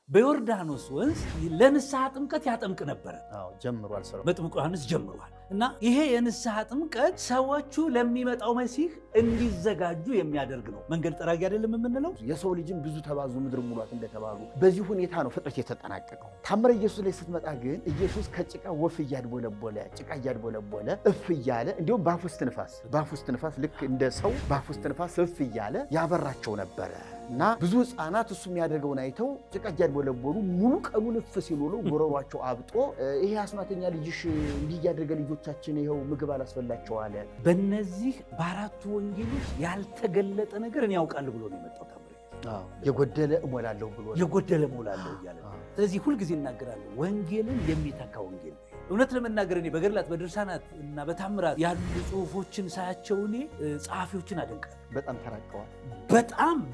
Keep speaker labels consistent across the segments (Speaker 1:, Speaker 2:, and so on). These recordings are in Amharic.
Speaker 1: በዮርዳኖስ ወንዝ ለንስሐ ጥምቀት ያጠምቅ ነበር።
Speaker 2: ጀምሯል ሰው
Speaker 1: መጥምቁ ዮሐንስ ጀምሯል። እና ይሄ የንስሐ ጥምቀት ሰዎቹ ለሚመጣው መሲህ እንዲዘጋጁ የሚያደርግ ነው። መንገድ ጠራጊ አይደለም የምንለው።
Speaker 2: የሰው ልጅም ብዙ ተባዙ ምድር ሙሏት እንደተባሉ በዚህ ሁኔታ ነው ፍጥረት የተጠናቀቀው። ታምረ ኢየሱስ ላይ ስትመጣ ግን ኢየሱስ ከጭቃ ወፍ እያድቦለቦለ ጭቃ እያድቦለቦለ እፍ እያለ እንዲሁም በአፉ እስትንፋስ ልክ እንደ ሰው በአፉ እስትንፋስ እፍ እያለ ያበራቸው ነበረ። እና ብዙ ህፃናት እሱ የሚያደርገውን አይተው ጭቃ እያድቦለቦሉ ሙሉ ቀኑን እፍ ሲሉ ጎረሯቸው አብጦ ይሄ አስማተኛ ልጅሽ እንዲህ እያደረገ ልጆቻችን ይኸው ምግብ አላስበላቸው አለ።
Speaker 1: በእነዚህ በአራቱ ወንጌሎች ያልተገለጠ ነገር እኔ ያውቃለሁ ብሎ ነው የመጣው።
Speaker 2: የጎደለ እሞላለሁ ብሎ
Speaker 1: የጎደለ እሞላለሁ እያለ። ስለዚህ ሁልጊዜ እናገራለሁ ወንጌልን የሚተካ ወንጌል። እውነት ለመናገር እኔ በገድላት በድርሳናት እና በታምራት ያሉ ጽሁፎችን ሳያቸው እኔ ጸሐፊዎችን አደንቃለሁ።
Speaker 2: በጣም ተራቀዋል።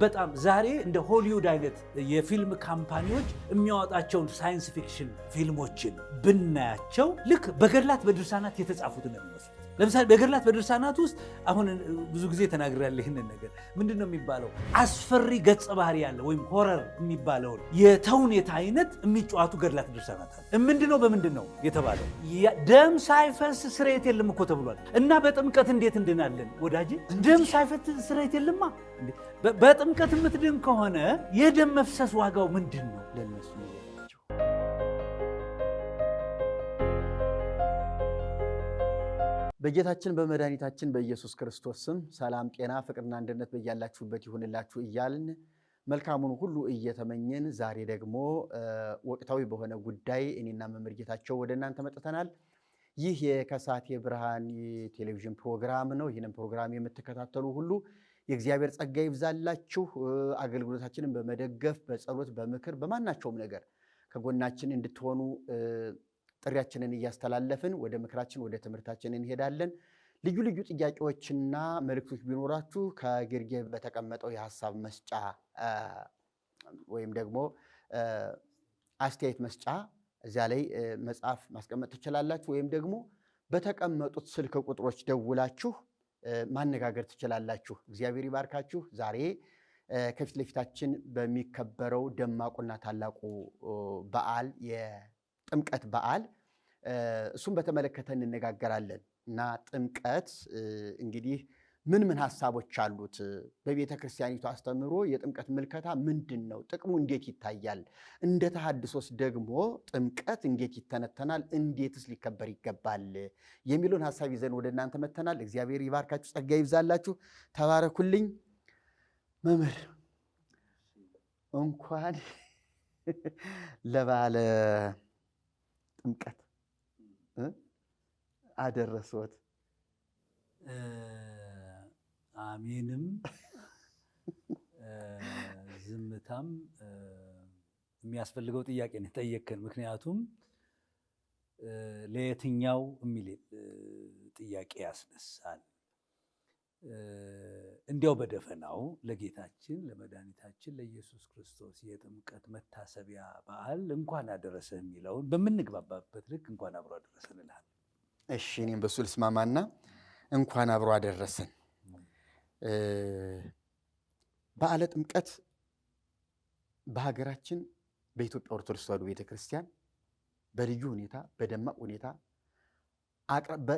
Speaker 1: በጣም ዛሬ እንደ ሆሊውድ አይነት የፊልም ካምፓኒዎች የሚያወጣቸውን ሳይንስ ፊክሽን ፊልሞችን ብናያቸው ልክ በገድላት በድርሳናት የተጻፉትን ነው የሚመስሉት። ለምሳሌ በገድላት በድርሳናት ውስጥ አሁን ብዙ ጊዜ ተናግሬያለሁ ይህንን ነገር። ምንድን ነው የሚባለው? አስፈሪ ገጸ ባህሪ ያለ ወይም ሆረር የሚባለውን የተውኔት አይነት የሚጫዋቱ ገድላት ድርሳናት አለ። በምንድን ነው የተባለው? ደም ሳይፈስ ስርየት የለም እኮ ተብሏል። እና በጥምቀት እንዴት እንድናለን ወዳጅ? ደም ሳይፈስ ስርየት የለማ። በጥምቀት የምትድን ከሆነ የደም መፍሰስ ዋጋው ምንድን ነው ለነሱ?
Speaker 2: በጌታችን በመድኃኒታችን በኢየሱስ ክርስቶስ ስም ሰላም፣ ጤና፣ ፍቅርና አንድነት በያላችሁበት ይሁንላችሁ እያልን መልካሙን ሁሉ እየተመኘን ዛሬ ደግሞ ወቅታዊ በሆነ ጉዳይ እኔና መምህር ጌታቸው ወደ እናንተ መጥተናል። ይህ የከሳቴ ብርሃን ቴሌቪዥን ፕሮግራም ነው። ይህንን ፕሮግራም የምትከታተሉ ሁሉ የእግዚአብሔር ጸጋ ይብዛላችሁ። አገልግሎታችንን በመደገፍ በጸሎት በምክር በማናቸውም ነገር ከጎናችን እንድትሆኑ ጥሪያችንን እያስተላለፍን ወደ ምክራችን ወደ ትምህርታችን እንሄዳለን። ልዩ ልዩ ጥያቄዎችና መልእክቶች ቢኖራችሁ ከግርጌ በተቀመጠው የሐሳብ መስጫ ወይም ደግሞ አስተያየት መስጫ እዚያ ላይ መጽሐፍ ማስቀመጥ ትችላላችሁ። ወይም ደግሞ በተቀመጡት ስልክ ቁጥሮች ደውላችሁ ማነጋገር ትችላላችሁ። እግዚአብሔር ይባርካችሁ። ዛሬ ከፊት ለፊታችን በሚከበረው ደማቁና ታላቁ በዓል ጥምቀት በዓል እሱን በተመለከተ እንነጋገራለን። እና ጥምቀት እንግዲህ ምን ሐሳቦች አሉት? በቤተ ክርስቲያኒቱ አስተምህሮ የጥምቀት ምልከታ ምንድን ነው? ጥቅሙ እንዴት ይታያል? እንደ ተሐድሶስ ደግሞ ጥምቀት እንዴት ይተነተናል? እንዴትስ ሊከበር ይገባል? የሚሉን ሐሳብ ይዘን ወደ እናንተ መጥተናል። እግዚአብሔር ይባርካችሁ፣ ጸጋ ይብዛላችሁ፣ ተባረኩልኝ። መምህር እንኳን ለበዓለ ጥምቀት አደረሰዎት።
Speaker 1: አሜንም ዝምታም የሚያስፈልገው ጥያቄ ነው የጠየቅከን። ምክንያቱም ለየትኛው የሚል ጥያቄ ያስነሳል። እንዲያው በደፈናው ለጌታችን ለመድኃኒታችን ለኢየሱስ ክርስቶስ የጥምቀት መታሰቢያ በዓል እንኳን አደረሰ የሚለውን በምንግባባበት ልክ እንኳን አብሮ አደረሰን እልሃለሁ።
Speaker 2: እሺ፣ እኔም በሱ ልስማማና እንኳን አብሮ አደረሰን። በዓለ ጥምቀት በሀገራችን በኢትዮጵያ ኦርቶዶክስ ተዋሕዶ ቤተክርስቲያን በልዩ ሁኔታ በደማቅ ሁኔታ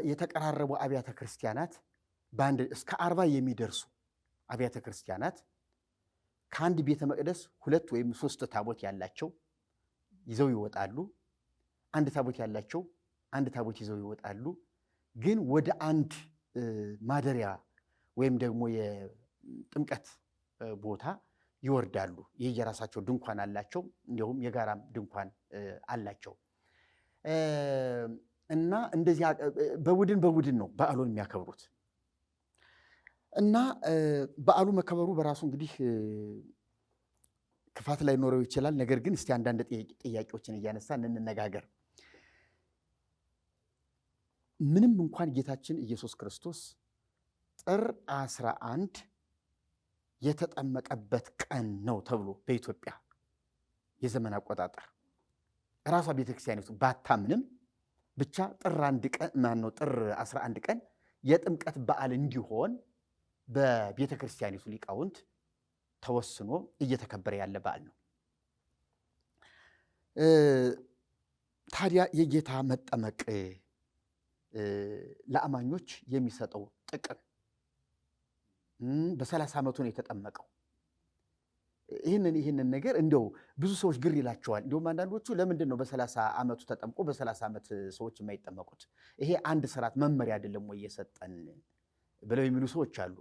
Speaker 2: የተቀራረቡ አብያተ ክርስቲያናት በአንድ እስከ 40 የሚደርሱ አብያተ ክርስቲያናት ከአንድ ቤተ መቅደስ 2 ወይም 3 ታቦት ያላቸው ይዘው ይወጣሉ። አንድ ታቦት ያላቸው አንድ ታቦት ይዘው ይወጣሉ። ግን ወደ አንድ ማደሪያ ወይም ደግሞ የጥምቀት ቦታ ይወርዳሉ። የየራሳቸው ድንኳን አላቸው፣ እንዲሁም የጋራም ድንኳን አላቸው እና እንደዚህ በቡድን ነው በዓሉን የሚያከብሩት። እና በዓሉ መከበሩ በራሱ እንግዲህ ክፋት ላይ ኖረው ይችላል። ነገር ግን እስቲ አንዳንድ ጥያቄዎችን እያነሳን እንነጋገር። ምንም እንኳን ጌታችን ኢየሱስ ክርስቶስ ጥር 11 የተጠመቀበት ቀን ነው ተብሎ በኢትዮጵያ የዘመን አቆጣጠር ራሷ ቤተክርስቲያኒቱ ባታምንም ብቻ ጥር 11 ቀን የጥምቀት በዓል እንዲሆን በቤተ ክርስቲያኒቱ ሊቃውንት ተወስኖ እየተከበረ ያለ በዓል ነው። ታዲያ የጌታ መጠመቅ ለአማኞች የሚሰጠው ጥቅም በ30 ዓመቱ ነው የተጠመቀው። ይህንን ነገር እንደው ብዙ ሰዎች ግር ይላቸዋል። እንደውም አንዳንዶቹ ለምንድን ነው በ30 ዓመቱ ተጠምቆ በ30 ዓመት ሰዎች የማይጠመቁት? ይሄ አንድ ስርዓት መመሪያ አይደለም ወይ የሰጠን ብለው የሚሉ ሰዎች አሉ።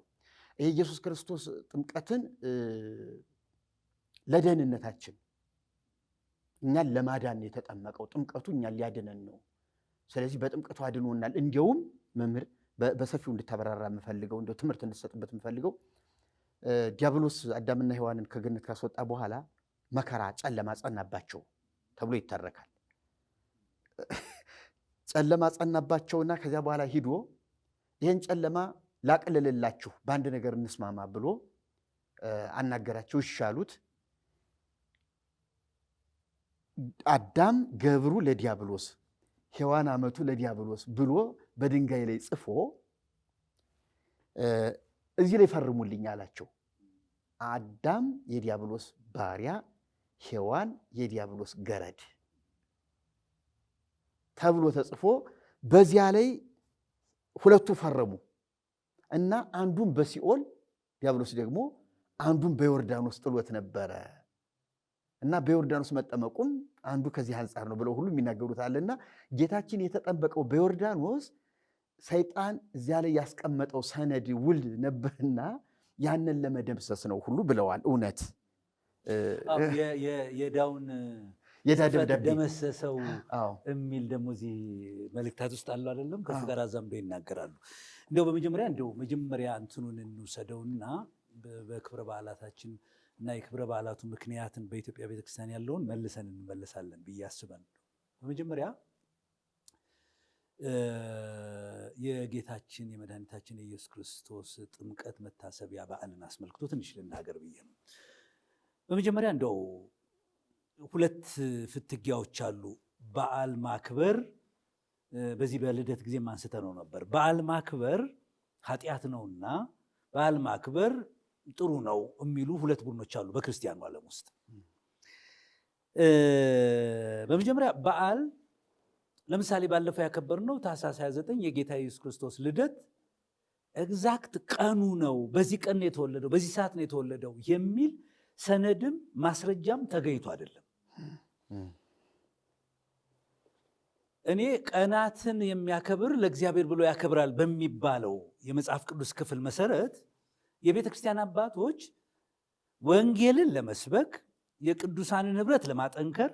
Speaker 2: ይሄ ኢየሱስ ክርስቶስ ጥምቀትን ለደህንነታችን እኛን ለማዳን የተጠመቀው ጥምቀቱ እኛን ሊያድነን ነው። ስለዚህ በጥምቀቱ አድኖናል። እንዲያውም መምህር በሰፊው እንድታበራራ የምፈልገው እንደው ትምህርት እንድትሰጥበት የምፈልገው ዲያብሎስ አዳምና ሔዋንን ከገነት ካስወጣ በኋላ መከራ ጨለማ ጸናባቸው ተብሎ ይተረካል። ጨለማ ጸናባቸውና ከዚያ በኋላ ሂዶ ይህን ጨለማ ላቅልልላችሁ በአንድ ነገር እንስማማ ብሎ አናገራቸው። ይሻሉት አዳም ገብሩ ለዲያብሎስ ሔዋን አመቱ ለዲያብሎስ ብሎ በድንጋይ ላይ ጽፎ እዚህ ላይ ፈርሙልኝ አላቸው። አዳም የዲያብሎስ ባሪያ፣ ሔዋን የዲያብሎስ ገረድ ተብሎ ተጽፎ በዚያ ላይ ሁለቱ ፈረሙ እና አንዱን በሲኦል ዲያብሎስ ደግሞ አንዱን በዮርዳኖስ ጥሎት ነበረ እና በዮርዳኖስ መጠመቁም አንዱ ከዚህ አንጻር ነው ብለው ሁሉ የሚናገሩት አለና ጌታችን የተጠመቀው በዮርዳኖስ ሰይጣን እዚያ ላይ ያስቀመጠው ሰነድ ውል ነበርና ያንን ለመደምሰስ ነው ሁሉ ብለዋል። እውነት
Speaker 1: የዳውን ደመሰሰው የሚል ደግሞ እዚህ መልእክታት ውስጥ አለው አይደለም? ከሱ ጋር አዛምዶ ይናገራሉ። እንደው መጀመሪያ እንትኑን እንውሰደውና በክብረ በዓላታችን እና የክብረ በዓላቱ ምክንያትን በኢትዮጵያ ቤተክርስቲያን ያለውን መልሰን እንመለሳለን ብዬ አስባለሁ። በመጀመሪያ የጌታችን የመድኃኒታችን የኢየሱስ ክርስቶስ ጥምቀት መታሰቢያ በዓልን አስመልክቶ ትንሽ ልናገር ብዬ ነው። በመጀመሪያ እንደው ሁለት ፍትጊያዎች አሉ። በዓል ማክበር በዚህ በልደት ጊዜ አንስተነው ነበር። በዓል ማክበር ኃጢአት ነውና በዓል ማክበር ጥሩ ነው የሚሉ ሁለት ቡድኖች አሉ በክርስቲያኑ ዓለም ውስጥ። በመጀመሪያ በዓል ለምሳሌ ባለፈው ያከበርነው ታኅሳስ 29 የጌታ ኢየሱስ ክርስቶስ ልደት ኤግዛክት ቀኑ ነው፣ በዚህ ቀን ነው የተወለደው፣ በዚህ ሰዓት ነው የተወለደው የሚል ሰነድም ማስረጃም ተገኝቶ አይደለም። እኔ ቀናትን የሚያከብር ለእግዚአብሔር ብሎ ያከብራል በሚባለው የመጽሐፍ ቅዱስ ክፍል መሰረት የቤተ ክርስቲያን አባቶች ወንጌልን ለመስበክ የቅዱሳንን ኅብረት ለማጠንከር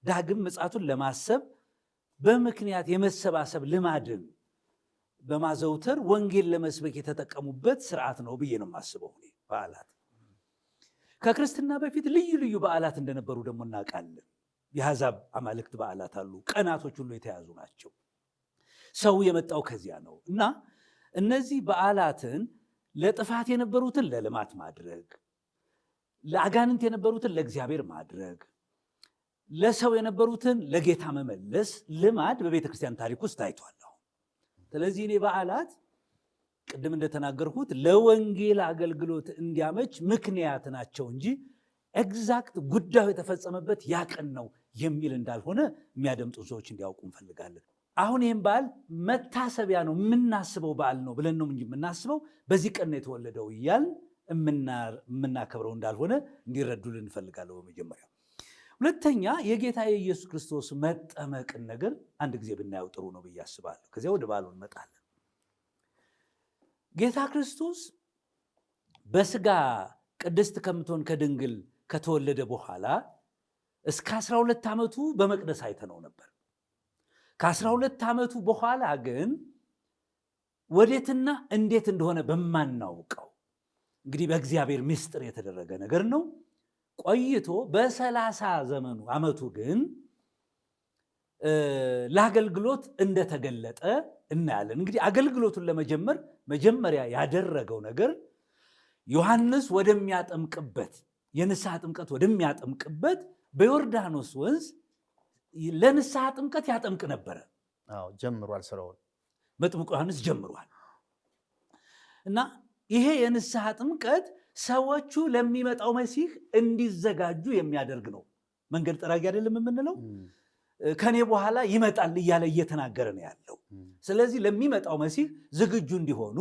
Speaker 1: ዳግም ምጽአቱን ለማሰብ በምክንያት የመሰባሰብ ልማድን በማዘውተር ወንጌል ለመስበክ የተጠቀሙበት ስርዓት ነው ብዬ ነው የማስበው። በዓላት ከክርስትና በፊት ልዩ ልዩ በዓላት እንደነበሩ ደግሞ እናውቃለን። የአሕዛብ አማልክት በዓላት አሉ። ቀናቶች ሁሉ የተያዙ ናቸው። ሰው የመጣው ከዚያ ነው እና እነዚህ በዓላትን ለጥፋት የነበሩትን ለልማት ማድረግ፣ ለአጋንንት የነበሩትን ለእግዚአብሔር ማድረግ፣ ለሰው የነበሩትን ለጌታ መመለስ ልማድ በቤተ ክርስቲያን ታሪክ ውስጥ ታይቷል። ስለዚህ እኔ በዓላት ቅድም እንደተናገርኩት ለወንጌል አገልግሎት እንዲያመች ምክንያት ናቸው እንጂ ኤግዛክት ጉዳዩ የተፈጸመበት ያ ቀን ነው የሚል እንዳልሆነ የሚያደምጡ ሰዎች እንዲያውቁ እንፈልጋለን። አሁን ይህም በዓል መታሰቢያ ነው የምናስበው በዓል ነው ብለን ነው እንጂ የምናስበው በዚህ ቀን ነው የተወለደው እያልን የምናከብረው እንዳልሆነ እንዲረዱልን እንፈልጋለሁ። በመጀመሪያ ሁለተኛ የጌታ የኢየሱስ ክርስቶስ መጠመቅን ነገር አንድ ጊዜ ብናየው ጥሩ ነው ብዬ አስባለሁ። ከዚያ ወደ በዓሉ እንመጣለን። ጌታ ክርስቶስ በስጋ ቅድስት ከምትሆን ከድንግል ከተወለደ በኋላ እስከ 12 ዓመቱ በመቅደስ አይተነው ነበር። ከ12 ዓመቱ በኋላ ግን ወዴትና እንዴት እንደሆነ በማናውቀው እንግዲህ በእግዚአብሔር ምስጢር የተደረገ ነገር ነው። ቆይቶ በ30 ዘመኑ ዓመቱ ግን ለአገልግሎት እንደተገለጠ እናያለን። እንግዲህ አገልግሎቱን ለመጀመር መጀመሪያ ያደረገው ነገር ዮሐንስ ወደሚያጠምቅበት የንስሐ ጥምቀት ወደሚያጠምቅበት በዮርዳኖስ ወንዝ ለንስሐ ጥምቀት ያጠምቅ ነበረ።
Speaker 2: ጀምሯል፣ ስራውን
Speaker 1: መጥምቁ ዮሐንስ ጀምሯል። እና ይሄ የንስሐ ጥምቀት ሰዎቹ ለሚመጣው መሲህ እንዲዘጋጁ የሚያደርግ ነው። መንገድ ጠራጊ አይደለም የምንለው? ከኔ በኋላ ይመጣል እያለ እየተናገረ ነው ያለው። ስለዚህ ለሚመጣው መሲህ ዝግጁ እንዲሆኑ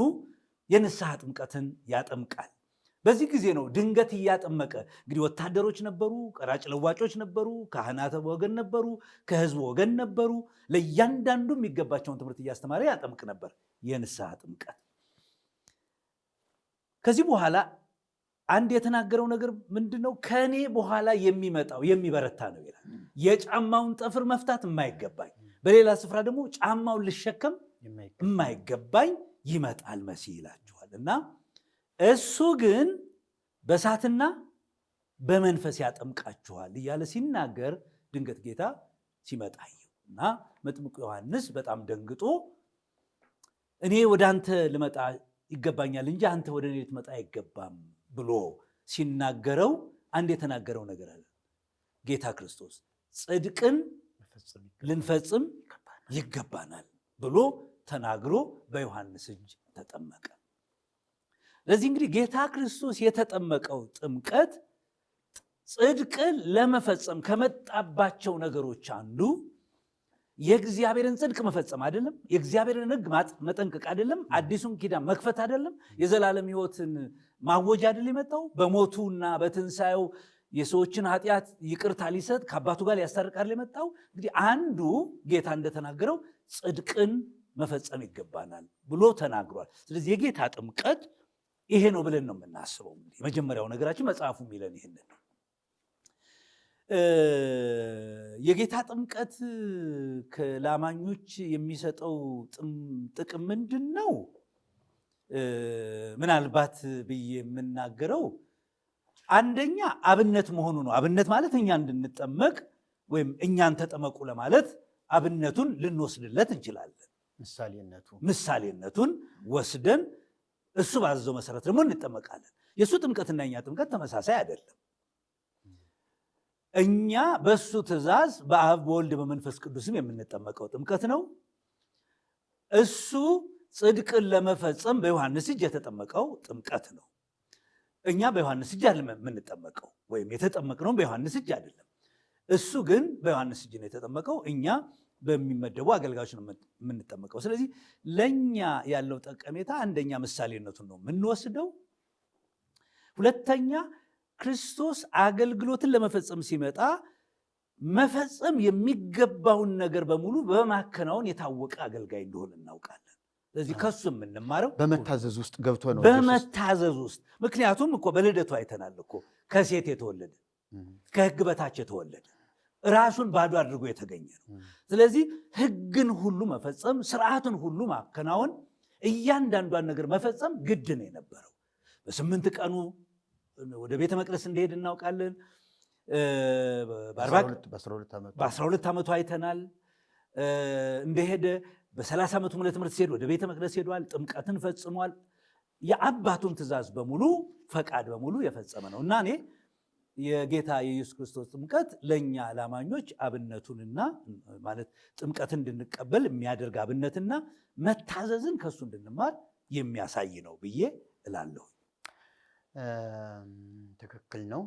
Speaker 1: የንስሐ ጥምቀትን ያጠምቃል። በዚህ ጊዜ ነው ድንገት እያጠመቀ እንግዲህ ወታደሮች ነበሩ፣ ቀራጭ ለዋጮች ነበሩ፣ ካህናት ወገን ነበሩ፣ ከህዝቡ ወገን ነበሩ። ለእያንዳንዱ የሚገባቸውን ትምህርት እያስተማረ ያጠምቅ ነበር። የንስሐ ጥምቀት ከዚህ በኋላ አንድ የተናገረው ነገር ምንድነው? ከኔ በኋላ የሚመጣው የሚበረታ ነው ይላል። የጫማውን ጠፍር መፍታት የማይገባኝ፣ በሌላ ስፍራ ደግሞ ጫማውን ልሸከም የማይገባኝ ይመጣል መሲህ ይላችኋል። እና እሱ ግን በእሳትና በመንፈስ ያጠምቃችኋል እያለ ሲናገር ድንገት ጌታ ሲመጣ አየው እና መጥምቁ ዮሐንስ በጣም ደንግጦ እኔ ወደ አንተ ልመጣ ይገባኛል እንጂ አንተ ወደ እኔ ልትመጣ አይገባም ብሎ ሲናገረው አንድ የተናገረው ነገር አለ። ጌታ ክርስቶስ ጽድቅን ልንፈጽም ይገባናል ብሎ ተናግሮ በዮሐንስ እጅ ተጠመቀ። ለዚህ እንግዲህ ጌታ ክርስቶስ የተጠመቀው ጥምቀት ጽድቅን ለመፈጸም ከመጣባቸው ነገሮች አንዱ የእግዚአብሔርን ጽድቅ መፈጸም አይደለም፣ የእግዚአብሔርን ሕግ መጠንቀቅ አይደለም፣ አዲሱን ኪዳን መክፈት አይደለም፣ የዘላለም ሕይወትን ማወጅ አይደለም። የመጣው በሞቱና በትንሣኤው የሰዎችን ኃጢአት ይቅርታ ሊሰጥ ከአባቱ ጋር ሊያስታርቃል የመጣው። እንግዲህ አንዱ ጌታ እንደተናገረው ጽድቅን መፈጸም ይገባናል ብሎ ተናግሯል። ስለዚህ የጌታ ጥምቀት ይሄ ነው ብለን ነው የምናስበው። የመጀመሪያው ነገራችን መጽሐፉ የሚለን ይህንን ነው። የጌታ ጥምቀት ለአማኞች የሚሰጠው ጥቅም ምንድን ነው? ምናልባት ብዬ የምናገረው አንደኛ አብነት መሆኑ ነው። አብነት ማለት እኛ እንድንጠመቅ ወይም እኛን ተጠመቁ ለማለት አብነቱን ልንወስድለት እንችላለን። ምሳሌነቱን ወስደን እሱ ባዘዘው መሰረት ደግሞ እንጠመቃለን። የእሱ ጥምቀትና እኛ ጥምቀት ተመሳሳይ አይደለም። እኛ በእሱ ትእዛዝ በአብ በወልድ በመንፈስ ቅዱስም የምንጠመቀው ጥምቀት ነው። እሱ ጽድቅን ለመፈጸም በዮሐንስ እጅ የተጠመቀው ጥምቀት ነው። እኛ በዮሐንስ እጅ አይደለም የምንጠመቀው፣ ወይም የተጠመቅነው በዮሐንስ እጅ አይደለም። እሱ ግን በዮሐንስ እጅ ነው የተጠመቀው። እኛ በሚመደቡ አገልጋዮች ነው የምንጠመቀው። ስለዚህ ለእኛ ያለው ጠቀሜታ አንደኛ ምሳሌነቱን ነው የምንወስደው። ሁለተኛ ክርስቶስ አገልግሎትን ለመፈጸም ሲመጣ መፈጸም የሚገባውን ነገር በሙሉ በማከናወን የታወቀ አገልጋይ እንደሆነ እናውቃለን። ስለዚህ ከሱ የምንማረው
Speaker 2: በመታዘዝ ውስጥ ገብቶ ነው።
Speaker 1: በመታዘዝ ውስጥ ምክንያቱም እኮ በልደቱ አይተናል እኮ ከሴት የተወለደ ከሕግ በታች የተወለደ ራሱን ባዶ አድርጎ የተገኘ ነው። ስለዚህ ሕግን ሁሉ መፈጸም፣ ስርዓትን ሁሉ ማከናወን፣ እያንዳንዷን ነገር መፈጸም ግድ ነው የነበረው። በ8 ቀኑ ወደ ቤተ መቅደስ እንደሄድ እናውቃለን። በ12 ዓመቱ አይተናል እንደሄደ። በ30 ዓመቱ ለትምህርት ሲሄድ ወደ ቤተ መቅደስ ሄዷል። ጥምቀትን ፈጽሟል። የአባቱን ትእዛዝ በሙሉ ፈቃድ በሙሉ የፈጸመ ነው እና እኔ የጌታ የኢየሱስ ክርስቶስ ጥምቀት ለእኛ ላማኞች አብነቱንና ማለት ጥምቀትን እንድንቀበል የሚያደርግ አብነትና መታዘዝን ከሱ እንድንማር የሚያሳይ ነው ብዬ እላለሁ።
Speaker 2: ትክክል ነው።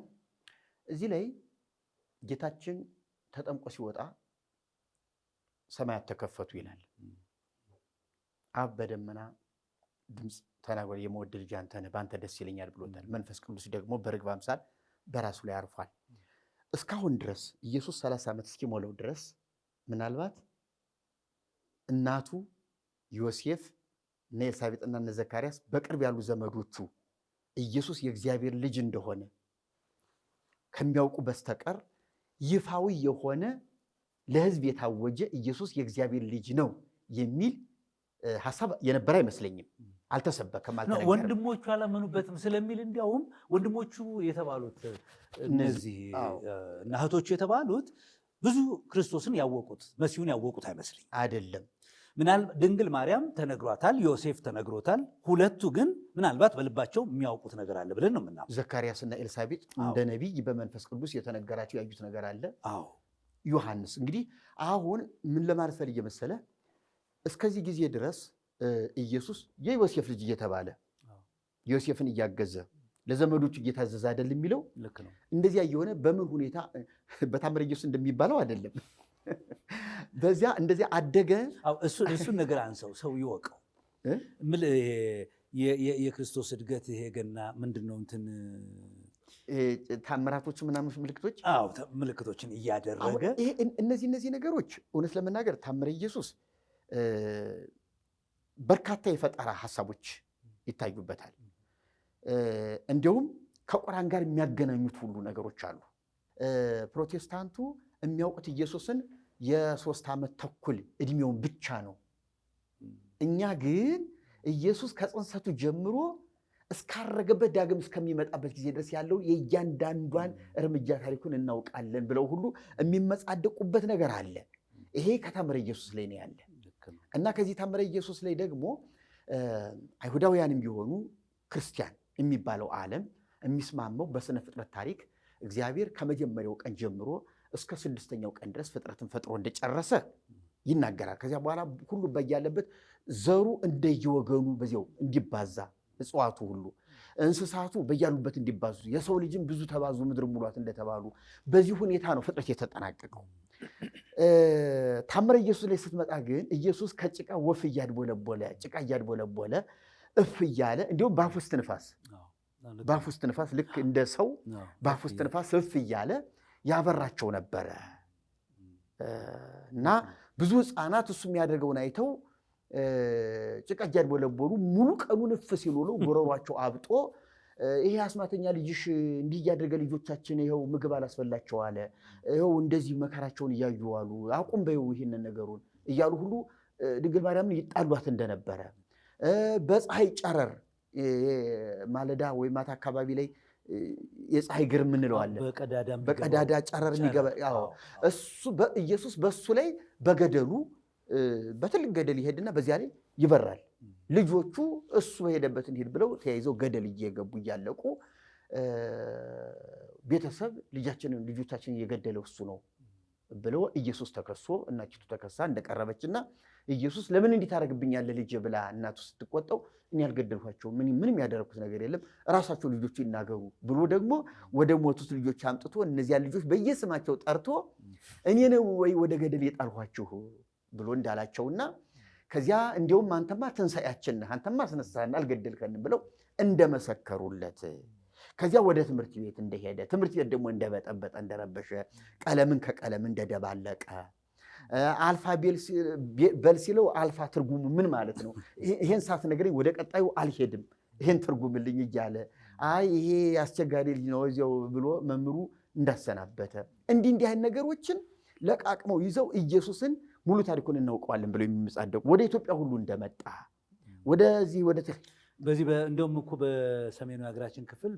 Speaker 2: እዚህ ላይ ጌታችን ተጠምቆ ሲወጣ ሰማያት ተከፈቱ ይላል። አብ በደመና ድምፅ ተናግሮ የምወድ ልጅ አንተ ነህ፣ በአንተ ደስ ይለኛል ብሎታል። መንፈስ ቅዱስ ደግሞ በርግብ አምሳል በራሱ ላይ አርፏል። እስካሁን ድረስ ኢየሱስ 30 ዓመት እስኪሞላው ድረስ ምናልባት እናቱ ዮሴፍ እነ ኤልሳቤጥና እነ ዘካርያስ በቅርብ ያሉ ዘመዶቹ ኢየሱስ የእግዚአብሔር ልጅ እንደሆነ ከሚያውቁ በስተቀር ይፋዊ የሆነ ለሕዝብ የታወጀ ኢየሱስ የእግዚአብሔር ልጅ ነው የሚል ሐሳብ የነበረ አይመስለኝም። አልተሰበከም፣ አልተነገረም።
Speaker 1: ወንድሞቹ አላመኑበትም ስለሚል እንዲያውም ወንድሞቹ የተባሉት እነዚህ እና እህቶቹ የተባሉት ብዙ ክርስቶስን ያወቁት መሲሁን ያወቁት አይመስልኝ
Speaker 2: አይደለም።
Speaker 1: ምናልባት ድንግል ማርያም ተነግሯታል፣ ዮሴፍ ተነግሮታል። ሁለቱ ግን ምናልባት በልባቸው የሚያውቁት ነገር አለ ብለን ነው የምናምነው።
Speaker 2: ዘካርያስና ኤልሳቤጥ እንደ ነቢይ በመንፈስ ቅዱስ የተነገራቸው ያዩት ነገር አለ። ዮሐንስ እንግዲህ አሁን ምን ለማለት ፈልጌ መሰለ፣ እስከዚህ ጊዜ ድረስ ኢየሱስ የዮሴፍ ልጅ እየተባለ ዮሴፍን እያገዘ ለዘመዶቹ እየታዘዘ አይደል የሚለው።
Speaker 1: ልክ ነው።
Speaker 2: እንደዚያ የሆነ በምን ሁኔታ በታምረ ኢየሱስ እንደሚባለው አይደለም። በዚያ እንደዚያ አደገ።
Speaker 1: እሱን ነገር አንሰው ሰው ይወቀው። የክርስቶስ እድገት ይሄ ገና ምንድነው እንትን
Speaker 2: ታምራቶች ምናምን ምልክቶች፣
Speaker 1: ምልክቶችን እያደረገ
Speaker 2: እነዚህ ነገሮች እውነት ለመናገር ታምረ ኢየሱስ በርካታ የፈጠራ ሀሳቦች ይታዩበታል። እንዲሁም ከቁርአን ጋር የሚያገናኙት ሁሉ ነገሮች አሉ። ፕሮቴስታንቱ የሚያውቁት ኢየሱስን የ3 ዓመት ተኩል እድሜውን ብቻ ነው። እኛ ግን ኢየሱስ ከጽንሰቱ ጀምሮ እስካረገበት ዳግም እስከሚመጣበት ጊዜ ድረስ ያለው የእያንዳንዷን እርምጃ ታሪኩን እናውቃለን ብለው ሁሉ የሚመጻደቁበት ነገር አለ። ይሄ ከታምረ ኢየሱስ ላይ ነው ያለ እና ከዚህ ታምረ ኢየሱስ ላይ ደግሞ አይሁዳውያንም ቢሆኑ ክርስቲያን የሚባለው ዓለም የሚስማመው በስነ ፍጥረት ታሪክ እግዚአብሔር ከመጀመሪያው ቀን ጀምሮ እስከ 6ኛው ቀን ድረስ ፍጥረትን ፈጥሮ እንደጨረሰ ይናገራል። ከዚያ በኋላ ሁሉ በያለበት ዘሩ እንደየወገኑ በዚያው እንዲባዛ፣ እጽዋቱ ሁሉ እንስሳቱ በያሉበት እንዲባዙ፣ የሰው ልጅም ብዙ ተባዙ ምድር ሙሏት እንደተባሉ በዚህ ሁኔታ ነው ፍጥረት የተጠናቀቀው። ታምረ ኢየሱስ ላይ ስትመጣ ግን ኢየሱስ ከጭቃ ወፍ እያድቦለቦለ ጭቃ እያድቦለቦለ እፍ እያለ እንዲሁም በአፉ ውስጥ ንፋስ ልክ እንደ ሰው በአፉ ውስጥ ንፋስ እፍ እያለ ያበራቸው ነበረ እና ብዙ ሕፃናት እሱ የሚያደርገውን አይተው ጭቃ እያድቦለቦሉ ሙሉ ቀኑን እፍ ሲሉ ነው ጎረሯቸው አብጦ፣ ይሄ አስማተኛ ልጅሽ እንዲህ እያደረገ ልጆቻችን ይኸው ምግብ አላስፈላቸው አለ፣ ይኸው እንደዚህ መከራቸውን እያዩ አሉ፣ አቁም በይው ይህንን ነገሩን እያሉ ሁሉ ድንግል ማርያምን ይጣሏት እንደነበረ፣ በፀሐይ ጨረር ማለዳ ወይ ማታ አካባቢ ላይ የፀሐይ ግርም እንለዋለን፣ በቀዳዳ ጨረር የሚገባ ኢየሱስ በሱ ላይ በገደሉ በትልቅ ገደል ይሄድና በዚያ ላይ ይበራል። ልጆቹ እሱ በሄደበትን ሂድ ብለው ተያይዘው ገደል እየገቡ እያለቁ ቤተሰብ ልጆቻችንን እየገደለው እሱ ነው ብለው ኢየሱስ ተከሶ እናቲቱ ተከሳ እንደቀረበችና ኢየሱስ ለምን እንዲህ ታደርግብኛለህ ልጄ ብላ እናቱ ስትቆጣው እኔ ያልገደልኳቸው ምንም ያደረኩት ነገር የለም ራሳቸው ልጆቹ ይናገሩ ብሎ ደግሞ ወደ ሞቱት ልጆች አምጥቶ እነዚያ ልጆች በየስማቸው ጠርቶ እኔ ነው ወይ ወደ ገደል የጣልኋችሁ ብሎ እንዳላቸውና ከዚያ እንዲሁም አንተማ ትንሣኤያችን ነህ፣ አንተማ አስነሳህን አልገደልከንም ብለው እንደመሰከሩለት፣ ከዚያ ወደ ትምህርት ቤት እንደሄደ፣ ትምህርት ቤት ደግሞ እንደበጠበጠ እንደረበሸ፣ ቀለምን ከቀለም እንደደባለቀ፣ አልፋ በል ሲለው አልፋ ትርጉሙ ምን ማለት ነው? ይሄን ሳትነግረኝ ወደ ቀጣዩ አልሄድም፣ ይሄን ትርጉምልኝ እያለ አይ ይሄ አስቸጋሪ ልጅ ነው እዚያው ብሎ መምህሩ እንዳሰናበተ እንዲህ አይነት ነገሮችን ለቃቅመው ይዘው ኢየሱስን ሙሉ ታሪኩን እናውቀዋለን ብለው የሚመጻደቁ ወደ ኢትዮጵያ ሁሉ እንደመጣ በዚህ እንደውም እኮ በሰሜኑ የሀገራችን ክፍል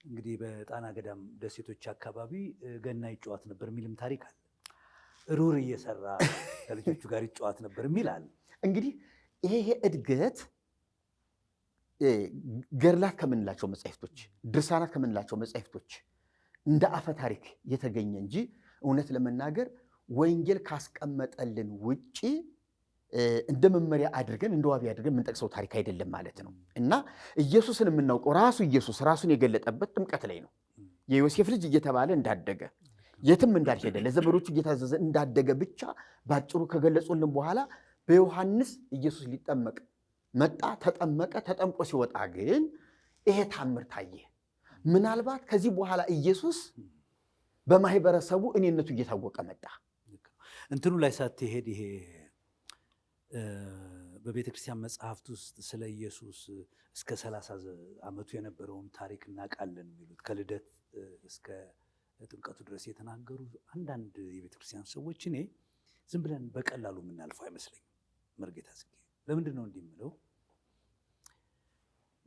Speaker 2: እንግዲህ በጣና ገዳም ደሴቶች አካባቢ ገና ይጫወት ነበር የሚልም ታሪክ አለ። ሩር እየሰራ ከልጆቹ ጋር ይጫወት ነበር የሚል አለ። እንግዲህ ይሄ እድገት ገድላት ከምንላቸው መጻሕፍቶች፣ ድርሳናት ከምንላቸው መጻሕፍቶች እንደ አፈ ታሪክ የተገኘ እንጂ እውነት ለመናገር ወንጌል ካስቀመጠልን ውጪ እንደ መመሪያ አድርገን እንደ ዋቢ አድርገን የምንጠቅሰው ታሪክ አይደለም ማለት ነው። እና ኢየሱስን የምናውቀው ራሱ ኢየሱስ ራሱን የገለጠበት ጥምቀት ላይ ነው። የዮሴፍ ልጅ እየተባለ እንዳደገ የትም እንዳልሄደ ለዘመዶቹ እየታዘዘ እንዳደገ ብቻ ባጭሩ ከገለጹልን በኋላ በዮሐንስ ኢየሱስ ሊጠመቅ መጣ፣ ተጠመቀ። ተጠምቆ ሲወጣ ግን ይሄ ታምር ታየ። ምናልባት ከዚህ በኋላ ኢየሱስ በማህበረሰቡ እኔነቱ እየታወቀ መጣ።
Speaker 1: እንትኑ ላይ ሳትሄድ ይሄ በቤተ ክርስቲያን መጽሐፍት ውስጥ ስለ ኢየሱስ እስከ 30 ዓመቱ የነበረውን ታሪክ እናውቃለን የሚሉት ከልደት እስከ ጥምቀቱ ድረስ የተናገሩ አንዳንድ የቤተ ክርስቲያን ሰዎች እኔ ዝም ብለን በቀላሉ የምናልፈው አይመስለኝም። መርጌታ ጽጌ ለምንድን ነው እንዲህ የምለው?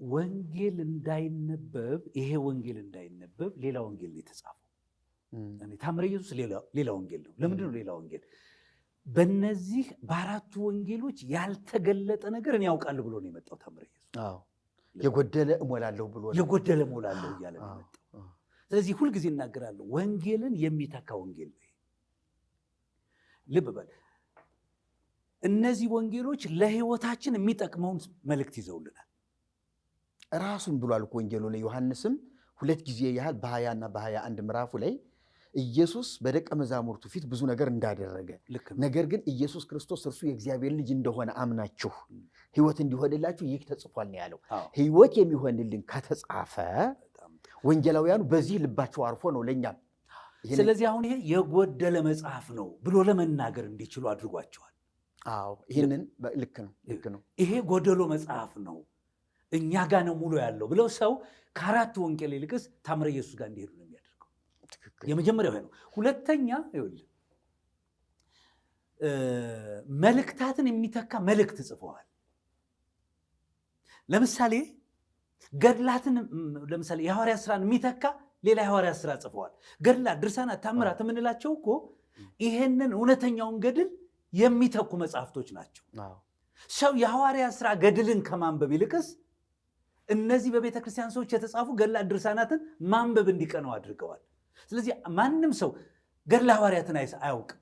Speaker 1: ወንጌል እንዳይነበብ ይሄ ወንጌል እንዳይነበብ ሌላ ወንጌል ነው የተጻፈው። ታምረ ኢየሱስ ሌላ ወንጌል ነው። ለምንድን ነው ሌላ ወንጌል? በእነዚህ በአራቱ ወንጌሎች ያልተገለጠ ነገር እኔ ያውቃለሁ ብሎ ነው የመጣው ታምረ ኢየሱስ።
Speaker 2: የጎደለ እሞላለሁ ብሎ
Speaker 1: የጎደለ እሞላለሁ እያለ ነው የመጣው። ስለዚህ ሁልጊዜ እናገራለሁ፣ ወንጌልን የሚተካ ወንጌል ነው። ልብ በል፣ እነዚህ ወንጌሎች ለሕይወታችን የሚጠቅመውን መልእክት ይዘውልናል።
Speaker 2: ራሱን ብሏል እኮ ወንጌሉ ላይ ዮሐንስም 2 ጊዜ ያህል በ20 እና በ21 ምዕራፉ ላይ ኢየሱስ በደቀ መዛሙርቱ ፊት ብዙ ነገር እንዳደረገ ነገር ግን ኢየሱስ ክርስቶስ እርሱ የእግዚአብሔር ልጅ እንደሆነ አምናችሁ ሕይወት እንዲሆንላችሁ ይህ ተጽፏል ነው ያለው። ሕይወት የሚሆንልን ከተጻፈ ወንጌላውያኑ በዚህ ልባቸው አርፎ ነው ለኛም።
Speaker 1: ስለዚህ አሁን ይሄ የጎደለ መጽሐፍ ነው ብሎ ለመናገር እንዲችሉ አድርጓቸዋል።
Speaker 2: አዎ ይሄንን ልክ ነው። ይሄ
Speaker 1: ጎደሎ መጽሐፍ ነው እኛ ጋር ነው ሙሉ ያለው ብለው ሰው ከአራቱ ወንጌል ይልቅስ ታምረ ኢየሱስ ጋር እንዲሄዱ ነው የሚያደርገው። የመጀመሪያው ይሄ ነው። ሁለተኛ ይኸውልህ መልእክታትን የሚተካ መልእክት ጽፈዋል። ለምሳሌ ገድላትን ለምሳሌ የሐዋርያት ሥራን የሚተካ ሌላ የሐዋርያት ሥራ ጽፈዋል። ገድላት፣ ድርሳናት፣ ታምራት የምንላቸው እኮ ይሄንን እውነተኛውን ገድል የሚተኩ መጽሐፍቶች ናቸው። ሰው የሐዋርያት ሥራ ገድልን ከማንበብ ይልቅስ እነዚህ በቤተ ክርስቲያን ሰዎች የተጻፉ ገድላት፣ ድርሳናትን ማንበብ እንዲቀነው አድርገዋል። ስለዚህ ማንም ሰው ገድለ ሐዋርያትን አያውቅም።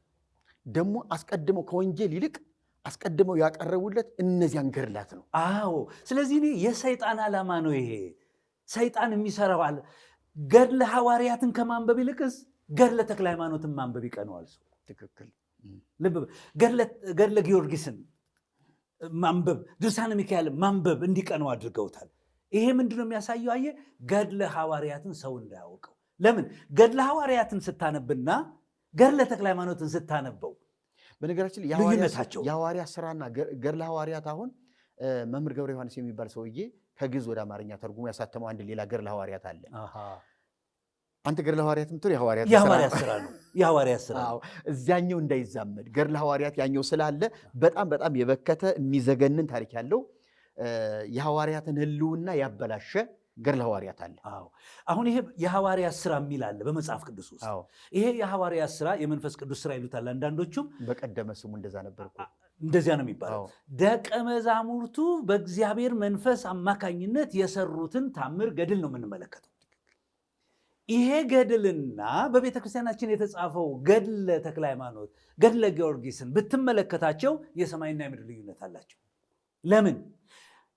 Speaker 2: ደግሞ አስቀድመው ከወንጌል ይልቅ አስቀድመው ያቀረቡለት እነዚያን ገድላት ነው።
Speaker 1: አዎ ስለዚህ እኔ የሰይጣን ዓላማ ነው ይሄ። ሰይጣን የሚሰራው አለ ገድለ ሐዋርያትን ከማንበብ ይልቅስ ገድለ ተክለ ሃይማኖትን ማንበብ ይቀነዋል ሰው።
Speaker 2: ትክክል።
Speaker 1: ልብ ገድለ ጊዮርጊስን ማንበብ፣ ድርሳነ ሚካኤል ማንበብ እንዲቀነው አድርገውታል። ይሄ ምንድነው የሚያሳየው? አየህ ገድለ ሐዋርያትን ሰው እንዳያውቀው። ለምን ገድለ ሐዋርያትን ስታነብና ገድለ ተክለ ሃይማኖትን ስታነበው
Speaker 2: በነገራችን የሐዋርያት ሥራና ገድለ ሐዋርያት አሁን መምህር ገብረ ዮሐንስ የሚባል ሰውዬ ከግዕዝ ወደ አማርኛ ተርጉሞ ያሳተመው አንድ ሌላ ገድለ ሐዋርያት አለ። አንተ ገድለ ሐዋርያት ምትል የሐዋርያት
Speaker 1: ሥራ ነው። የሐዋርያት ሥራ ነው።
Speaker 2: እዚያኛው እንዳይዛመድ ገድለ ሐዋርያት ያኛው ስላለ በጣም የበከተ የሚዘገንን ታሪክ ያለው የሐዋርያትን ሕልውና ያበላሸ ገድለ ሐዋርያት አለ።
Speaker 1: አሁን ይሄ የሐዋርያት ሥራ የሚል አለ በመጽሐፍ ቅዱስ ውስጥ። ይሄ የሐዋርያት ሥራ የመንፈስ ቅዱስ ሥራ ይሉታል አንዳንዶቹም።
Speaker 2: በቀደመ ስሙ እንደዛ ነበር እኮ።
Speaker 1: እንደዚያ ነው የሚባለው። ደቀ መዛሙርቱ በእግዚአብሔር መንፈስ አማካኝነት የሰሩትን ታምር ገድል ነው የምንመለከተው። ይሄ ገድልና በቤተ ክርስቲያናችን የተጻፈው ገድለ ተክለ ሃይማኖት፣ ገድለ ጊዮርጊስን ብትመለከታቸው የሰማይና የምድር ልዩነት አላቸው። ለምን?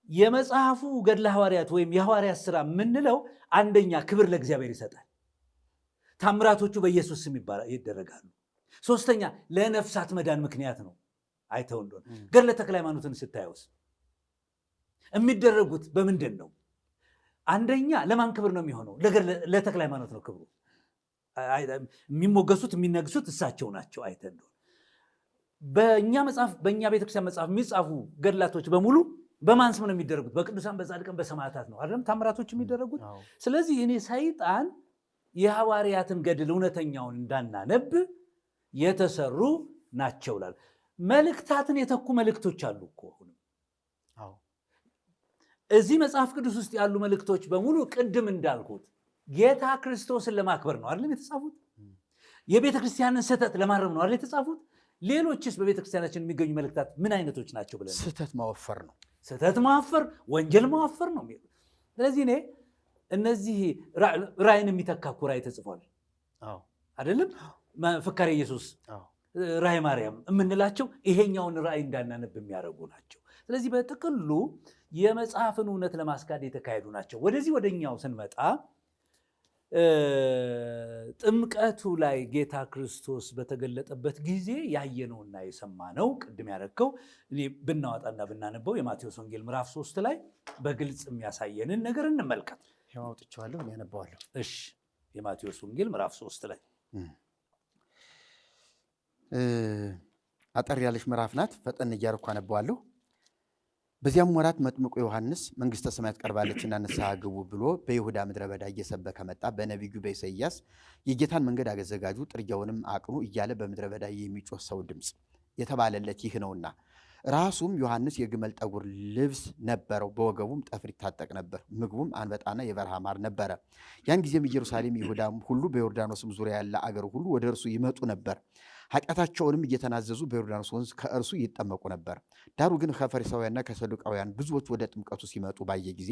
Speaker 1: የመጽሐፉ ገድለ ሐዋርያት ወይም የሐዋርያት ሥራ የምንለው አንደኛ ክብር ለእግዚአብሔር ይሰጣል። ታምራቶቹ በኢየሱስ ስም ይደረጋሉ። ሶስተኛ ለነፍሳት መዳን ምክንያት ነው። አይተው እንደሆነ ገድለ ተክለ ሃይማኖትን ስታዩስ የሚደረጉት በምንድን ነው? አንደኛ ለማን ክብር ነው የሚሆነው? ለተክለ ሃይማኖት ነው ክብሩ። የሚሞገሱት የሚነግሱት እሳቸው ናቸው። አይተው እንደሆነ በእኛ ቤተክርስቲያን መጽሐፍ የሚጻፉ ገድላቶች በሙሉ በማን ስም ነው የሚደረጉት? በቅዱሳን፣ በጻድቃን፣ በሰማዕታት ነው አይደለም ታምራቶች የሚደረጉት። ስለዚህ እኔ ሰይጣን የሐዋርያትን ገድል እውነተኛውን እንዳናነብ የተሰሩ ናቸው ላል መልእክታትን የተኩ መልእክቶች አሉ እኮ። እዚህ መጽሐፍ ቅዱስ ውስጥ ያሉ መልእክቶች በሙሉ ቅድም እንዳልኩት ጌታ ክርስቶስን ለማክበር ነው አይደለም የተጻፉት። የቤተ ክርስቲያንን ስህተት ለማረም ነው አይደል የተጻፉት። ሌሎችስ በቤተ ክርስቲያናችን የሚገኙ መልእክታት ምን አይነቶች ናቸው ብለን?
Speaker 2: ስህተት ማወፈር ነው።
Speaker 1: ስህተት ማወፈር፣ ወንጀል ማወፈር ነው የሚሉት። ስለዚህ እኔ እነዚህ ራእይን የሚተካኩ ራእይ ተጽፏል አይደለም? ፍካሬ ኢየሱስ፣ ራእይ ማርያም የምንላቸው ይሄኛውን ራእይ እንዳናነብ የሚያደርጉ ናቸው። ስለዚህ በጥቅሉ የመጽሐፍን እውነት ለማስካድ የተካሄዱ ናቸው። ወደዚህ ወደኛው ስንመጣ ጥምቀቱ ላይ ጌታ ክርስቶስ በተገለጠበት ጊዜ ያየነውና የሰማነው ቅድም ያደረግከው እኔ ብናወጣና ብናነበው የማቴዎስ ወንጌል ምዕራፍ 3 ላይ በግልጽ የሚያሳየንን ነገር እንመልከት።
Speaker 2: ያወጥቻለሁ ያነባዋለሁ።
Speaker 1: እሺ፣ የማቴዎስ ወንጌል ምዕራፍ 3 ላይ
Speaker 2: አጠር ያለች ምዕራፍ ናት። ፈጠን እያደረኩ አነባዋለሁ። በዚያም ወራት መጥምቁ ዮሐንስ መንግሥተ ሰማያት ቀርባለችና ንስሐ ግቡ ብሎ በይሁዳ ምድረ በዳ እየሰበከ መጣ። በነቢዩ በኢሳይያስ የጌታን መንገድ አዘጋጁ፣ ጥርጊያውንም አቅኑ እያለ በምድረ በዳ የሚጮህ ሰው ድምፅ የተባለለት ይህ ነውና። ራሱም ዮሐንስ የግመል ጠጉር ልብስ ነበረው፣ በወገቡም ጠፍር ይታጠቅ ነበር። ምግቡም አንበጣና የበረሃ ማር ነበረ። ያን ጊዜም ኢየሩሳሌም፣ ይሁዳም ሁሉ በዮርዳኖስም ዙሪያ ያለ አገር ሁሉ ወደ እርሱ ይመጡ ነበር። ኃጢአታቸውንም እየተናዘዙ በዮርዳኖስ ወንዝ ከእርሱ ይጠመቁ ነበር። ዳሩ ግን ከፈሪሳውያንና ከሰዱቃውያን ብዙዎች ወደ ጥምቀቱ ሲመጡ ባየ ጊዜ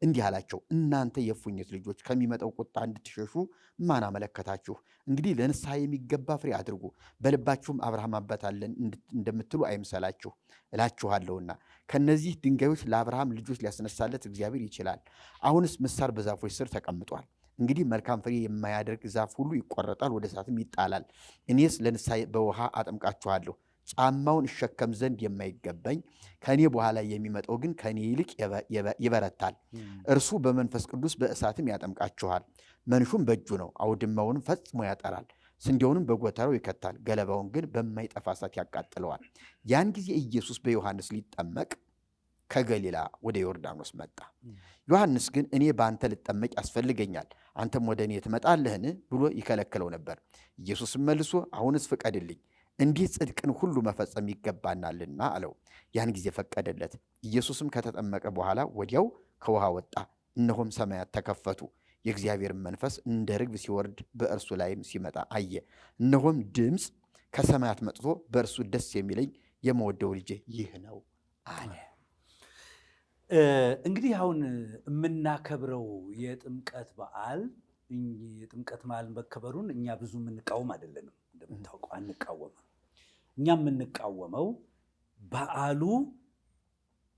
Speaker 2: እንዲህ አላቸው፣ እናንተ የእፉኝት ልጆች ከሚመጣው ቁጣ እንድትሸሹ ማን አመለከታችሁ? እንግዲህ ለንስሐ የሚገባ ፍሬ አድርጉ፣ በልባችሁም አብርሃም አባት አለን እንደምትሉ አይምሰላችሁ። እላችኋለሁና ከነዚህ ድንጋዮች ለአብርሃም ልጆች ሊያስነሳለት እግዚአብሔር ይችላል። አሁንስ ምሳር በዛፎች ስር ተቀምጧል። እንግዲህ መልካም ፍሬ የማያደርግ ዛፍ ሁሉ ይቆረጣል፣ ወደ እሳትም ይጣላል። እኔስ ለንስሐ በውሃ አጠምቃችኋለሁ። ጫማውን እሸከም ዘንድ የማይገባኝ ከእኔ በኋላ የሚመጣው ግን ከእኔ ይልቅ ይበረታል። እርሱ በመንፈስ ቅዱስ በእሳትም ያጠምቃችኋል። መንሹም በእጁ ነው፣ አውድማውንም ፈጽሞ ያጠራል፣ ስንዴውንም በጎተራው ይከታል፣ ገለባውን ግን በማይጠፋ እሳት ያቃጥለዋል። ያን ጊዜ ኢየሱስ በዮሐንስ ሊጠመቅ ከገሊላ ወደ ዮርዳኖስ መጣ። ዮሐንስ ግን እኔ በአንተ ልጠመቅ ያስፈልገኛል፣ አንተም ወደ እኔ ትመጣለህን ብሎ ይከለክለው ነበር። ኢየሱስም መልሶ አሁንስ ፍቀድልኝ፣ እንዲህ ጽድቅን ሁሉ መፈጸም ይገባናልና አለው። ያን ጊዜ ፈቀደለት። ኢየሱስም ከተጠመቀ በኋላ ወዲያው ከውሃ ወጣ። እነሆም ሰማያት ተከፈቱ፣ የእግዚአብሔርን መንፈስ እንደ ርግብ ሲወርድ በእርሱ ላይም ሲመጣ አየ። እነሆም ድምፅ ከሰማያት መጥቶ በእርሱ ደስ የሚለኝ የምወደው ልጄ ይህ ነው አለ።
Speaker 1: እንግዲህ አሁን የምናከብረው የጥምቀት በዓል መከበሩን እኛ ብዙ የምንቃወም አይደለንም። እንደምታውቀው አንቃወምም። እኛ የምንቃወመው በዓሉ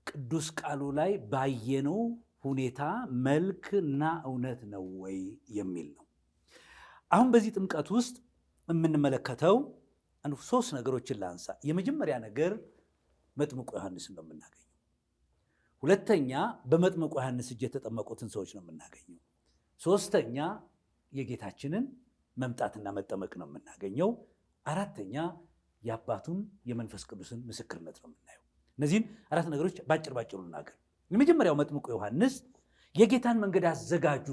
Speaker 1: ቅዱስ ቃሉ ላይ ባየነው ሁኔታ መልክና እውነት ነው ወይ የሚል ነው። አሁን በዚህ ጥምቀት ውስጥ የምንመለከተው ሶስት ነገሮችን ላንሳ። የመጀመሪያ ነገር መጥምቁ ዮሐንስን ነው የምናገኘው። ሁለተኛ በመጥምቁ ዮሐንስ እጅ የተጠመቁትን ሰዎች ነው የምናገኘው። ሶስተኛ የጌታችንን መምጣትና መጠመቅ ነው የምናገኘው። አራተኛ የአባቱን የመንፈስ ቅዱስን ምስክርነት ነው የምናየው። እነዚህን አራት ነገሮች ባጭሩ ልናገር። የመጀመሪያው መጥምቁ ዮሐንስ የጌታን መንገድ አዘጋጁ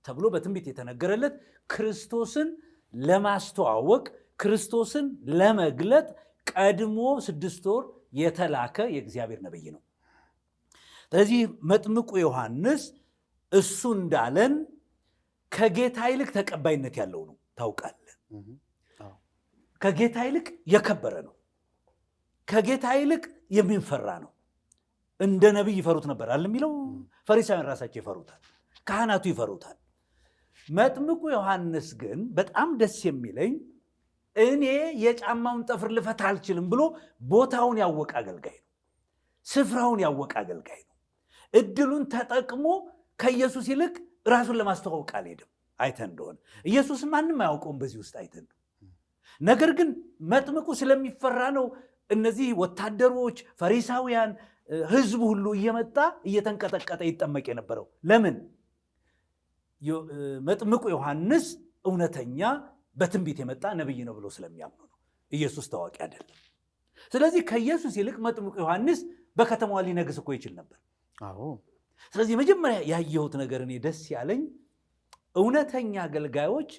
Speaker 1: ተብሎ በትንቢት የተነገረለት ክርስቶስን ለማስተዋወቅ ክርስቶስን ለመግለጥ ቀድሞ 6 ወር የተላከ የእግዚአብሔር ነብይ ነው። ስለዚህ መጥምቁ ዮሐንስ እሱ እንዳለን ከጌታ ይልቅ ተቀባይነት ያለው ነው። ታውቃለህ፣ ከጌታ ይልቅ የከበረ ነው። ከጌታ ይልቅ የሚፈራ ነው። እንደ ነቢይ ይፈሩት ነበር አለ የሚለው። ፈሪሳውያን ራሳቸው ይፈሩታል፣ ካህናቱ ይፈሩታል። መጥምቁ ዮሐንስ ግን በጣም ደስ የሚለኝ እኔ የጫማውን ጠፍር ልፈታ አልችልም ብሎ ቦታውን ያወቀ አገልጋይ ነው። ስፍራውን ያወቀ አገልጋይ ነው። እድሉን ተጠቅሞ ከኢየሱስ ይልቅ ራሱን ለማስተዋወቅ አልሄድም። አይተን እንደሆነ ኢየሱስ ማንም አያውቀውም በዚህ ውስጥ አይተን ነው። ነገር ግን መጥምቁ ስለሚፈራ ነው እነዚህ ወታደሮች፣ ፈሪሳውያን፣ ህዝቡ ሁሉ እየመጣ እየተንቀጠቀጠ ይጠመቅ የነበረው። ለምን? መጥምቁ ዮሐንስ እውነተኛ በትንቢት የመጣ ነብይ ነው ብሎ ስለሚያምኑ ነው። ኢየሱስ ታዋቂ አይደለም። ስለዚህ ከኢየሱስ ይልቅ መጥምቁ ዮሐንስ በከተማዋ ሊነግስ እኮ ይችል ነበር። ስለዚህ መጀመሪያ ያየሁት ነገር እኔ ደስ ያለኝ እውነተኛ አገልጋዮች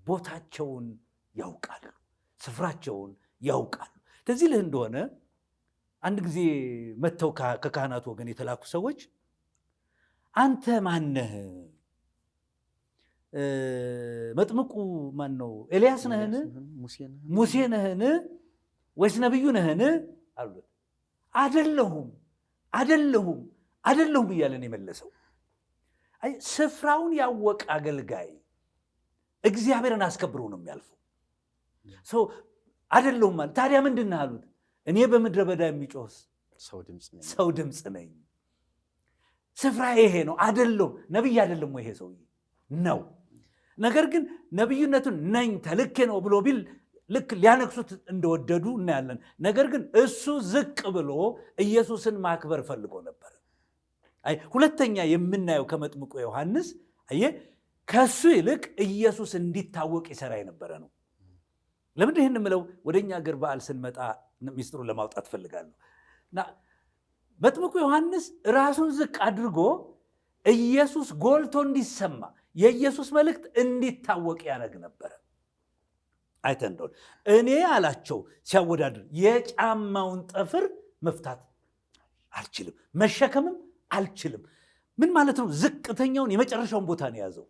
Speaker 1: ቦታቸውን ያውቃሉ፣ ስፍራቸውን ያውቃሉ። ከዚህ ልህ እንደሆነ አንድ ጊዜ መጥተው ከካህናቱ ወገን የተላኩ ሰዎች አንተ ማነህ? መጥምቁ ማን ነው? ኤልያስ ነህን? ሙሴ ነህን? ወይስ ነብዩ ነህን አሉት። አይደለሁም እያለን የመለሰው። ስፍራውን ያወቀ አገልጋይ እግዚአብሔርን አስከብሮ ነው የሚያልፈው። አይደለሁም ማለት ታዲያ ምንድን ነህ አሉት። እኔ በምድረ በዳ የሚጮህ ሰው ድምፅ ነኝ። ስፍራ ይሄ ነው። አይደለሁም ነብይ አይደለም ወይ ይሄ ሰው ነው። ነገር ግን ነብይነቱን ነኝ ተልኬ ነው ብሎ ቢል ልክ ሊያነክሱት እንደወደዱ እናያለን። ነገር ግን እሱ ዝቅ ብሎ ኢየሱስን ማክበር ፈልጎ ነበር። ሁለተኛ የምናየው ከመጥምቁ ዮሐንስ ከሱ ይልቅ ኢየሱስ እንዲታወቅ ይሰራ የነበረ ነው። ለምንድን ይህን የምለው? ወደኛ ሀገር በዓል ስንመጣ ሚስጥሩን ለማውጣት ፈልጋለሁ። እና መጥምቁ ዮሐንስ ራሱን ዝቅ አድርጎ ኢየሱስ ጎልቶ እንዲሰማ የኢየሱስ መልእክት እንዲታወቅ ያደርግ ነበረ። አይተን እንደሆነ እኔ አላቸው ሲያወዳድር የጫማውን ጠፍር መፍታት አልችልም፣ መሸከምም አልችልም። ምን ማለት ነው? ዝቅተኛውን የመጨረሻውን ቦታ ነው የያዘው።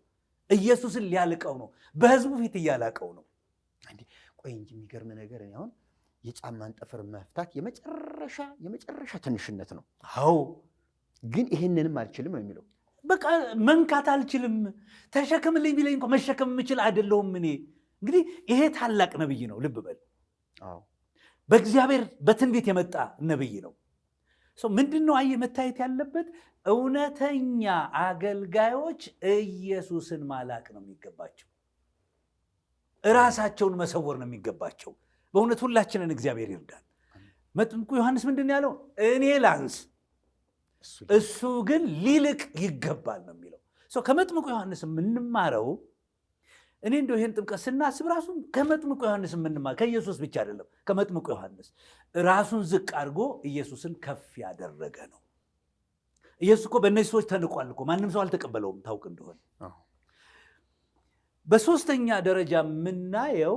Speaker 1: ኢየሱስን ሊያልቀው ነው፣ በህዝቡ ፊት እያላቀው ነው።
Speaker 2: ቆይ እንጂ የሚገርም ነገር እኔ አሁን የጫማን ጥፍር መፍታት የመጨረሻ ትንሽነት ነው።
Speaker 1: አዎ
Speaker 2: ግን ይሄንንም አልችልም ነው የሚለው።
Speaker 1: በቃ መንካት አልችልም፣ ተሸከምልኝ ቢለኝ እንኳን መሸከም የምችል አይደለሁም እኔ። እንግዲህ ይሄ ታላቅ ነብይ ነው፣ ልብ በል።
Speaker 2: አዎ
Speaker 1: በእግዚአብሔር በትንቢት የመጣ ነብይ ነው። ምንድን ነው አየህ መታየት ያለበት? እውነተኛ አገልጋዮች ኢየሱስን ማላቅ ነው የሚገባቸው፣ ራሳቸውን መሰወር ነው የሚገባቸው። በእውነት ሁላችንን እግዚአብሔር ይርዳል። መጥምቁ ዮሐንስ ምንድን ያለው? እኔ ላንስ እሱ ግን ሊልቅ ይገባል ነው የሚለው። ከመጥምቁ ዮሐንስ የምንማረው እኔ እንደው ይሄን ጥምቀት ስናስብ ራሱ ከመጥምቁ ዮሐንስ የምንማር ከኢየሱስ ብቻ አይደለም። ከመጥምቁ ዮሐንስ ራሱን ዝቅ አድርጎ ኢየሱስን ከፍ ያደረገ ነው። ኢየሱስ እኮ በእነዚህ ሰዎች ተንቋል እኮ፣ ማንም ሰው አልተቀበለውም። ታውቅ እንደሆነ በሶስተኛ ደረጃ የምናየው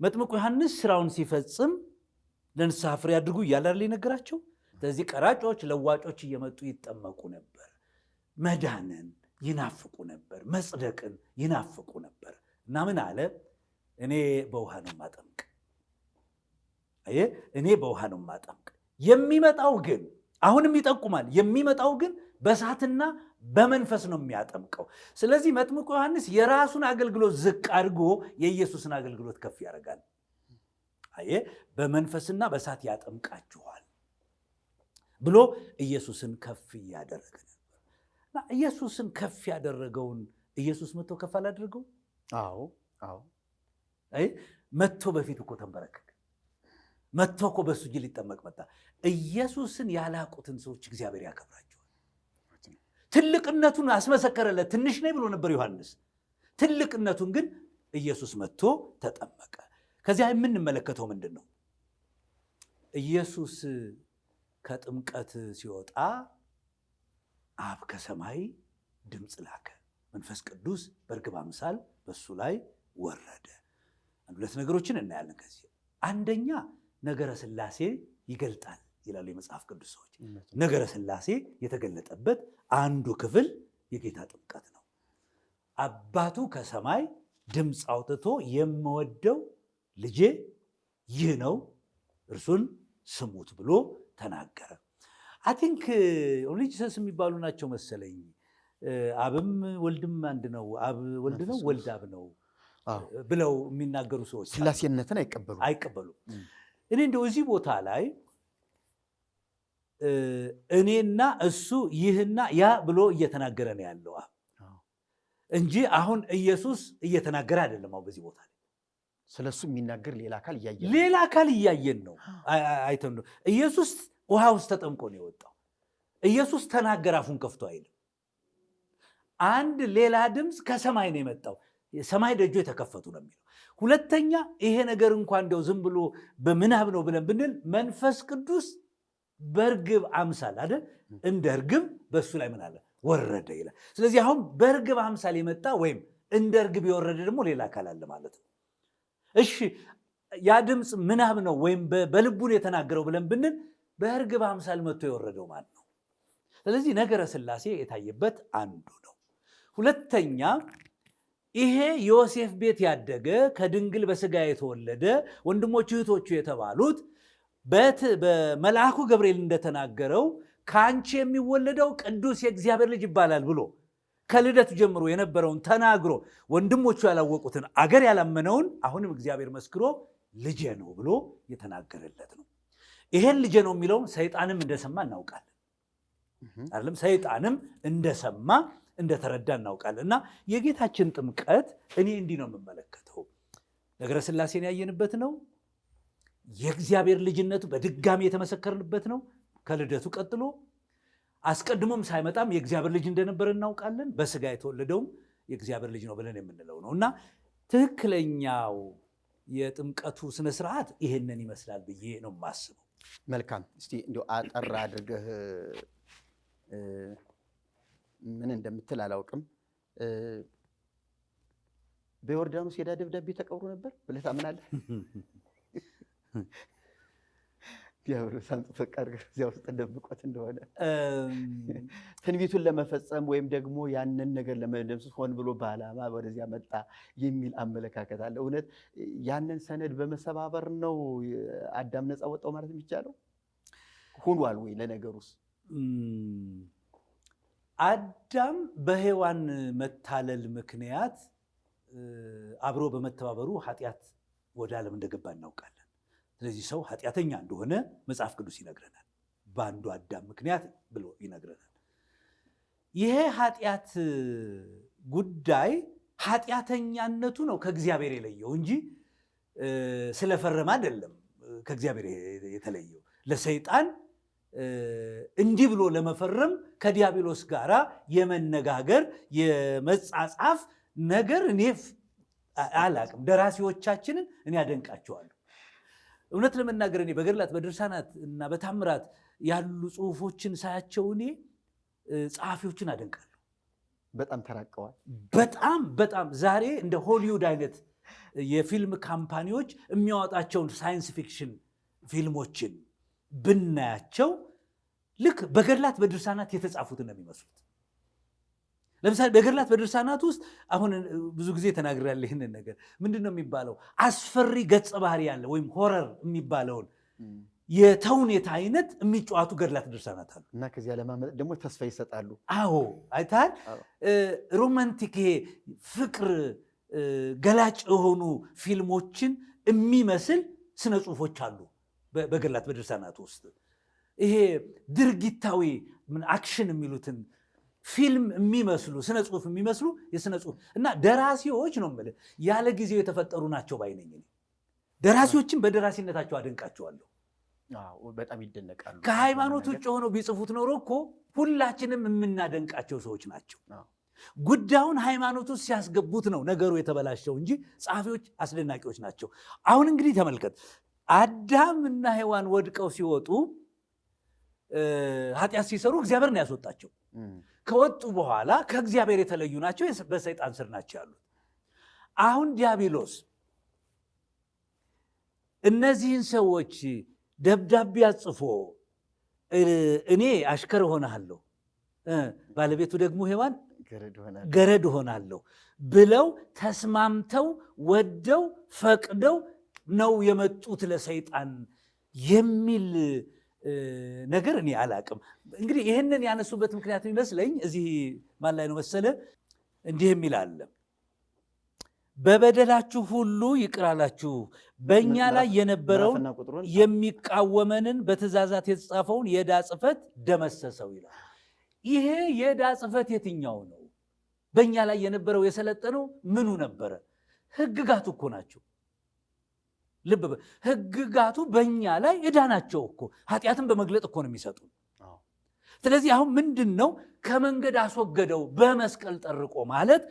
Speaker 1: መጥምቁ ዮሐንስ ስራውን ሲፈጽም ለንስሐ ፍሬ አድርጉ እያለ ነገራቸው። ስለዚህ ቀራጮች፣ ለዋጮች እየመጡ ይጠመቁ ነበር። መዳንን ይናፍቁ ነበር፣ መጽደቅን ይናፍቁ ነበር። እና ምን አለ? እኔ በውሃ ነው ማጠምቅ። እኔ በውሃ ነው ማጠምቅ። የሚመጣው ግን አሁንም ይጠቁማል፣ የሚመጣው ግን በእሳትና በመንፈስ ነው የሚያጠምቀው። ስለዚህ መጥምቁ ዮሐንስ የራሱን አገልግሎት ዝቅ አድርጎ የኢየሱስን አገልግሎት ከፍ ያደርጋል። በመንፈስና በእሳት ያጠምቃችኋል ብሎ ኢየሱስን ከፍ እያደረገ ነበር። እና ኢየሱስን ከፍ ያደረገውን ኢየሱስ መጥቶ ከፍ አላደረገው?
Speaker 2: አዎ
Speaker 1: መጥቶ በፊት እኮ ተንበረከከ። መጥቶ እኮ በሱ እጅ ሊጠመቅ መጣ። ኢየሱስን ያላቁትን ሰዎች እግዚአብሔር ያከብራቸዋል። ትልቅነቱን አስመሰከረለት። ትንሽ ነኝ ብሎ ነበር ዮሐንስ። ትልቅነቱን ግን ኢየሱስ መጥቶ ተጠመቀ። ከዚያ የምንመለከተው ምንድን ነው? ኢየሱስ ከጥምቀት ሲወጣ አብ ከሰማይ ድምፅ ላከ፣ መንፈስ ቅዱስ በርግብ አምሳል በሱ ላይ ወረደ። ሁለት ነገሮችን እናያለን ከዚህ። አንደኛ ነገረ ሥላሴ ይገልጣል ይላሉ የመጽሐፍ ቅዱስ ሰዎች። ነገረ ሥላሴ የተገለጠበት አንዱ ክፍል የጌታ ጥምቀት ነው። አባቱ ከሰማይ ድምፅ አውጥቶ የምወደው ልጄ ይህ ነው እርሱን ስሙት ብሎ ተናገረ። አይ ቲንክ ኦንሊ ጂሰስ የሚባሉ ናቸው መሰለኝ። አብም ወልድም አንድ ነው፣ አብ ወልድ ነው፣ ወልድ አብ ነው ብለው የሚናገሩ ሰዎች
Speaker 2: ሥላሴነትን
Speaker 1: አይቀበሉም። እኔ እንደው እዚህ ቦታ ላይ እኔና እሱ ይህና ያ ብሎ እየተናገረ ነው ያለው አብ እንጂ አሁን ኢየሱስ እየተናገረ አይደለም። አሁን በዚህ ቦታ ላይ
Speaker 2: ስለሱ የሚናገር
Speaker 1: ሌላ አካል እያየን ነው፣ አይተን ነው። ኢየሱስ ውሃ ውስጥ ተጠምቆ ነው የወጣው። ኢየሱስ ተናገረ፣ አፉን ከፍቶ አይልም። አንድ ሌላ ድምፅ ከሰማይ ነው የመጣው። ሰማይ ደጆ የተከፈቱ ነው የሚለው። ሁለተኛ ይሄ ነገር እንኳን እንደው ዝም ብሎ በምናብ ነው ብለን ብንል መንፈስ ቅዱስ በርግብ አምሳል አይደል፣ እንደ እርግብ በሱ ላይ ምን አለ ወረደ ይላል። ስለዚህ አሁን በርግብ አምሳል የመጣ ወይም እንደ እርግብ የወረደ ደግሞ ሌላ አካል አለ ማለት ነው። እሺ ያ ድምፅ ምናብ ነው ወይም በልቡን የተናገረው ብለን ብንል በእርግብ አምሳል መጥቶ የወረደው ማለት ነው። ስለዚህ ነገረ ሥላሴ የታየበት አንዱ ነው። ሁለተኛ ይሄ ዮሴፍ ቤት ያደገ ከድንግል በሥጋ የተወለደ ወንድሞቹ እህቶቹ የተባሉት በመልአኩ ገብርኤል እንደተናገረው ከአንቺ የሚወለደው ቅዱስ የእግዚአብሔር ልጅ ይባላል ብሎ ከልደቱ ጀምሮ የነበረውን ተናግሮ ወንድሞቹ ያላወቁትን አገር ያላመነውን አሁንም እግዚአብሔር መስክሮ ልጄ ነው ብሎ የተናገረለት ነው። ይሄን ልጄ ነው የሚለውን ሰይጣንም እንደሰማ እናውቃለን አይደለም? ሰይጣንም እንደሰማ እንደተረዳ እናውቃለን። እና የጌታችን ጥምቀት እኔ እንዲህ ነው የምመለከተው። ነገረ ሥላሴን ያየንበት ነው። የእግዚአብሔር ልጅነቱ በድጋሚ የተመሰከርንበት ነው። ከልደቱ ቀጥሎ አስቀድሞም ሳይመጣም የእግዚአብሔር ልጅ እንደነበረ እናውቃለን። በሥጋ የተወለደውም የእግዚአብሔር ልጅ ነው ብለን የምንለው ነው። እና ትክክለኛው የጥምቀቱ ስነ ስርዓት ይሄንን ይመስላል ብዬ ነው የማስበው።
Speaker 2: መልካም። እስቲ እንዲሁ አጠር አድርገህ ምን እንደምትል አላውቅም። በዮርዳኖስ ሄዳ ደብዳቤ ተቀብሮ ነበር ብለህ ታምናለህ? ዲያብሎስ አንጥቶ ቀርቅሮ እዚያ ውስጥ ደብቆት እንደሆነ ትንቢቱን ለመፈጸም ወይም ደግሞ ያንን ነገር ለመደምሰስ ሆን ብሎ በዓላማ ወደዚያ መጣ የሚል አመለካከት አለ። እውነት ያንን ሰነድ በመሰባበር ነው አዳም ነፃ ወጣው ማለት የሚቻለው? ሆኗል ወይ? ለነገሩስ
Speaker 1: አዳም በሔዋን መታለል ምክንያት አብሮ በመተባበሩ ኃጢአት ወደ ዓለም እንደገባ እናውቃለን። ስለዚህ ሰው ኃጢአተኛ እንደሆነ መጽሐፍ ቅዱስ ይነግረናል። በአንዱ አዳም ምክንያት ብሎ ይነግረናል። ይሄ ኃጢአት ጉዳይ ኃጢአተኛነቱ ነው ከእግዚአብሔር የለየው እንጂ ስለፈረመ አይደለም። ከእግዚአብሔር የተለየው ለሰይጣን እንዲህ ብሎ ለመፈረም ከዲያብሎስ ጋር የመነጋገር የመጻጻፍ ነገር እኔ አላቅም። ደራሲዎቻችንን እኔ አደንቃቸዋለሁ። እውነት ለመናገር እኔ በገድላት በድርሳናት እና በታምራት ያሉ ጽሁፎችን ሳያቸው እኔ ጸሐፊዎችን አደንቃለሁ።
Speaker 2: በጣም ተራቀዋል።
Speaker 1: በጣም ዛሬ እንደ ሆሊውድ አይነት የፊልም ካምፓኒዎች የሚያወጣቸውን ሳይንስ ፊክሽን ፊልሞችን ብናያቸው ልክ በገድላት በድርሳናት የተጻፉትን ነው የሚመስሉት። ለምሳሌ በገድላት በድርሳናት ውስጥ አሁን ብዙ ጊዜ ተናግሬያለሁ ይህንን ነገር። ምንድን ነው የሚባለው? አስፈሪ ገጸ ባህሪ ያለ ወይም ሆረር የሚባለውን የተውኔት አይነት የሚጫወቱ ገድላት ድርሳናት አሉ
Speaker 2: እና ከዚያ ለማመጥ ደግሞ ተስፋ ይሰጣሉ።
Speaker 1: አዎ አይተሃል። ሮማንቲክ ይሄ ፍቅር ገላጭ የሆኑ ፊልሞችን የሚመስል ስነ ጽሁፎች አሉ በገድላት በድርሳናት ውስጥ። ይሄ ድርጊታዊ አክሽን የሚሉትን ፊልም የሚመስሉ ስነ ጽሁፍ የሚመስሉ የስነ ጽሁፍ እና ደራሲዎች ነው የምልህ ያለ ጊዜው የተፈጠሩ ናቸው ባይነኝ። ደራሲዎችን በደራሲነታቸው አደንቃቸዋለሁ።
Speaker 2: በጣም ይደነቃሉ።
Speaker 1: ከሃይማኖት ውጭ ሆነው ቢጽፉት ኖሮ እኮ ሁላችንም የምናደንቃቸው ሰዎች ናቸው። ጉዳዩን ሃይማኖት ውስጥ ሲያስገቡት ነው ነገሩ የተበላሸው እንጂ ጸሐፊዎች አስደናቂዎች ናቸው። አሁን እንግዲህ ተመልከት፣ አዳም እና ሔዋን ወድቀው ሲወጡ ኃጢአት ሲሰሩ እግዚአብሔር ነው ያስወጣቸው። ከወጡ በኋላ ከእግዚአብሔር የተለዩ ናቸው፣ በሰይጣን ስር ናቸው ያሉት። አሁን ዲያብሎስ እነዚህን ሰዎች ደብዳቤ አጽፎ እኔ አሽከር ሆናለሁ፣ ባለቤቱ ደግሞ ሔዋን ገረድ ሆናለሁ ብለው ተስማምተው ወደው ፈቅደው ነው የመጡት ለሰይጣን የሚል ነገር እኔ አላቅም። እንግዲህ ይህንን ያነሱበት ምክንያት የሚመስለኝ እዚህ ማን ላይ ነው መሰለ? እንዲህ የሚል አለ፣ በበደላችሁ ሁሉ ይቅር አላችሁ፣ በእኛ ላይ የነበረውን የሚቃወመንን በትእዛዛት የተጻፈውን የዕዳ ጽሕፈት ደመሰሰው ይላል። ይሄ የዕዳ ጽሕፈት የትኛው ነው? በእኛ ላይ የነበረው የሰለጠነው ምኑ ነበረ? ሕግጋቱ እኮ ናቸው። ልብ ሕግጋቱ በእኛ ላይ ዕዳ ናቸው እኮ። ኃጢአትን በመግለጥ እኮ ነው የሚሰጡ። ስለዚህ አሁን ምንድን ነው? ከመንገድ አስወገደው በመስቀል ጠርቆ ማለት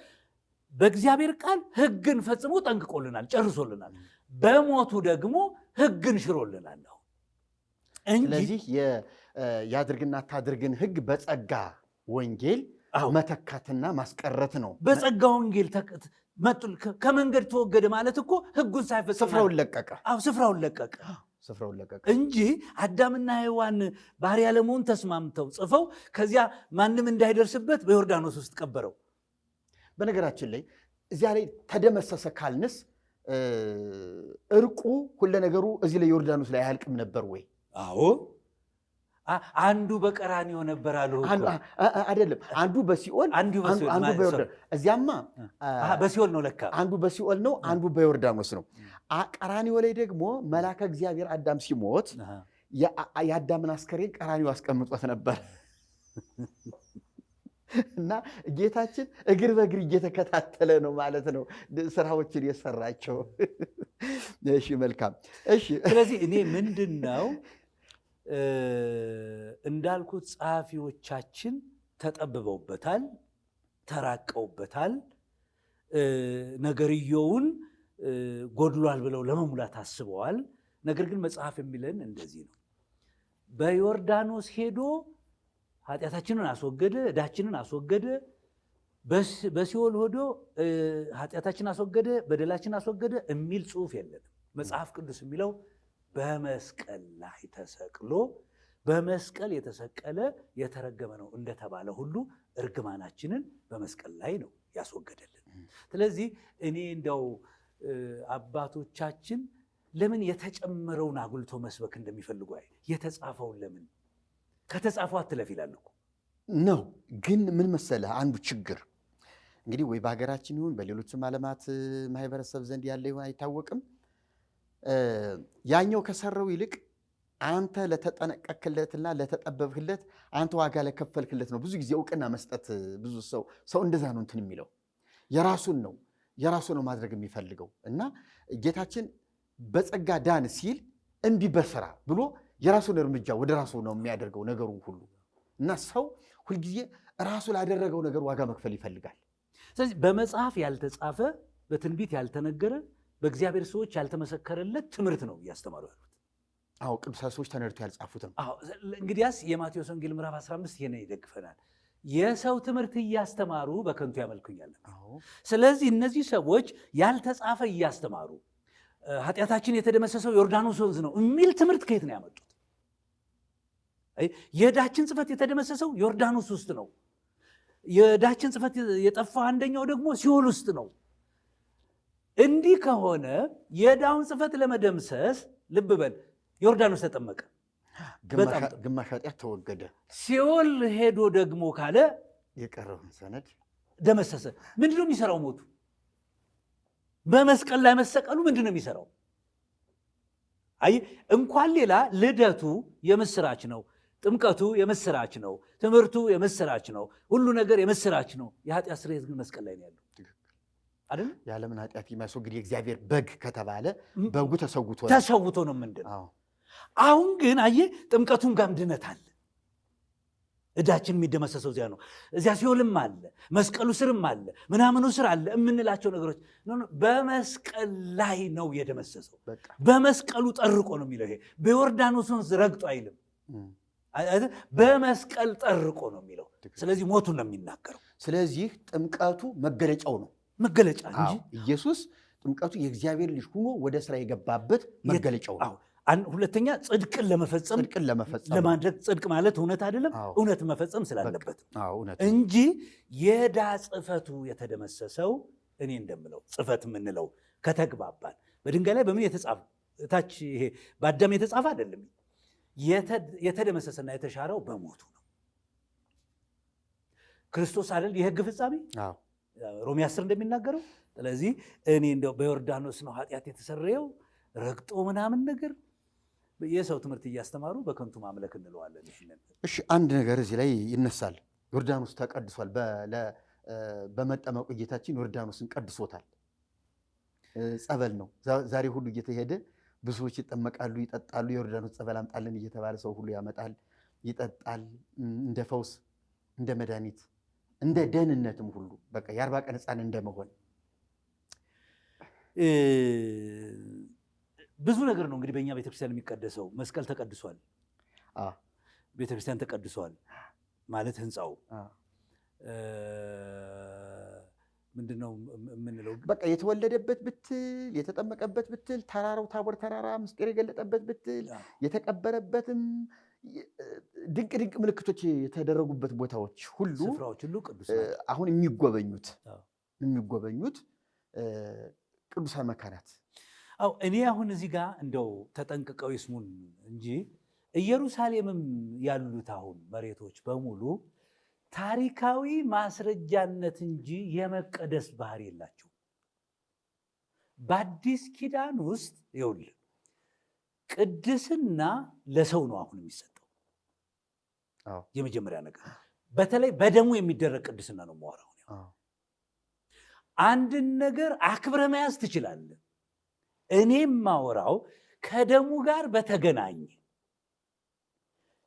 Speaker 1: በእግዚአብሔር ቃል ሕግን ፈጽሞ ጠንቅቆልናል፣ ጨርሶልናል። በሞቱ ደግሞ ሕግን ሽሮልናል።
Speaker 2: ስለዚህ የአድርግና አታድርግን ሕግ በጸጋ ወንጌል መተካትና ማስቀረት ነው።
Speaker 1: በጸጋ ወንጌል ከመንገድ ተወገደ ማለት እኮ ሕጉን ሳይፈጽም
Speaker 2: ስፍራውን ለቀቀ።
Speaker 1: ስፍራውን ለቀቀ እንጂ አዳምና ሔዋን ባሪያ ለመሆን ተስማምተው ጽፈው ከዚያ ማንም እንዳይደርስበት በዮርዳኖስ ውስጥ ቀበረው።
Speaker 2: በነገራችን ላይ እዚያ ላይ ተደመሰሰ ካልንስ እርቁ ሁለ ነገሩ እዚህ ላይ ዮርዳኖስ ላይ አያልቅም ነበር ወይ?
Speaker 1: አዎ አንዱ በቀራንዮ ነበር አሉ።
Speaker 2: አይደለም አንዱ በሲኦል አንዱ በዮርዳኖስ። እዚያማ
Speaker 1: በሲኦል ነው ለካ።
Speaker 2: አንዱ በሲኦል ነው፣ አንዱ በዮርዳኖስ ነው። ቀራንዮ ላይ ደግሞ መልአከ እግዚአብሔር አዳም ሲሞት የአዳምን አስከሬን ቀራንዮ አስቀምጦት ነበር እና ጌታችን እግር በእግር እየተከታተለ ነው ማለት ነው ስራዎችን የሰራቸው። እሺ መልካም። እሺ
Speaker 1: ስለዚህ እኔ ምንድን ነው እንዳልኩት ጸሐፊዎቻችን ተጠብበውበታል፣ ተራቀውበታል። ነገርየውን ጎድሏል ብለው ለመሙላት አስበዋል። ነገር ግን መጽሐፍ የሚለን እንደዚህ ነው። በዮርዳኖስ ሄዶ ኃጢአታችንን አስወገደ፣ ዕዳችንን አስወገደ። በሲኦል ሄዶ ኃጢአታችን አስወገደ፣ በደላችን አስወገደ የሚል ጽሑፍ የለንም። መጽሐፍ ቅዱስ የሚለው በመስቀል ላይ ተሰቅሎ በመስቀል የተሰቀለ የተረገመ ነው እንደተባለ ሁሉ እርግማናችንን በመስቀል ላይ ነው ያስወገደልን። ስለዚህ እኔ እንደው አባቶቻችን ለምን የተጨመረውን አጉልቶ መስበክ እንደሚፈልጉ የተጻፈውን ለምን ከተጻፈው አትለፍ ይላል እኮ
Speaker 2: ነው። ግን ምን መሰለህ አንዱ ችግር እንግዲህ ወይ በሀገራችን ይሁን በሌሎችም ዓለማት ማህበረሰብ ዘንድ ያለ ይሁን አይታወቅም፣ ያኛው ከሰራው ይልቅ አንተ ለተጠነቀቅለትና ለተጠበብህለት አንተ ዋጋ ለከፈልክለት ነው ብዙ ጊዜ እውቅና መስጠት። ብዙ ሰው እንደዛ ነው እንትን የሚለው የራሱ ነው ማድረግ የሚፈልገው። እና ጌታችን በጸጋ ዳን ሲል እንዲህ በስራ ብሎ የራሱን እርምጃ ወደ ራሱ ነው የሚያደርገው ነገሩን ሁሉ። እና ሰው ሁልጊዜ ራሱ ላደረገው ነገር ዋጋ መክፈል ይፈልጋል።
Speaker 1: ስለዚህ በመጽሐፍ ያልተጻፈ በትንቢት ያልተነገረ በእግዚአብሔር ሰዎች ያልተመሰከረለት ትምህርት ነው እያስተማሩ ያሉት።
Speaker 2: አዎ ቅዱሳን ሰዎች ተነድተው ያልጻፉት ነው።
Speaker 1: አዎ እንግዲያስ የማቴዎስ ወንጌል ምዕራፍ 15 ይሄን ይደግፈናል። የሰው ትምህርት እያስተማሩ በከንቱ ያመልኩኛል። ስለዚህ እነዚህ ሰዎች ያልተጻፈ እያስተማሩ ኃጢአታችን የተደመሰሰው ዮርዳኖስ ወንዝ ነው የሚል ትምህርት ከየት ነው ያመጡት? የዕዳችን ጽሕፈት የተደመሰሰው ዮርዳኖስ ውስጥ ነው። የዕዳችን ጽሕፈት የጠፋ አንደኛው ደግሞ ሲኦል ውስጥ ነው። እንዲህ ከሆነ የዕዳውን ጽሕፈት ለመደምሰስ ልብ በል ዮርዳኖስ ተጠመቀ፣
Speaker 2: ግማሽ ኃጢአት ተወገደ።
Speaker 1: ሲኦል ሄዶ ደግሞ ካለ
Speaker 2: የቀረውን ሰነድ
Speaker 1: ደመሰሰ። ምንድን ነው የሚሰራው? ሞቱ በመስቀል ላይ መሰቀሉ ምንድን ነው የሚሰራው? አይ እንኳን ሌላ ልደቱ የምስራች ነው፣ ጥምቀቱ የምስራች ነው፣ ትምህርቱ የምስራች ነው፣ ሁሉ ነገር የምስራች ነው። የኃጢአት ስርየት ግን መስቀል ላይ ነው ያለው አይደል?
Speaker 2: የዓለምን ኃጢአት የሚያስወግድ የእግዚአብሔር በግ ከተባለ በጉ ተሰውቶ
Speaker 1: ነው። ምንድን ነው አሁን ግን አየህ፣ ጥምቀቱን ጋር ድነት አለ። ዕዳችን የሚደመሰሰው እዚያ ነው። እዚያ ሲኦልም አለ፣ መስቀሉ ስርም አለ፣ ምናምኑ ስር አለ የምንላቸው ነገሮች በመስቀል ላይ ነው የደመሰሰው። በመስቀሉ ጠርቆ ነው የሚለው። ይሄ በዮርዳኖስ ወንዝ ረግጦ አይልም፣ በመስቀል ጠርቆ ነው የሚለው። ስለዚህ ሞቱን ነው የሚናገረው።
Speaker 2: ስለዚህ ጥምቀቱ መገለጫው ነው፣
Speaker 1: መገለጫ እንጂ
Speaker 2: ኢየሱስ ጥምቀቱ የእግዚአብሔር ልጅ ሆኖ ወደ ስራ የገባበት መገለጫው ነው።
Speaker 1: ሁለተኛ ጽድቅን ለመፈጸም ለማድረግ ጽድቅ ማለት እውነት አይደለም፣ እውነት መፈጸም ስላለበት እንጂ የዕዳ ጽሕፈቱ የተደመሰሰው እኔ እንደምለው ጽሕፈት የምንለው ከተግባባን በድንጋይ ላይ በምን የተጻፈ ታች ይሄ በአዳም የተጻፈ አይደለም። የተደመሰሰና የተሻረው በሞቱ ነው። ክርስቶስ አይደል የሕግ ፍጻሜ ሮሜ 10 እንደሚናገረው። ስለዚህ እኔ እንደው በዮርዳኖስ ነው ኃጢአት የተሰረየው ረግጦ ምናምን ነገር የሰው ትምህርት እያስተማሩ በከንቱ ማምለክ እንለዋለን።
Speaker 2: እሺ አንድ ነገር እዚህ ላይ ይነሳል። ዮርዳኖስ ተቀድሷል። በመጠመቁ ጌታችን ዮርዳኖስን ቀድሶታል። ጸበል ነው። ዛሬ ሁሉ እየተሄደ ብዙዎች ይጠመቃሉ፣ ይጠጣሉ። የዮርዳኖስ ጸበል አምጣልን እየተባለ ሰው ሁሉ ያመጣል፣ ይጠጣል። እንደ ፈውስ፣ እንደ መድኃኒት፣ እንደ ደህንነትም ሁሉ በቃ የ40 ቀን ሕፃን እንደመሆን
Speaker 1: ብዙ ነገር ነው እንግዲህ በእኛ ቤተክርስቲያን የሚቀደሰው። መስቀል ተቀድሷል፣ ቤተክርስቲያን ተቀድሷል ማለት ህንፃው ምንድነው የምንለው?
Speaker 2: በቃ የተወለደበት ብትል፣ የተጠመቀበት ብትል፣ ተራራው ታቦር ተራራ ምስጢር የገለጠበት ብትል፣ የተቀበረበትም ድንቅ ድንቅ ምልክቶች የተደረጉበት ቦታዎች ሁሉ
Speaker 1: ስፍራዎች ሁሉ ቅዱስ
Speaker 2: አሁን የሚጎበኙት ቅዱሳን መካናት።
Speaker 1: እኔ አሁን እዚህ ጋር እንደው ተጠንቅቀው ይስሙን እንጂ ኢየሩሳሌምም ያሉት አሁን መሬቶች በሙሉ ታሪካዊ ማስረጃነት እንጂ የመቀደስ ባህሪ የላቸው። በአዲስ ኪዳን ውስጥ ይኸውልህ ቅድስና ለሰው ነው አሁን የሚሰጠው። የመጀመሪያ ነገር በተለይ በደሙ የሚደረግ ቅድስና ነው የማወራው። አንድን ነገር አክብረ መያዝ ትችላለህ። እኔም ማወራው ከደሙ ጋር በተገናኘ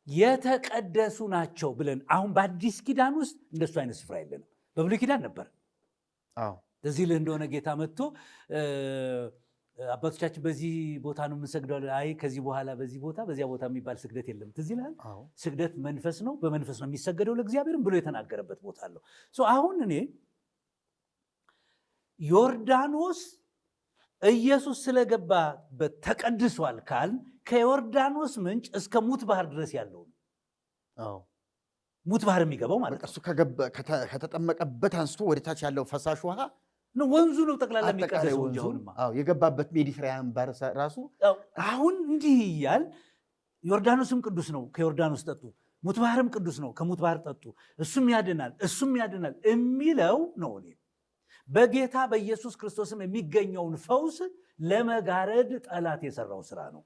Speaker 1: የተቀደሱ ናቸው ብለን አሁን በአዲስ ኪዳን ውስጥ እንደሱ አይነት ስፍራ የለንም። በብሉይ ኪዳን ነበር። እዚህ ልህ እንደሆነ ጌታ መጥቶ አባቶቻችን በዚህ ቦታ ነው የምንሰግደው፣ አይ ከዚህ በኋላ በዚህ ቦታ በዚያ ቦታ የሚባል ስግደት የለም። ትዝ ይልሃል? ስግደት መንፈስ ነው፣ በመንፈስ ነው የሚሰገደው ለእግዚአብሔርም ብሎ የተናገረበት ቦታ አለው። አሁን እኔ ዮርዳኖስ ኢየሱስ ስለገባበት ተቀድሷል ካል ከዮርዳኖስ ምንጭ እስከ ሙት ባህር ድረስ ያለው ሙት ባህር የሚገባው ማለት ነው።
Speaker 2: እሱ ከተጠመቀበት አንስቶ ወደ ታች ያለው ፈሳሽ ውሃ
Speaker 1: ነው፣ ወንዙ ነው ጠቅላላ የሚቀደሰው።
Speaker 2: የገባበት ሜዲትራኒያን ባህር ራሱ
Speaker 1: አሁን እንዲህ እያል ዮርዳኖስም ቅዱስ ነው፣ ከዮርዳኖስ ጠጡ። ሙት ባህርም ቅዱስ ነው፣ ከሙት ባህር ጠጡ። እሱም ያድናል የሚለው ነው። እኔ በጌታ በኢየሱስ ክርስቶስም የሚገኘውን ፈውስ ለመጋረድ ጠላት የሰራው ስራ ነው።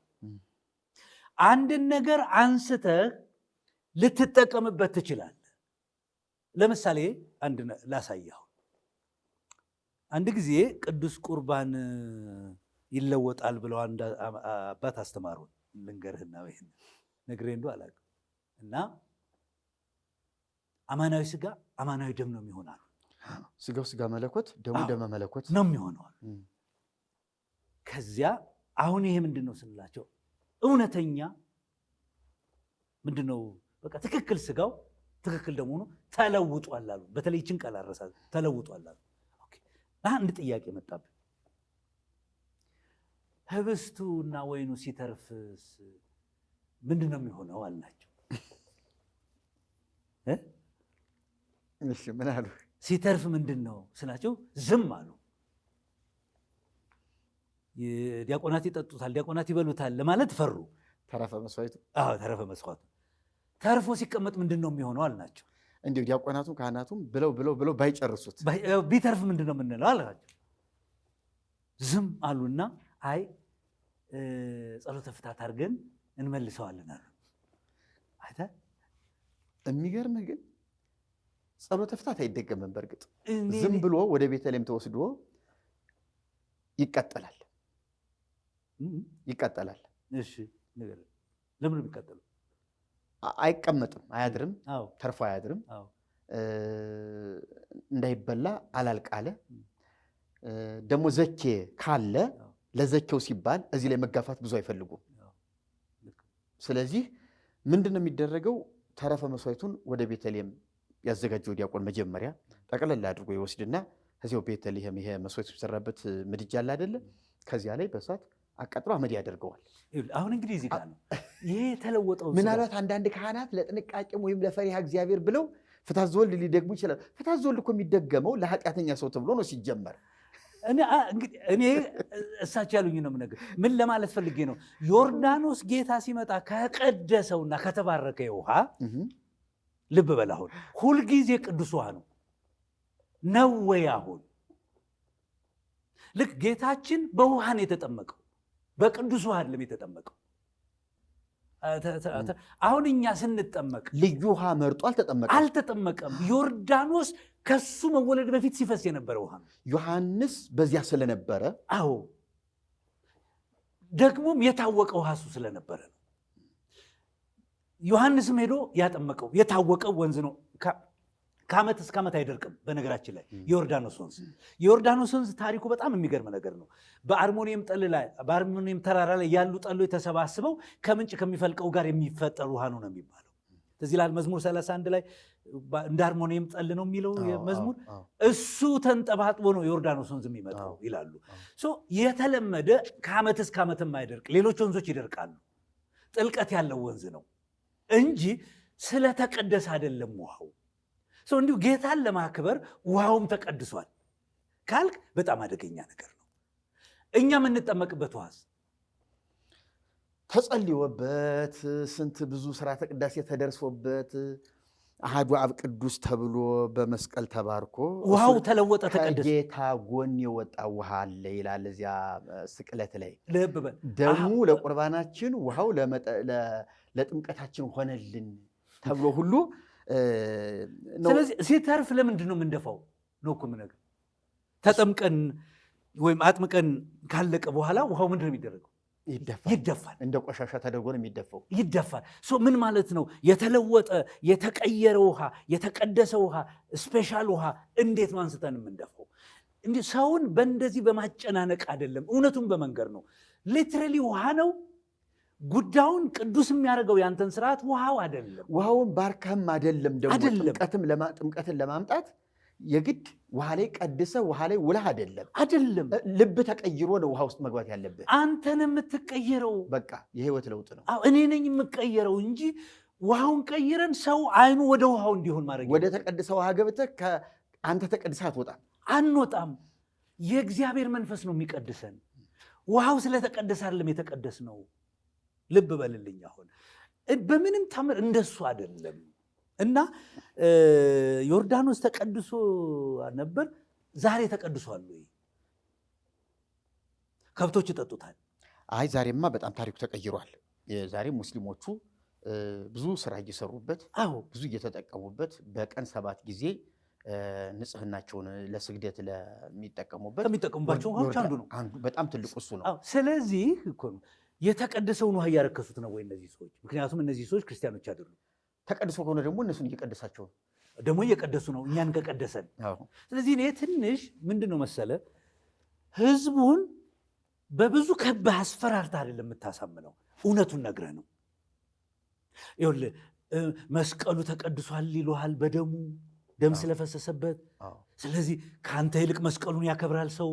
Speaker 1: አንድን ነገር አንስተህ ልትጠቀምበት ትችላለህ። ለምሳሌ አንድ ላሳየው። አንድ ጊዜ ቅዱስ ቁርባን ይለወጣል ብለው አንድ አባት አስተማሩን። ልንገርህና ይሄን ነግሬ እንደው አላውቅም። እና አማናዊ ስጋ አማናዊ ደም ነው የሚሆነው።
Speaker 2: ስጋው ስጋ መለኮት፣ ደሙ ደመ መለኮት
Speaker 1: ነው የሚሆነው። ከዚያ አሁን ይሄ ምንድነው ስንላቸው እውነተኛ ምንድነው በቃ ትክክል ስጋው ትክክል ደሙ ነው ተለውጧል አሉ። በተለይ ይህችን ቃል አረሳል፣ ተለውጧል አሉ። ኦኬ አንድ ጥያቄ መጣብኝ። ህብስቱና ወይኑ ሲተርፍስ ምንድነው የሚሆነው አልናቸው።
Speaker 2: እሺ ምን አሉ?
Speaker 1: ሲተርፍ ምንድነው ስላቸው ዝም አሉ። ዲያቆናት ይጠጡታል፣ ዲያቆናት ይበሉታል ለማለት ፈሩ።
Speaker 2: ተረፈ መስዋዕቱ
Speaker 1: ተረፈ መስዋዕቱ ተርፎ ሲቀመጥ ምንድነው የሚሆነው አልናቸው።
Speaker 2: እንዲሁ ዲያቆናቱም ካህናቱም ብለው ባይጨርሱት
Speaker 1: ቢተርፍ ምንድነው የምንለው አልናቸው። ዝም አሉና አይ ጸሎተ ፍታት አድርገን እንመልሰዋለን አሉ። አይተ የሚገርምህ
Speaker 2: ግን ጸሎተ ፍታት አይደገምም። በእርግጥ ዝም ብሎ ወደ ቤተልሔም ተወስዶ ይቀጠላል።
Speaker 1: እሺ ነገር ለምን የሚቀጠለው?
Speaker 2: አይቀመጥም፣ አያድርም፣ ተርፎ አያድርም። እንዳይበላ አላልቃለ። ደግሞ ዘኬ ካለ ለዘኬው ሲባል እዚህ ላይ መጋፋት ብዙ አይፈልጉም። ስለዚህ ምንድነው የሚደረገው? ተረፈ መስዋዕቱን ወደ ቤተልሔም ያዘጋጀው ዲያቆን መጀመሪያ ጠቅለል አድርጎ ይወስድና ከዚያው ቤተልሔም ይሄ መስዋዕቱ የተሰራበት ምድጃ አለ አይደለ? ከዚያ ላይ በእሳት አቃጥሎ አመድ ያደርገዋል።
Speaker 1: አሁን እንግዲህ እዚህ ጋር ነው ይሄ የተለወጠው።
Speaker 2: ምናልባት አንዳንድ ካህናት ለጥንቃቄም ወይም ለፈሪሃ እግዚአብሔር ብለው ፍትሐ ዘወልድ ሊደግሙ ይችላል። ፍትሐ ዘወልድ እኮ የሚደገመው ለኃጢአተኛ ሰው ተብሎ ነው ሲጀመር።
Speaker 1: እኔ እሳቸው ያሉኝ ነው የምነግርህ። ምን ለማለት ፈልጌ ነው? ዮርዳኖስ ጌታ ሲመጣ ከቀደሰውና ከተባረከ ውሃ ልብ በል። አሁን ሁልጊዜ ቅዱስ ውሃ ነው ወይ? አሁን ልክ ጌታችን በውሃ ነው የተጠመቀው፣ በቅዱስ ውሃ አይደለም የተጠመቀው። አሁን እኛ ስንጠመቅ
Speaker 2: ልዩ ውሃ መርጦ
Speaker 1: አልተጠመቀም። ዮርዳኖስ ከሱ መወለድ በፊት ሲፈስ የነበረ ውሃ ነው።
Speaker 2: ዮሐንስ በዚያ ስለነበረ፣
Speaker 1: አዎ ደግሞም የታወቀ ውሃ እሱ ስለነበረ ነው። ዮሐንስም ሄዶ ያጠመቀው የታወቀው ወንዝ ነው። ከዓመት እስከ ዓመት አይደርቅም። በነገራችን ላይ የዮርዳኖስ ወንዝ ታሪኩ በጣም የሚገርም ነገር ነው። በአርሞኒየም ተራራ ላይ ያሉ ጠሎች ተሰባስበው ከምንጭ ከሚፈልቀው ጋር የሚፈጠር ውሃ ነው የሚባለው። ስለዚህ ይላል መዝሙር 31 ላይ እንደ አርሞኒየም ጠል ነው የሚለው መዝሙር። እሱ ተንጠባጥቦ ነው የዮርዳኖስ ወንዝ የሚመጣው ይላሉ። የተለመደ ከዓመት እስከ ዓመት የማይደርቅ፣ ሌሎች ወንዞች ይደርቃሉ። ጥልቀት ያለው ወንዝ ነው እንጂ ስለተቀደሰ አይደለም ውሃው። እንዲሁ ጌታን ለማክበር ውሃውም ተቀድሷል ካልክ በጣም አደገኛ ነገር ነው። እኛ የምንጠመቅበት ውሃስ
Speaker 2: ተጸልዮበት ስንት ብዙ ስርዓተ ቅዳሴ ተደርሶበት አሐዱ አብ ቅዱስ ተብሎ በመስቀል ተባርኮ
Speaker 1: ውሃው ተለወጠ፣ ተቀደሰ።
Speaker 2: ከጌታ ጎን የወጣ ውሃ አለ ይላል እዚያ ስቅለት ላይ።
Speaker 1: ልብ በል
Speaker 2: ደሙ ለቁርባናችን ውሃው ለጥምቀታችን ሆነልን ተብሎ ሁሉ።
Speaker 1: ስለዚህ ሲተርፍ ለምንድን ነው የምንደፋው? ነው እኮ የምነግርህ። ተጠምቀን ወይም አጥምቀን ካለቀ በኋላ ውሃው ምንድን ነው የሚደረገው? ይደፋል።
Speaker 2: እንደ ቆሻሻ ተደርጎ ነው የሚደፋው።
Speaker 1: ይደፋል። ምን ማለት ነው? የተለወጠ የተቀየረ ውሃ፣ የተቀደሰ ውሃ፣ ስፔሻል ውሃ እንዴት ነው አንስተን የምንደፋው? እንዲህ ሰውን በእንደዚህ በማጨናነቅ አይደለም፣ እውነቱን በመንገር ነው። ሊትራሊ ውሃ ነው ጉዳዩን ቅዱስ የሚያደርገው። ያንተን ስርዓት ውሃው አይደለም፣
Speaker 2: ውሃውን ባርከህም አይደለም። ደግሞ ጥምቀትን ለማምጣት የግድ ውሃ ላይ ቀድሰ ውሃ ላይ ውለህ አይደለም። ልብ ተቀይሮ ነው ውሃ ውስጥ መግባት ያለብህ።
Speaker 1: አንተን የምትቀየረው
Speaker 2: በቃ የህይወት ለውጥ ነው።
Speaker 1: እኔ ነኝ የምቀየረው እንጂ ውሃውን ቀይረን ሰው አይኑ ወደ ውሃው እንዲሆን ማድረግ
Speaker 2: ወደ ተቀድሰ ውሃ ገብተህ አንተ ተቀድሰህ
Speaker 1: አንወጣም። የእግዚአብሔር መንፈስ ነው የሚቀድሰን። ውሃው ስለተቀደሰ አይደለም የተቀደስ ነው። ልብ በልልኝ። አሁን በምንም ታምር እንደሱ አይደለም። እና ዮርዳኖስ ተቀድሶ ነበር። ዛሬ ተቀድሷል ወይ? ከብቶች ይጠጡታል?
Speaker 2: አይ ዛሬማ በጣም ታሪኩ ተቀይሯል። ዛሬ ሙስሊሞቹ ብዙ ስራ እየሰሩበት፣ ብዙ እየተጠቀሙበት፣ በቀን 7 ጊዜ ንጽህናቸውን ለስግደት
Speaker 1: ከሚጠቀሙባቸው ውሃዎች አንዱ ነው።
Speaker 2: በጣም ትልቁ እሱ ነው።
Speaker 1: ስለዚህ እኮ ነው የተቀደሰውን ውሃ እያረከሱት ነው ወይ እነዚህ ሰዎች? ምክንያቱም እነዚህ ሰዎች ክርስቲያኖች አይደሉም።
Speaker 2: ተቀድሶ ከሆነ ደግሞ እነሱን እየቀደሳቸው ነው።
Speaker 1: ደግሞ እየቀደሱ ነው እኛን ከቀደሰን። ስለዚህ እኔ ትንሽ ምንድን ነው መሰለ ህዝቡን በብዙ ከበህ አስፈራርተህ አይደለም የምታሳምነው፣ እውነቱን ነግረህ ነው። ይኸውልህ መስቀሉ ተቀድሷል ይሉሃል፣ በደሙ ደም ስለፈሰሰበት። ስለዚህ ከአንተ ይልቅ መስቀሉን ያከብራል ሰው።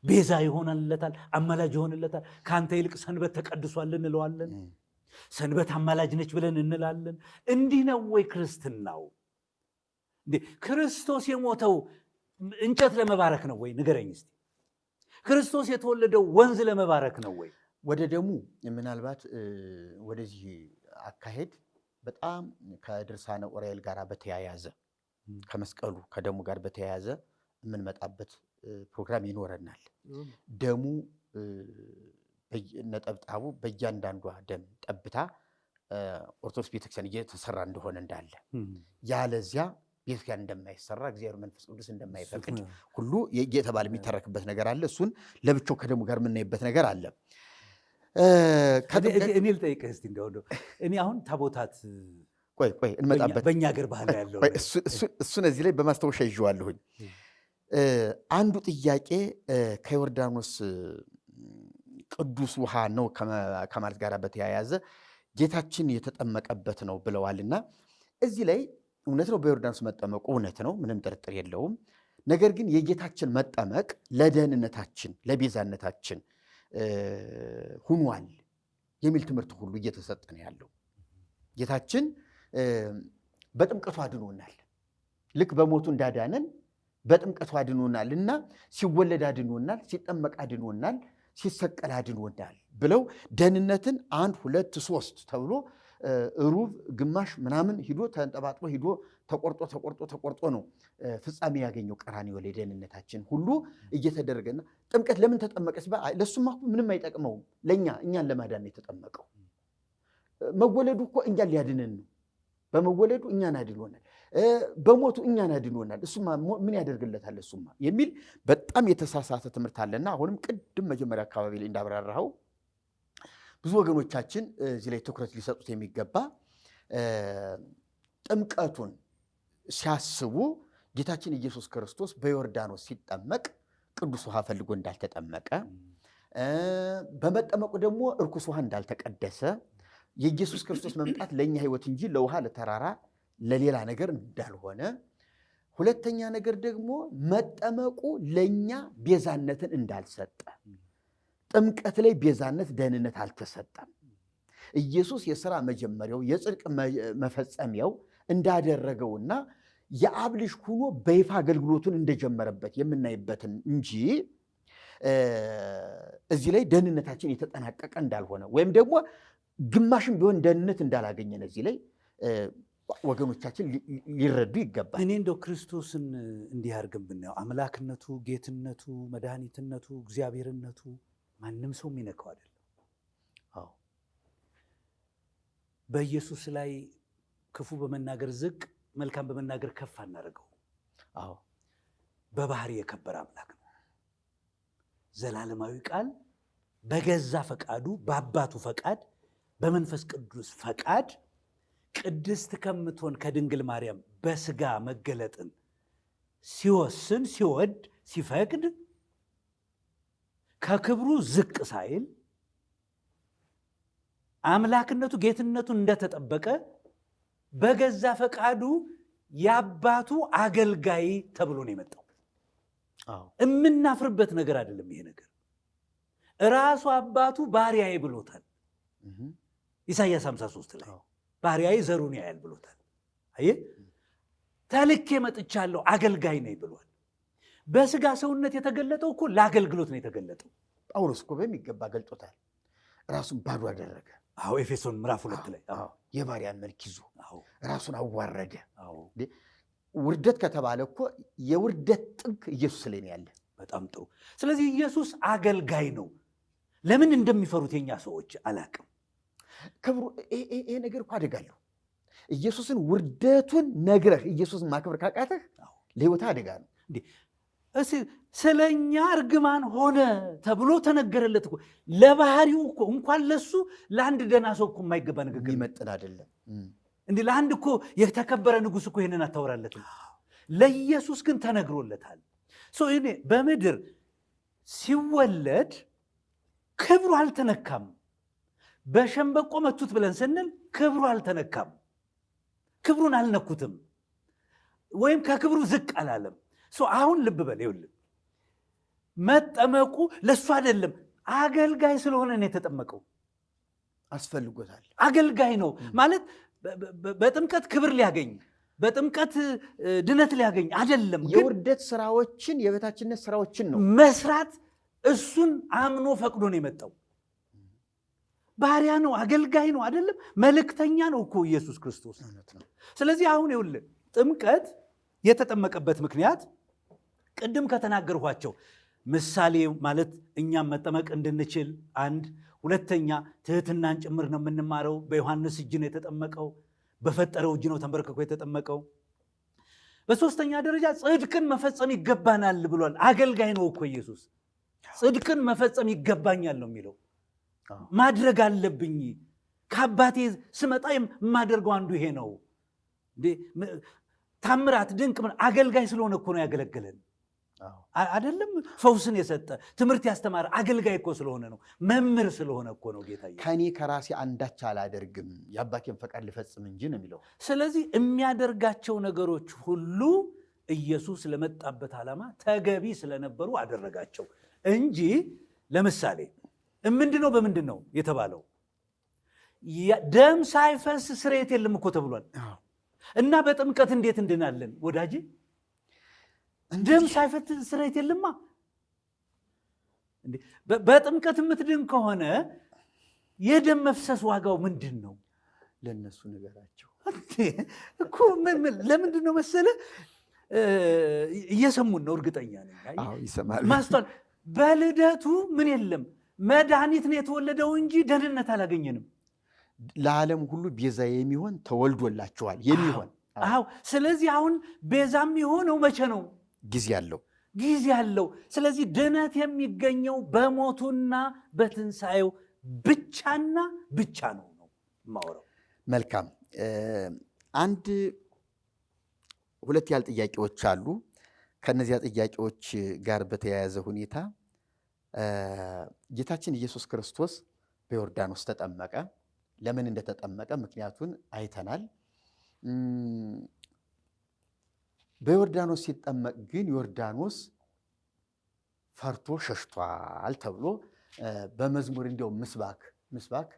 Speaker 1: ቤዛ ይሆናለታል፣ አማላጅ ይሆንለታል። ከአንተ ይልቅ ሰንበት ተቀድሷል እንለዋለን። ሰንበት አማላጅ ነች ብለን እንላለን። እንዲህ ነው ወይ ክርስትናው? ክርስቶስ የሞተው እንጨት ለመባረክ ነው ወይ? ንገረኝ እስቲ። ክርስቶስ የተወለደው ወንዝ ለመባረክ ነው ወይ?
Speaker 2: ወደ ደሙ ምናልባት ወደዚህ አካሄድ በጣም ከድርሳነ ኡራኤል ጋር በተያያዘ ከመስቀሉ ከደሙ ጋር በተያያዘ የምንመጣበት ፕሮግራም ይኖረናል። ደሙ ነጠብጣቡ በእያንዳንዷ ደም ጠብታ ኦርቶዶክስ ቤተክርስቲያን እየተሰራ እንደሆነ እንዳለ፣ ያለዚያ ቤተክርስቲያን እንደማይሰራ እግዚአብሔር መንፈስ ቅዱስ እንደማይፈቅድ ሁሉ እየተባለ የሚተረክበት ነገር አለ። እሱን ለብቻው ከደሙ ጋር የምናይበት ነገር አለ።
Speaker 1: እኔ ልጠይቅህ እስቲ እንደው እኔ አሁን ታቦታት
Speaker 2: ቆይ እንመጣበት
Speaker 1: በእኛ ሀገር ባህል ያለው
Speaker 2: እሱን እዚህ ላይ በማስታወሻ ይዤዋለሁኝ። አንዱ ጥያቄ ከዮርዳኖስ ቅዱስ ውሃ ነው ከማለት ጋር በተያያዘ ጌታችን የተጠመቀበት ነው ብለዋልና እዚህ ላይ እውነት ነው፣ በዮርዳኖስ መጠመቁ እውነት ነው፣ ምንም ጥርጥር የለውም። ነገር ግን የጌታችን መጠመቅ ለደህንነታችን ለቤዛነታችን ሁኗል የሚል ትምህርት ሁሉ እየተሰጠ ነው ያለው። ጌታችን በጥምቀቱ አድኖናል። ልክ በሞቱ እንዳዳነን በጥምቀቱ አድኖናል እና ሲወለድ አድኖናል፣ ሲጠመቅ አድኖናል፣ ሲሰቀል አድኖናል ብለው ደህንነትን 1 2 3 ተብሎ ሩብ ግማሽ ምናምን ሂዶ ተንጠባጥቦ ሂዶ ተቆርጦ ነው ፍጻሜ ያገኘው ቀራንዮ ላይ ደህንነታችን ሁሉ እየተደረገና ጥምቀት ለምን ተጠመቀ ሲባል ለሱማ ምንም አይጠቅመውም፣ እኛን ለማዳን ነው የተጠመቀው። መወለዱ እኮ እኛን ሊያድነን ነው። በመወለዱ እኛን አድኖናል፣ በሞቱ እኛን አድኖናል። እሱማ ምን ያደርግለታል እሱማ የሚል በጣም የተሳሳተ ትምህርት አለና አሁንም ቅድም መጀመሪያ አካባቢ ላይ እንዳብራራኸው ብዙ ወገኖቻችን እዚህ ላይ ትኩረት ሊሰጡት የሚገባ ጥምቀቱን ሲያስቡ ጌታችን ኢየሱስ ክርስቶስ በዮርዳኖስ ሲጠመቅ ቅዱስ ውሃ ፈልጎ እንዳልተጠመቀ፣ በመጠመቁ ደግሞ እርኩስ ውሃ እንዳልተቀደሰ፣ የኢየሱስ ክርስቶስ መምጣት ለእኛ ሕይወት እንጂ ለውሃ ለተራራ ለሌላ ነገር እንዳልሆነ፣ ሁለተኛ ነገር ደግሞ መጠመቁ ለእኛ ቤዛነትን እንዳልሰጠ፣ ጥምቀት ላይ ቤዛነት ደህንነት አልተሰጠም። ኢየሱስ የሥራ መጀመሪያው የጽድቅ መፈጸሚያው እንዳደረገውና የአብ ልጅ ሆኖ በይፋ አገልግሎቱን እንደጀመረበት የምናይበትን እንጂ እዚህ ላይ ደህንነታችን የተጠናቀቀ እንዳልሆነ ወይም ደግሞ ግማሽም ቢሆን ደህንነት እንዳላገኘን እዚህ ላይ ወገኖቻችን ሊረዱ ይገባል።
Speaker 1: እኔ እንደው ክርስቶስን እንዲህ አድርገን ብናየው አምላክነቱ፣ ጌትነቱ፣ መድኃኒትነቱ፣ እግዚአብሔርነቱ ማንም ሰው የሚነካው አይደለም። በኢየሱስ ላይ ክፉ በመናገር ዝቅ፣ መልካም በመናገር ከፍ አናደርገው። በባህሪ የከበረ አምላክ ነው። ዘላለማዊ ቃል በገዛ ፈቃዱ በአባቱ ፈቃድ በመንፈስ ቅዱስ ፈቃድ ቅድስት ከምትሆን ከድንግል ማርያም በስጋ መገለጥን ሲወስን ሲወድ ሲፈቅድ ከክብሩ ዝቅ ሳይል አምላክነቱ ጌትነቱ እንደተጠበቀ በገዛ ፈቃዱ የአባቱ አገልጋይ ተብሎ ነው የመጣው። የምናፍርበት ነገር አይደለም ይሄ ነገር። ራሱ አባቱ ባሪያዬ ብሎታል። ኢሳይያስ 53 ላይ ባሪያዬ ዘሩን ያያል ብሎታል። አየህ፣ ተልኬ መጥቻለሁ አገልጋይ ነኝ ብሏል። በስጋ ሰውነት የተገለጠው እኮ ለአገልግሎት ነው የተገለጠው።
Speaker 2: ጳውሎስ እኮ በሚገባ ገልጦታል። ራሱን ባዶ አደረገ።
Speaker 1: ኤፌሶን ምዕራፍ 2 ላይ
Speaker 2: የባሪያን መልክ ይዞ ራሱን አዋረደ። ውርደት ከተባለ እኮ የውርደት ጥግ ኢየሱስ ላይ ነው ያለ።
Speaker 1: በጣም ጥሩ። ስለዚህ ኢየሱስ አገልጋይ ነው። ለምን እንደሚፈሩት የኛ ሰዎች አላቅም።
Speaker 2: ክብሩ ይሄ ነገር እኮ አደጋለሁ። ኢየሱስን ውርደቱን ነግረህ ኢየሱስን ማክበር ካቃተህ ለህይወት አደጋ ነው።
Speaker 1: ስለኛ እርግማን ሆነ ተብሎ ተነገረለት እኮ። ለባህሪው እኮ እንኳን ለሱ ለአንድ ደህና ሰው እኮ የማይገባ ንግግር
Speaker 2: ይመጥን አይደለም።
Speaker 1: እንዲህ ለአንድ እኮ የተከበረ ንጉሥ እኮ ይሄንን አታወራለትም። ለኢየሱስ ግን ተነግሮለታል። እኔ በምድር ሲወለድ ክብሩ አልተነካም። በሸንበቆ መቱት ብለን ስንል ክብሩ አልተነካም። ክብሩን አልነኩትም፣ ወይም ከክብሩ ዝቅ አላለም። አሁን ልብ በል፣ ይኸውልህ መጠመቁ ለሱ አይደለም፣ አገልጋይ ስለሆነ ነው የተጠመቀው።
Speaker 2: አስፈልጎታል።
Speaker 1: አገልጋይ ነው ማለት በጥምቀት ክብር ሊያገኝ፣ በጥምቀት ድነት ሊያገኝ አይደለም።
Speaker 2: የውርደት ስራዎችን፣ የበታችነት ስራዎችን ነው
Speaker 1: መስራት። እሱን አምኖ ፈቅዶ ነው የመጣው። ባሪያ ነው፣ አገልጋይ ነው አይደለም፣ መልእክተኛ ነው እኮ ኢየሱስ ክርስቶስ። ስለዚህ አሁን ይኸውልህ ጥምቀት የተጠመቀበት ምክንያት ቅድም ከተናገርኋቸው ምሳሌ ማለት እኛም መጠመቅ እንድንችል አንድ፣ ሁለተኛ ትህትናን ጭምር ነው የምንማረው። በዮሐንስ እጅ ነው የተጠመቀው፣ በፈጠረው እጅ ነው ተንበርክኮ የተጠመቀው። በሶስተኛ ደረጃ ጽድቅን መፈጸም ይገባናል ብሏል። አገልጋይ ነው እኮ ኢየሱስ። ጽድቅን መፈጸም ይገባኛል ነው የሚለው። ማድረግ አለብኝ፣ ከአባቴ ስመጣ የማደርገው አንዱ ይሄ ነው። ታምራት ድንቅ አገልጋይ ስለሆነ እኮ ነው ያገለገለን አይደለም። ፈውስን የሰጠ ትምህርት ያስተማረ አገልጋይ እኮ ስለሆነ ነው፣ መምህር ስለሆነ እኮ ነው ጌታ።
Speaker 2: ከኔ ከራሴ አንዳች አላደርግም የአባቴን ፈቃድ ልፈጽም እንጂ ነው የሚለው።
Speaker 1: ስለዚህ የሚያደርጋቸው ነገሮች ሁሉ ኢየሱስ ለመጣበት ዓላማ ተገቢ ስለነበሩ አደረጋቸው እንጂ ለምሳሌ ምንድነው በምንድን ነው የተባለው? ደም ሳይፈስ ስርየት የለም እኮ ተብሏል። እና በጥምቀት እንዴት እንድናለን ወዳጅ? ደም ሳይፈስ ስርየት የለማ። በጥምቀት የምትድን ከሆነ የደም መፍሰስ ዋጋው ምንድን ነው?
Speaker 2: ለነሱ ነገራቸው
Speaker 1: እኮ ለምንድን ነው መሰለ? እየሰሙን ነው እርግጠኛ ነኝ።
Speaker 2: ይሰማል።
Speaker 1: ማስተዋል። በልደቱ ምን የለም መድኃኒት ነው የተወለደው እንጂ ደህንነት አላገኘንም።
Speaker 2: ለዓለም ሁሉ ቤዛ የሚሆን ተወልዶላቸዋል የሚሆን።
Speaker 1: ስለዚህ አሁን ቤዛም የሆነው መቼ ነው?
Speaker 2: ጊዜ አለው፣
Speaker 1: ጊዜ አለው። ስለዚህ ድነት የሚገኘው በሞቱና በትንሣኤው ብቻና ብቻ ነው የማወራው።
Speaker 2: መልካም። ሁለት ያህል ጥያቄዎች አሉ። ከነዚያ ጥያቄዎች ጋር በተያያዘ ሁኔታ ጌታችን ኢየሱስ ክርስቶስ በዮርዳኖስ ተጠመቀ። ለምን እንደተጠመቀ ምክንያቱን አይተናል። በዮርዳኖስ ሲጠመቅ ግን ዮርዳኖስ ፈርቶ ሸሽቷል ተብሎ በመዝሙር እንዲያው ምስባክ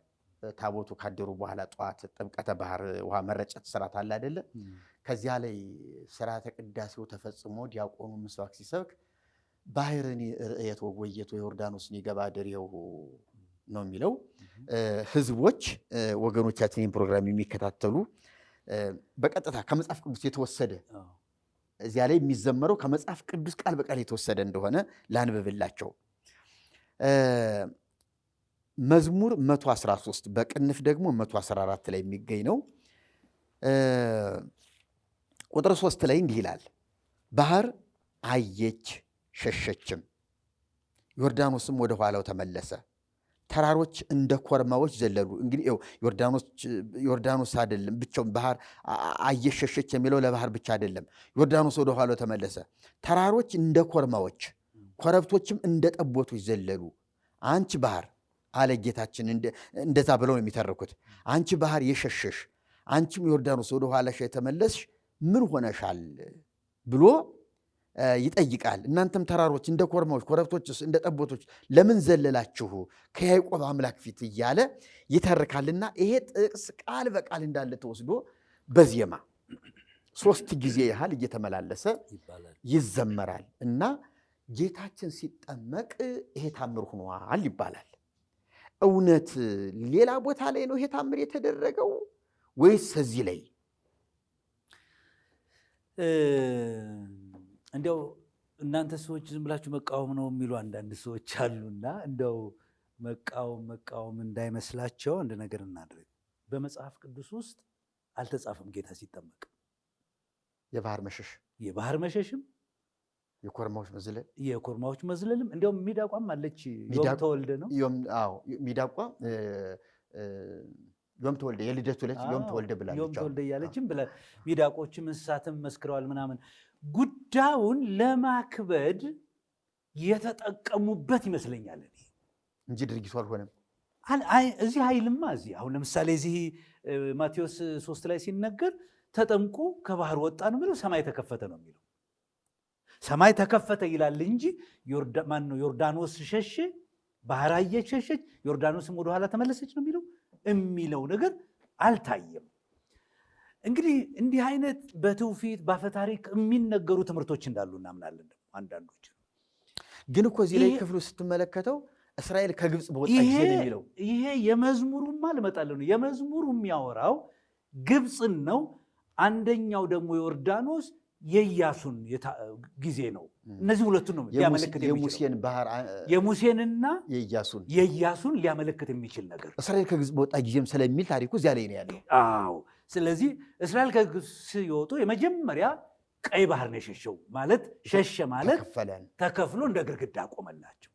Speaker 2: ታቦቱ ካደሩ በኋላ ጠዋት ጥምቀተ ባህር ውሃ መረጨት ስርዓት አለ አይደለ? ከዚያ ላይ ስርዓተ ቅዳሴው ተፈጽሞ ዲያቆኑ ምስባክ ሲሰብክ ባህርን ርእየት ወጎየት ዮርዳኖስን ይገባ ድሬው ነው የሚለው። ህዝቦች ወገኖቻችን ይህን ፕሮግራም የሚከታተሉ በቀጥታ ከመጽሐፍ ቅዱስ የተወሰደ እዚያ ላይ የሚዘመረው ከመጽሐፍ ቅዱስ ቃል በቃል የተወሰደ እንደሆነ ላንብብላቸው። መዝሙር 113 በቅንፍ ደግሞ 114 ላይ የሚገኝ ነው። ቁጥር 3 ላይ እንዲህ ይላል፣ ባህር አየች ሸሸችም፣ ዮርዳኖስም ወደ ኋላው ተመለሰ፣ ተራሮች እንደ ኮርማዎች ዘለሉ። እንግዲህ ዮርዳኖስ አይደለም ብቻውን ባህር አየች ሸሸች የሚለው ለባህር ብቻ አይደለም። ዮርዳኖስ ወደ ኋላው ተመለሰ፣ ተራሮች እንደ ኮርማዎች፣ ኮረብቶችም እንደ ጠቦቶች ዘለሉ። አንቺ ባህር አለ ጌታችን። እንደዛ ብለው ነው የሚተርኩት። አንቺ ባህር የሸሸሽ፣ አንቺም ዮርዳኖስ ወደ ኋላሽ የተመለስሽ ምን ሆነሻል ብሎ ይጠይቃል። እናንተም ተራሮች እንደ ኮርማዎች፣ ኮረብቶችስ እንደ ጠቦቶች ለምን ዘለላችሁ ከያዕቆብ አምላክ ፊት እያለ ይተርካልና ይሄ ጥቅስ ቃል በቃል እንዳለ ተወስዶ በዜማ 3 ጊዜ ያህል እየተመላለሰ ይዘመራል እና ጌታችን ሲጠመቅ ይሄ ታምር ሆኗል ይባላል። እውነት ሌላ ቦታ ላይ ነው ይሄ ታምር የተደረገው ወይስ እዚህ ላይ?
Speaker 1: እንደው እናንተ ሰዎች ዝም ብላችሁ መቃወም ነው የሚሉ አንዳንድ ሰዎች አሉና እንደው መቃወም እንዳይመስላቸው አንድ ነገር እናድርግ። በመጽሐፍ ቅዱስ ውስጥ አልተጻፈም ጌታ ሲጠመቅ። የባህር መሸሽም የኮርማዎች መዝለልም እንዲያውም ሚዳቋም አለች። ዮም ተወልደ ነው።
Speaker 2: ሚዳቋ ዮም ተወልደ የልደቱ ዕለት ዮም ተወልደ ብላለች።
Speaker 1: ዮም ተወልደ እያለችም ሚዳቆችም እንስሳትም መስክረዋል ምናምን። ጉዳዩን ለማክበድ የተጠቀሙበት ይመስለኛል
Speaker 2: እንጂ ድርጊቱ አልሆነም።
Speaker 1: እዚህ ኃይልማ እዚህ አሁን ለምሳሌ እዚህ ማቴዎስ 3 ላይ ሲነገር ተጠምቆ ከባህር ወጣ ነው የሚለው፣ ሰማይ ተከፈተ ነው የሚለው። ሰማይ ተከፈተ ይላል እንጂ ዮርዳኖስ ሸሸ፣ ባህር አየች ሸሸች፣ ዮርዳኖስም ወደኋላ ተመለሰች ነው የሚለው ነገር አልታየም። እንግዲህ እንዲህ አይነት በትውፊት በአፈታሪክ የሚነገሩ ትምህርቶች እንዳሉ እናምናለን። አንዳንዶች
Speaker 2: ግን እኮ እዚህ ላይ ክፍሉ ስትመለከተው እስራኤል ከግብፅ በወጣ ጊዜ ነው የሚለው።
Speaker 1: ይሄ የመዝሙሩማ ልመጣልህ ነው። የመዝሙሩ የሚያወራው ግብፅን ነው። አንደኛው ደግሞ ዮርዳኖስ የኢያሱን ጊዜ ነው። እነዚህ ሁለቱን ነው ሊያመለክት የሚችለው፣ የሙሴንና የኢያሱን ሊያመለክት የሚችል ነገር
Speaker 2: እስራኤል ከግብፅ በወጣ ጊዜም ስለሚል ታሪኩ እዚያ ላይ ነው ያለው።
Speaker 1: አዎ። ስለዚህ እስራኤል ከግብፅ ሲወጡ የመጀመሪያ ቀይ ባህር ነው የሸሸው። ማለት ሸሸ ማለት ተከፍሎ እንደ ግድግዳ ቆመላቸው።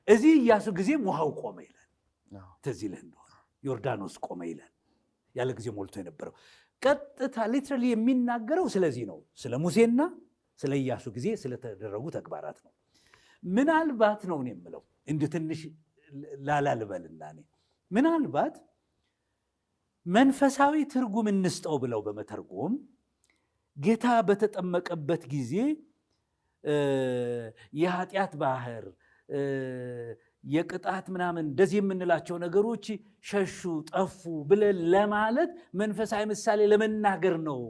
Speaker 1: እዚህ ኢያሱ ጊዜም ውሃው ቆመ ይላል። ትዝ ይልህ እንደሆነ ዮርዳኖስ ቆመ ይላል። ያለ ጊዜ ሞልቶ የነበረው ቀጥታ ሊትራሊ የሚናገረው ስለዚህ ነው። ስለ ሙሴና ስለ ኢያሱ ጊዜ ስለተደረጉ ተግባራት ነው። ምናልባት ነው የምለው እንዲህ ትንሽ ላላልበልና ምናልባት መንፈሳዊ ትርጉም እንስጠው ብለው በመተርጎም ጌታ በተጠመቀበት ጊዜ የኃጢአት ባህር የቅጣት ምናምን እንደዚህ የምንላቸው ነገሮች ሸሹ ጠፉ ብለን ለማለት መንፈሳዊ ምሳሌ ለመናገር ነው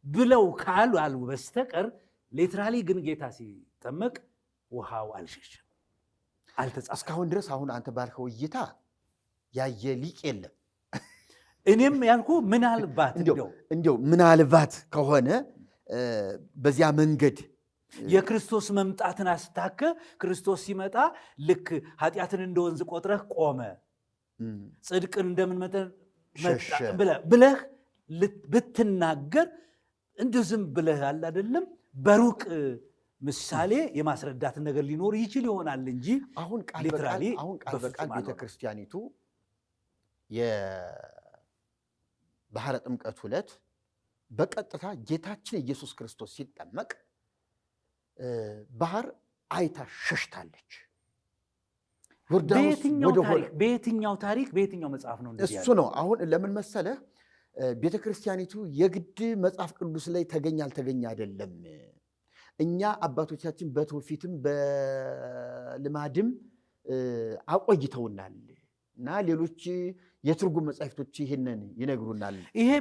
Speaker 1: ብለው ካሉ በስተቀር ሌትራሊ ግን ጌታ ሲጠመቅ ውሃው አልሸሸም፣ አልተጻፈም
Speaker 2: እስካሁን ድረስ። አሁን አንተ ባልከው እይታ ያየ ሊቅ የለም።
Speaker 1: እኔም ያልኩ ምናልባት
Speaker 2: እንዲያው ምናልባት ከሆነ በዚያ መንገድ
Speaker 1: የክርስቶስ መምጣትን አስታከ ክርስቶስ ሲመጣ ልክ ኃጢአትን እንደ ወንዝ ቆጥረህ ቆመ፣ ጽድቅን እንደምን መጠን ብለህ ብትናገር እንዲሁ ዝም ብለህ አለ አይደለም በሩቅ ምሳሌ የማስረዳትን ነገር ሊኖር ይችል ይሆናል እንጂ
Speaker 2: አሁን ቃል በቃል ቤተክርስቲያኒቱ የባህረ ጥምቀት ዕለት በቀጥታ ጌታችን ኢየሱስ ክርስቶስ ሲጠመቅ ባህር አይታ ሸሽታለች።
Speaker 1: በየትኛው ታሪክ በየትኛው መጽሐፍ ነው እንደዚህ?
Speaker 2: እሱ ነው አሁን ለምን መሰለህ ቤተክርስቲያኒቱ የግድ መጽሐፍ ቅዱስ ላይ ተገኘ አልተገኘ አይደለም። እኛ አባቶቻችን በትውፊትም በልማድም አቆይተውናል እና ሌሎች የትርጉም መጻሕፍቶች ይሄንን ይነግሩናል።
Speaker 1: ይሄ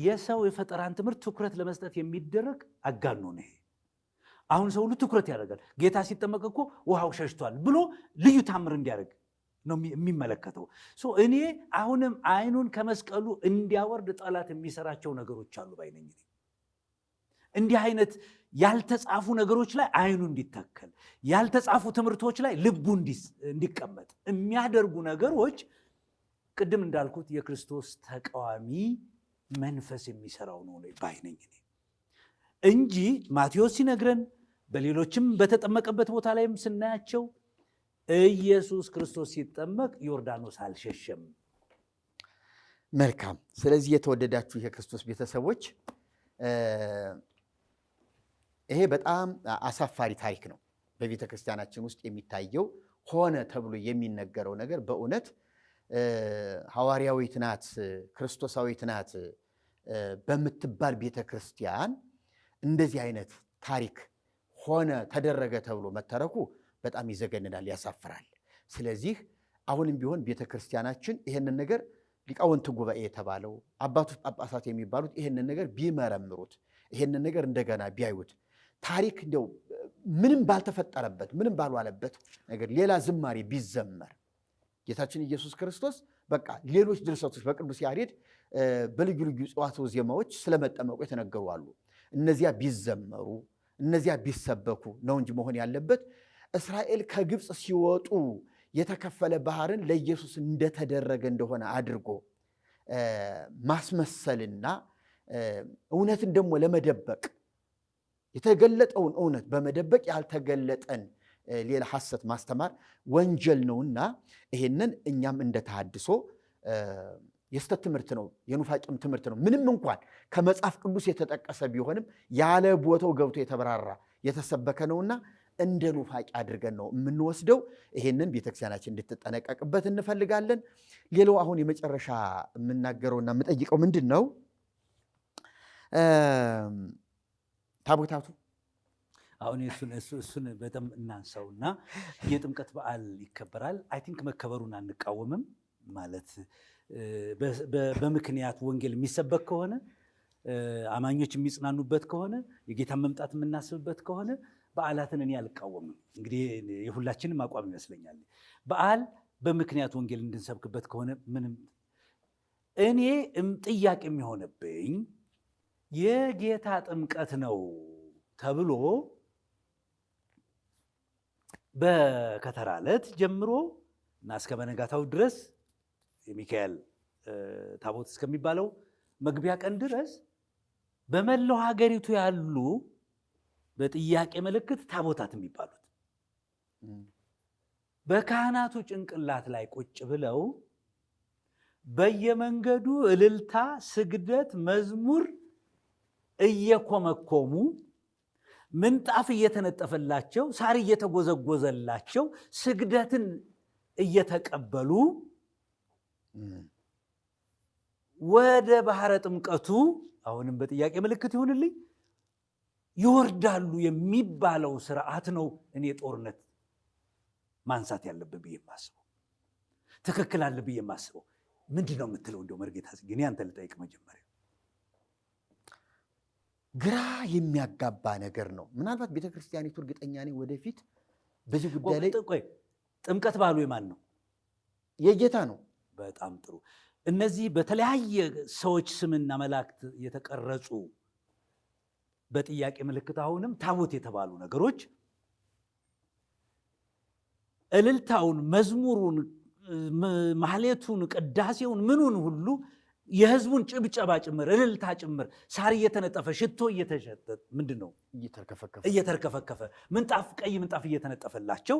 Speaker 1: የሰው የፈጠራን ትምህርት ትኩረት ለመስጠት የሚደረግ አጋኖ ነው። አሁን ሰው ሁሉ ትኩረት ያደርጋል። ጌታ ሲጠመቅ እኮ ውሃው ሸሽቷል ብሎ ልዩ ታምር እንዲያደርግ ነው የሚመለከተው። እኔ አሁንም አይኑን ከመስቀሉ እንዲያወርድ ጠላት የሚሰራቸው ነገሮች አሉ ባይነኝ። እንዲህ አይነት ያልተጻፉ ነገሮች ላይ አይኑ እንዲተከል፣ ያልተጻፉ ትምህርቶች ላይ ልቡ እንዲቀመጥ የሚያደርጉ ነገሮች ቅድም እንዳልኩት የክርስቶስ ተቃዋሚ መንፈስ የሚሰራው ነው ባይነኝ እንጂ ማቴዎስ ሲነግረን በሌሎችም በተጠመቀበት ቦታ ላይም ስናያቸው ኢየሱስ ክርስቶስ ሲጠመቅ ዮርዳኖስ አልሸሸም።
Speaker 2: መልካም። ስለዚህ የተወደዳችሁ የክርስቶስ ቤተሰቦች ይሄ በጣም አሳፋሪ ታሪክ ነው። በቤተ ክርስቲያናችን ውስጥ የሚታየው ሆነ ተብሎ የሚነገረው ነገር በእውነት ሐዋርያዊት ናት፣ ክርስቶሳዊት ናት በምትባል ቤተክርስቲያን እንደዚህ አይነት ታሪክ ሆነ ተደረገ ተብሎ መተረኩ በጣም ይዘገንናል፣ ያሳፍራል። ስለዚህ አሁንም ቢሆን ቤተክርስቲያናችን ይህንን ነገር ሊቃውንት ጉባኤ የተባለው አባቶች ጳጳሳት የሚባሉት ይህንን ነገር ቢመረምሩት፣ ይህንን ነገር እንደገና ቢያዩት፣ ታሪክ እንደው ምንም ባልተፈጠረበት ምንም ባልዋለበት ነገር ሌላ ዝማሬ ቢዘመር ጌታችን ኢየሱስ ክርስቶስ በቃ ሌሎች ድርሰቶች በቅዱስ ያሬድ በልዩ ልዩ ጽዋትወ ዜማዎች ስለመጠመቁ የተነገሩ አሉ። እነዚያ ቢዘመሩ እነዚያ ቢሰበኩ ነው እንጂ መሆን ያለበት እስራኤል ከግብፅ ሲወጡ የተከፈለ ባህርን ለኢየሱስ እንደተደረገ እንደሆነ አድርጎ ማስመሰልና እውነትን ደግሞ ለመደበቅ የተገለጠውን እውነት በመደበቅ ያልተገለጠን ሌላ ሐሰት ማስተማር ወንጀል ነውና ይሄንን እኛም እንደ ተሐድሶ የስተት ትምህርት ነው፣ የኑፋቄም ትምህርት ነው። ምንም እንኳን ከመጽሐፍ ቅዱስ የተጠቀሰ ቢሆንም ያለ ቦታው ገብቶ የተበራራ የተሰበከ ነውና እንደ ኑፋቄ አድርገን ነው የምንወስደው። ይሄንን ቤተክርስቲያናችን እንድትጠነቀቅበት እንፈልጋለን። ሌላው አሁን የመጨረሻ የምናገረውና የምጠይቀው ምንድን ነው? ታቦታቱ
Speaker 1: አሁን እሱን በጣም እናንሳውና የጥምቀት በዓል ይከበራል። አይ ቲንክ መከበሩን አንቃወምም። ማለት በምክንያት ወንጌል የሚሰበክ ከሆነ አማኞች የሚጽናኑበት ከሆነ የጌታን መምጣት የምናስብበት ከሆነ በዓላትን እኔ አልቃወምም። እንግዲህ የሁላችንም አቋም ይመስለኛል። በዓል በምክንያት ወንጌል እንድንሰብክበት ከሆነ ምንም። እኔ ጥያቄ የሚሆነብኝ የጌታ ጥምቀት ነው ተብሎ በከተራ ዕለት ጀምሮ እና እስከ በነጋታው ድረስ የሚካኤል ታቦት እስከሚባለው መግቢያ ቀን ድረስ በመላው ሀገሪቱ ያሉ በጥያቄ ምልክት ታቦታት የሚባሉት በካህናቱ ጭንቅላት ላይ ቁጭ ብለው በየመንገዱ እልልታ፣ ስግደት፣ መዝሙር እየኮመኮሙ ምንጣፍ እየተነጠፈላቸው ሳር እየተጎዘጎዘላቸው ስግደትን እየተቀበሉ ወደ ባህረ ጥምቀቱ አሁንም በጥያቄ ምልክት ይሁንልኝ ይወርዳሉ የሚባለው ስርዓት ነው እኔ ጦርነት ማንሳት ያለብን ብዬ የማስበው። ትክክል አለ ብዬ የማስበው ምንድን ነው የምትለው? እንደው መርጌታ ግን ያንተ ልጠይቅ መጀመሪያ።
Speaker 2: ግራ የሚያጋባ ነገር ነው። ምናልባት ቤተክርስቲያኒቱ እርግጠኛ ነኝ ወደፊት በዚህ ጉዳይ ላይ
Speaker 1: ጥምቀት በዓሉ የማን ነው?
Speaker 2: የጌታ ነው።
Speaker 1: በጣም ጥሩ። እነዚህ በተለያየ ሰዎች ስምና መላእክት የተቀረጹ በጥያቄ ምልክት አሁንም ታቦት የተባሉ ነገሮች እልልታውን፣ መዝሙሩን፣ ማህሌቱን፣ ቅዳሴውን ምኑን ሁሉ የህዝቡን ጭብጨባ ጭምር እልልታ ጭምር ሳር እየተነጠፈ ሽቶ እየተሸጠ ምንድን ነው እየተርከፈከፈ ምንጣፍ ቀይ ምንጣፍ እየተነጠፈላቸው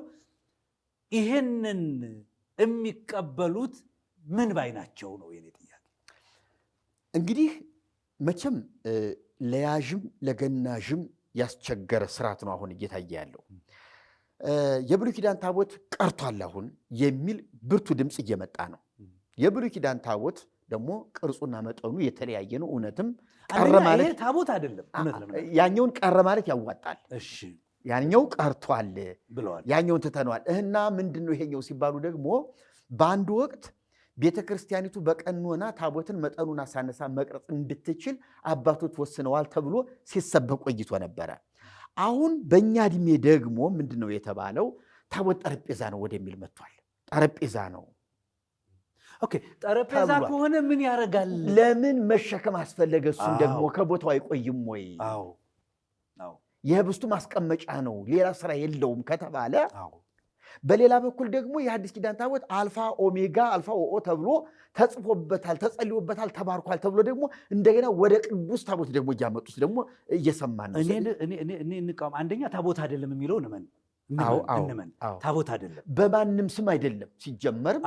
Speaker 1: ይህንን የሚቀበሉት ምን ባይ ናቸው ነው የኔ ጥያቄ።
Speaker 2: እንግዲህ መቼም ለያዥም ለገናዥም ያስቸገረ ስርዓት ነው አሁን እየታየ ያለው። የብሉይ ኪዳን ታቦት ቀርቷል አሁን የሚል ብርቱ ድምፅ እየመጣ ነው። የብሉይ ኪዳን ታቦት ደግሞ ቅርጹና መጠኑ የተለያየ ነው። እውነትም ቀረ ማለት
Speaker 1: ታቦት አይደለም።
Speaker 2: ያኛውን ቀረ ማለት ያዋጣል።
Speaker 1: እሺ
Speaker 2: ያኛው ቀርቷል
Speaker 1: ብለዋል፣
Speaker 2: ያኛውን ትተነዋል። እና ምንድነው ይሄኛው ሲባሉ ደግሞ በአንድ ወቅት ቤተክርስቲያኒቱ በቀኖና ታቦትን መጠኑን አሳነሳ መቅረጽ እንድትችል አባቶች ወስነዋል ተብሎ ሲሰበክ ቆይቶ ነበረ። አሁን በእኛ እድሜ ደግሞ ምንድነው የተባለው? ታቦት ጠረጴዛ ነው ወደሚል መጥቷል። ጠረጴዛ ነው።
Speaker 1: ኦኬ፣ ጠረጴዛ ከሆነ ምን ያደርጋል?
Speaker 2: ለምን መሸከም አስፈለገ? እሱን ደግሞ ከቦታው አይቆይም ወይ?
Speaker 1: አዎ
Speaker 2: የህብስቱ ማስቀመጫ ነው፣ ሌላ ስራ የለውም ከተባለ፣ በሌላ በኩል ደግሞ የሐዲስ ኪዳን ታቦት አልፋ ኦሜጋ አልፋ ኦኦ ተብሎ ተጽፎበታል፣ ተጸልዮበታል፣ ተባርኳል ተብሎ ደግሞ እንደገና ወደ ቅዱስ ታቦት ደግሞ እያመጡት ደግሞ እየሰማን ነው።
Speaker 1: እኔ እንቃወም። አንደኛ ታቦት አይደለም የሚለው እንመን ታቦት አይደለም፣
Speaker 2: በማንም ስም አይደለም ሲጀመር።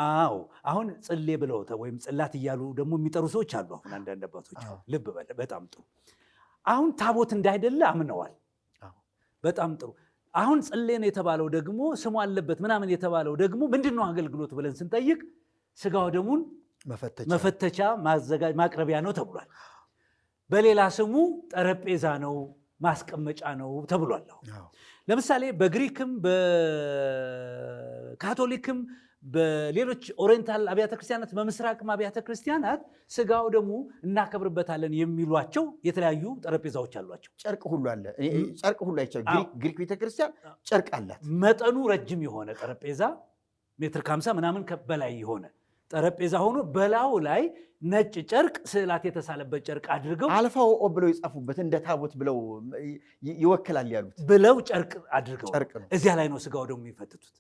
Speaker 1: አሁን ጽሌ ብለው ወይም ጽላት እያሉ ደግሞ የሚጠሩ ሰዎች አሉ። አሁን አንዳንድ አባቶች ልብ በለ፣ በጣም ጥሩ። አሁን ታቦት እንዳይደለ አምነዋል። በጣም ጥሩ። አሁን ጽሌ ነው የተባለው ደግሞ ስሙ አለበት ምናምን የተባለው ደግሞ ምንድነው አገልግሎት ብለን ስንጠይቅ ስጋው ደሙን መፈተቻ ማቅረቢያ ነው ተብሏል። በሌላ ስሙ ጠረጴዛ ነው፣ ማስቀመጫ ነው ተብሏል። ለምሳሌ በግሪክም በካቶሊክም በሌሎች ኦሪየንታል አብያተ ክርስቲያናት በምስራቅም አብያተ ክርስቲያናት ስጋው ደግሞ እናከብርበታለን የሚሏቸው የተለያዩ ጠረጴዛዎች አሏቸው።
Speaker 2: ጨርቅ ሁሉ አለ። ጨርቅ ሁሉ አይቻል። ግሪክ ቤተክርስቲያን ጨርቅ አላት።
Speaker 1: መጠኑ ረጅም የሆነ ጠረጴዛ ሜትር ከ50 ምናምን በላይ የሆነ ጠረጴዛ ሆኖ በላዩ ላይ ነጭ ጨርቅ ስዕላት የተሳለበት ጨርቅ አድርገው
Speaker 2: አልፋው ብለው የጻፉበት እንደ ታቦት ብለው ይወክላል ያሉት
Speaker 1: ብለው ጨርቅ አድርገው እዚያ ላይ ነው ስጋው ደግሞ የሚፈትቱት።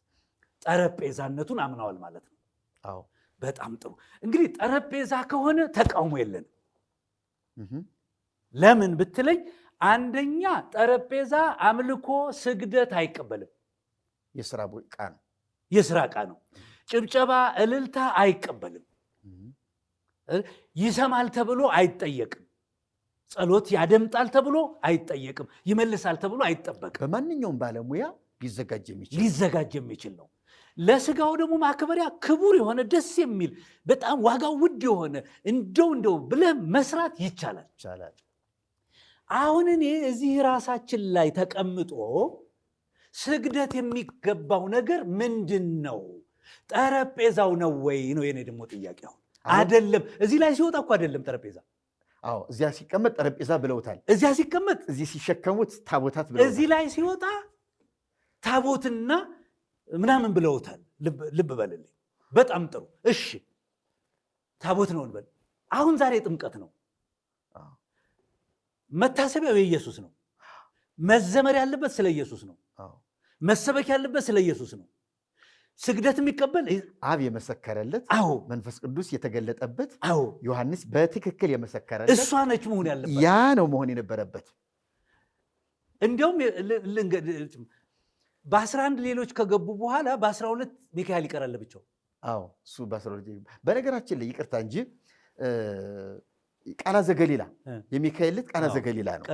Speaker 1: ጠረጴዛነቱን አምነዋል ማለት ነው።
Speaker 2: አዎ
Speaker 1: በጣም ጥሩ። እንግዲህ ጠረጴዛ ከሆነ ተቃውሞ የለንም። ለምን ብትለኝ፣ አንደኛ ጠረጴዛ አምልኮ ስግደት አይቀበልም።
Speaker 2: የስራ ዕቃ ነው።
Speaker 1: የስራ ዕቃ ነው። ጭብጨባ እልልታ አይቀበልም። ይሰማል ተብሎ አይጠየቅም። ጸሎት ያደምጣል ተብሎ አይጠየቅም። ይመልሳል ተብሎ አይጠበቅም።
Speaker 2: በማንኛውም ባለሙያ
Speaker 1: ሊዘጋጅ የሚችል ነው። ለስጋው ደግሞ ማክበሪያ ክቡር የሆነ ደስ የሚል በጣም ዋጋው ውድ የሆነ እንደው ብለህ መስራት ይቻላል። አሁን እኔ እዚህ ራሳችን ላይ ተቀምጦ ስግደት የሚገባው ነገር ምንድን ነው? ጠረጴዛው ነው ወይ ነው የኔ ደግሞ ጥያቄ። አሁን አይደለም፣ እዚህ ላይ ሲወጣ እኮ አይደለም ጠረጴዛ።
Speaker 2: አዎ እዚያ ሲቀመጥ ጠረጴዛ ብለውታል።
Speaker 1: እዚያ ሲቀመጥ፣
Speaker 2: እዚህ ሲሸከሙት ታቦታት ብለውታል።
Speaker 1: እዚህ ላይ ሲወጣ ታቦትና ምናምን ብለውታል። ልብ በልልኝ። በጣም ጥሩ። እሺ ታቦት ነው እንበል። አሁን ዛሬ ጥምቀት ነው። መታሰቢያው የኢየሱስ ነው። መዘመር ያለበት ስለ ኢየሱስ ነው። መሰበክ ያለበት ስለ ኢየሱስ ነው። ስግደት የሚቀበል
Speaker 2: አብ የመሰከረለት፣ መንፈስ ቅዱስ የተገለጠበት፣ ዮሐንስ በትክክል የመሰከረለት
Speaker 1: እሷ ነች መሆን ያለበት።
Speaker 2: ያ ነው መሆን የነበረበት።
Speaker 1: እንዲያውም በ11 ሌሎች ከገቡ በኋላ በ12 ሚካኤል ይቀራል ብቻው።
Speaker 2: እሱ በ12 በነገራችን ላይ ይቅርታ እንጂ ቃና ዘገሊላ የሚካኤል ልጅ ቃና ዘገሊላ ነው።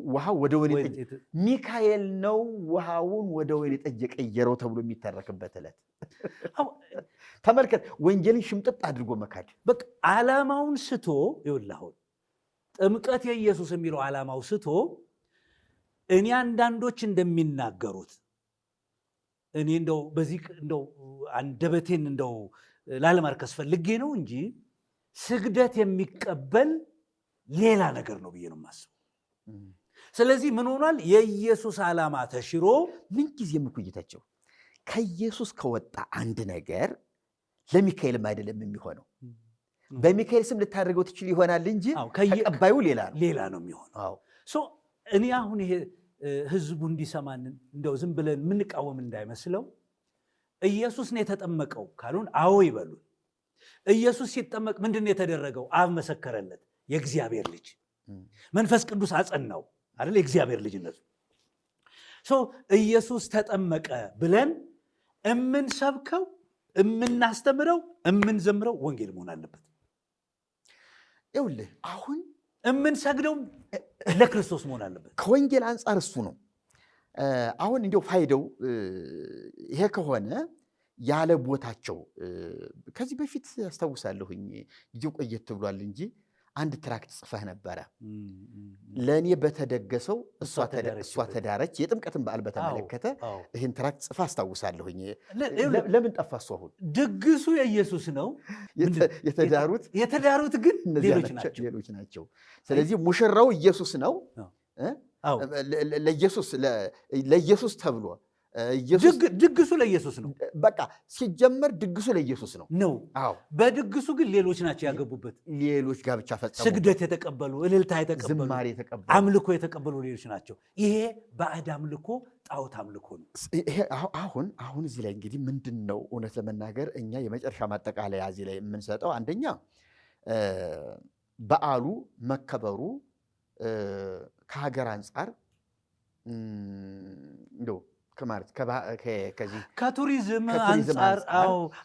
Speaker 2: ውሃው ወደ ወይን ጠጅ ሚካኤል ነው ውሃውን ወደ ወይን ጠጅ የቀየረው ተብሎ የሚተረክበት ዕለት። ተመልከት፣ ወንጌልን ሽምጥጥ አድርጎ መካድ።
Speaker 1: በቃ ዓላማውን ስቶ ይኸውልህ፣ ጥምቀት የኢየሱስ የሚለው ዓላማው ስቶ እኔ አንዳንዶች እንደሚናገሩት እኔ በዚህ አንደበቴን ላለማርከስ ፈልጌ ነው እንጂ ስግደት የሚቀበል ሌላ ነገር ነው ብዬ ነው የማስበው። ስለዚህ ምን ሆኗል? የኢየሱስ ዓላማ ተሽሮ
Speaker 2: ምንጊዜም እኮ እይታቸው ከኢየሱስ ከወጣ አንድ ነገር ለሚካኤልም አይደለም የሚሆነው። በሚካኤል ስም ልታደርገው ትችል ይሆናል እንጂ ተቀባዩ ሌላ ነው የሚሆነው። እኔ አሁን ይሄ ህዝቡ እንዲሰማን ዝም ብለን የምንቃወም እንዳይመስለው። ኢየሱስ ነው የተጠመቀው ካሉን አዎ ይበሉ። ኢየሱስ ሲጠመቅ ምንድን ነው የተደረገው? አብ መሰከረለት፣ የእግዚአብሔር ልጅ። መንፈስ ቅዱስ አጸናው አይደል? የእግዚአብሔር ልጅነቱ። ኢየሱስ ተጠመቀ ብለን የምንሰብከው፣ የምናስተምረው፣ የምንዘምረው ወንጌል መሆን አለበት። ይኸውልህ አሁን
Speaker 1: የምንሰግደው ለክርስቶስ መሆን አለበት።
Speaker 2: ከወንጌል አንጻር እሱ ነው። አሁን እንዲያው ፋይደው ይሄ ከሆነ ያለ ቦታቸው ከዚህ በፊት አስታውሳለሁኝ፣ ጊዜው ቆየት ብሏል እንጂ አንድ ትራክት ጽፈህ ነበረ። ለእኔ በተደገሰው እሷ ተዳረች፣ የጥምቀትን በዓል በተመለከተ ይህን ትራክት ጽፈህ አስታውሳለሁኝ። ለምን ጠፋ እሱ? አሁን
Speaker 1: ድግሱ የኢየሱስ ነው፣
Speaker 2: የተዳሩት ግን ሌሎች ናቸው። ስለዚህ ሙሽራው ኢየሱስ ነው። ለኢየሱስ ተብሎ
Speaker 1: ድግሱ ለኢየሱስ ነው።
Speaker 2: በቃ ሲጀመር ድግሱ ለኢየሱስ ነው።
Speaker 1: በድግሱ ግን ሌሎች ናቸው ያገቡበት።
Speaker 2: ሌሎች ጋብቻ ፈጸሙ።
Speaker 1: ስግደት የተቀበሉ፣ እልልታ የተቀበሉ፣
Speaker 2: ዝማሬ የተቀበሉ፣
Speaker 1: አምልኮ የተቀበሉ ሌሎች ናቸው። ይሄ ባዕድ አምልኮ፣ ጣዖት አምልኮ ነው።
Speaker 2: አሁን እዚህ ላይ እንግዲህ ምንድን ነው እውነት ለመናገር እኛ የመጨረሻ ማጠቃለያ እዚህ ላይ የምንሰጠው አንደኛ በዓሉ መከበሩ ከሀገር አንጻር እንደው
Speaker 1: ከቱሪዝም አንጻር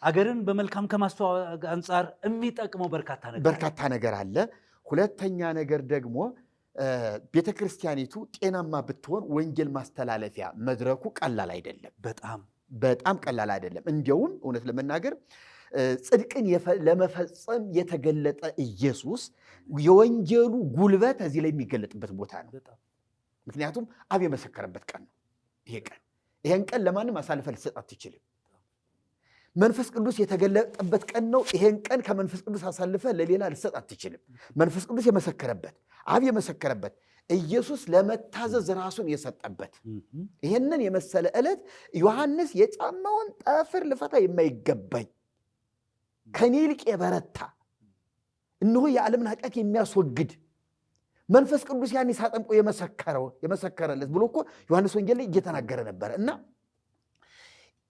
Speaker 1: አገርን በመልካም ከማስተዋወቅ አንጻር የሚጠቅመው በርካታ ነገር
Speaker 2: አለ። ሁለተኛ ነገር ደግሞ ቤተክርስቲያኒቱ ጤናማ ብትሆን ወንጌል ማስተላለፊያ መድረኩ ቀላል አይደለም፣ በጣም ቀላል አይደለም። እንዲያውም እውነት ለመናገር ጽድቅን ለመፈጸም የተገለጠ ኢየሱስ የወንጀሉ ጉልበት እዚህ ላይ የሚገለጥበት ቦታ ነው። ምክንያቱም አብ የመሰከረበት ቀን ነው ይሄ ቀን። ይሄን ቀን ለማንም አሳልፈ ልትሰጥ አትችልም። መንፈስ ቅዱስ የተገለጠበት ቀን ነው። ይሄን ቀን ከመንፈስ ቅዱስ አሳልፈ ለሌላ ልትሰጥ አትችልም። መንፈስ ቅዱስ የመሰከረበት፣ አብ የመሰከረበት፣ ኢየሱስ ለመታዘዝ ራሱን የሰጠበት ይሄንን የመሰለ ዕለት ዮሐንስ የጫማውን ጠፍር ልፈታ የማይገባኝ ከኔ ይልቅ የበረታ እነሆ የዓለምን ኃጢአት የሚያስወግድ መንፈስ ቅዱስ ያን ሳጠምቆ የመሰከረለት ብሎ እኮ ዮሐንስ ወንጌል ላይ እየተናገረ ነበር። እና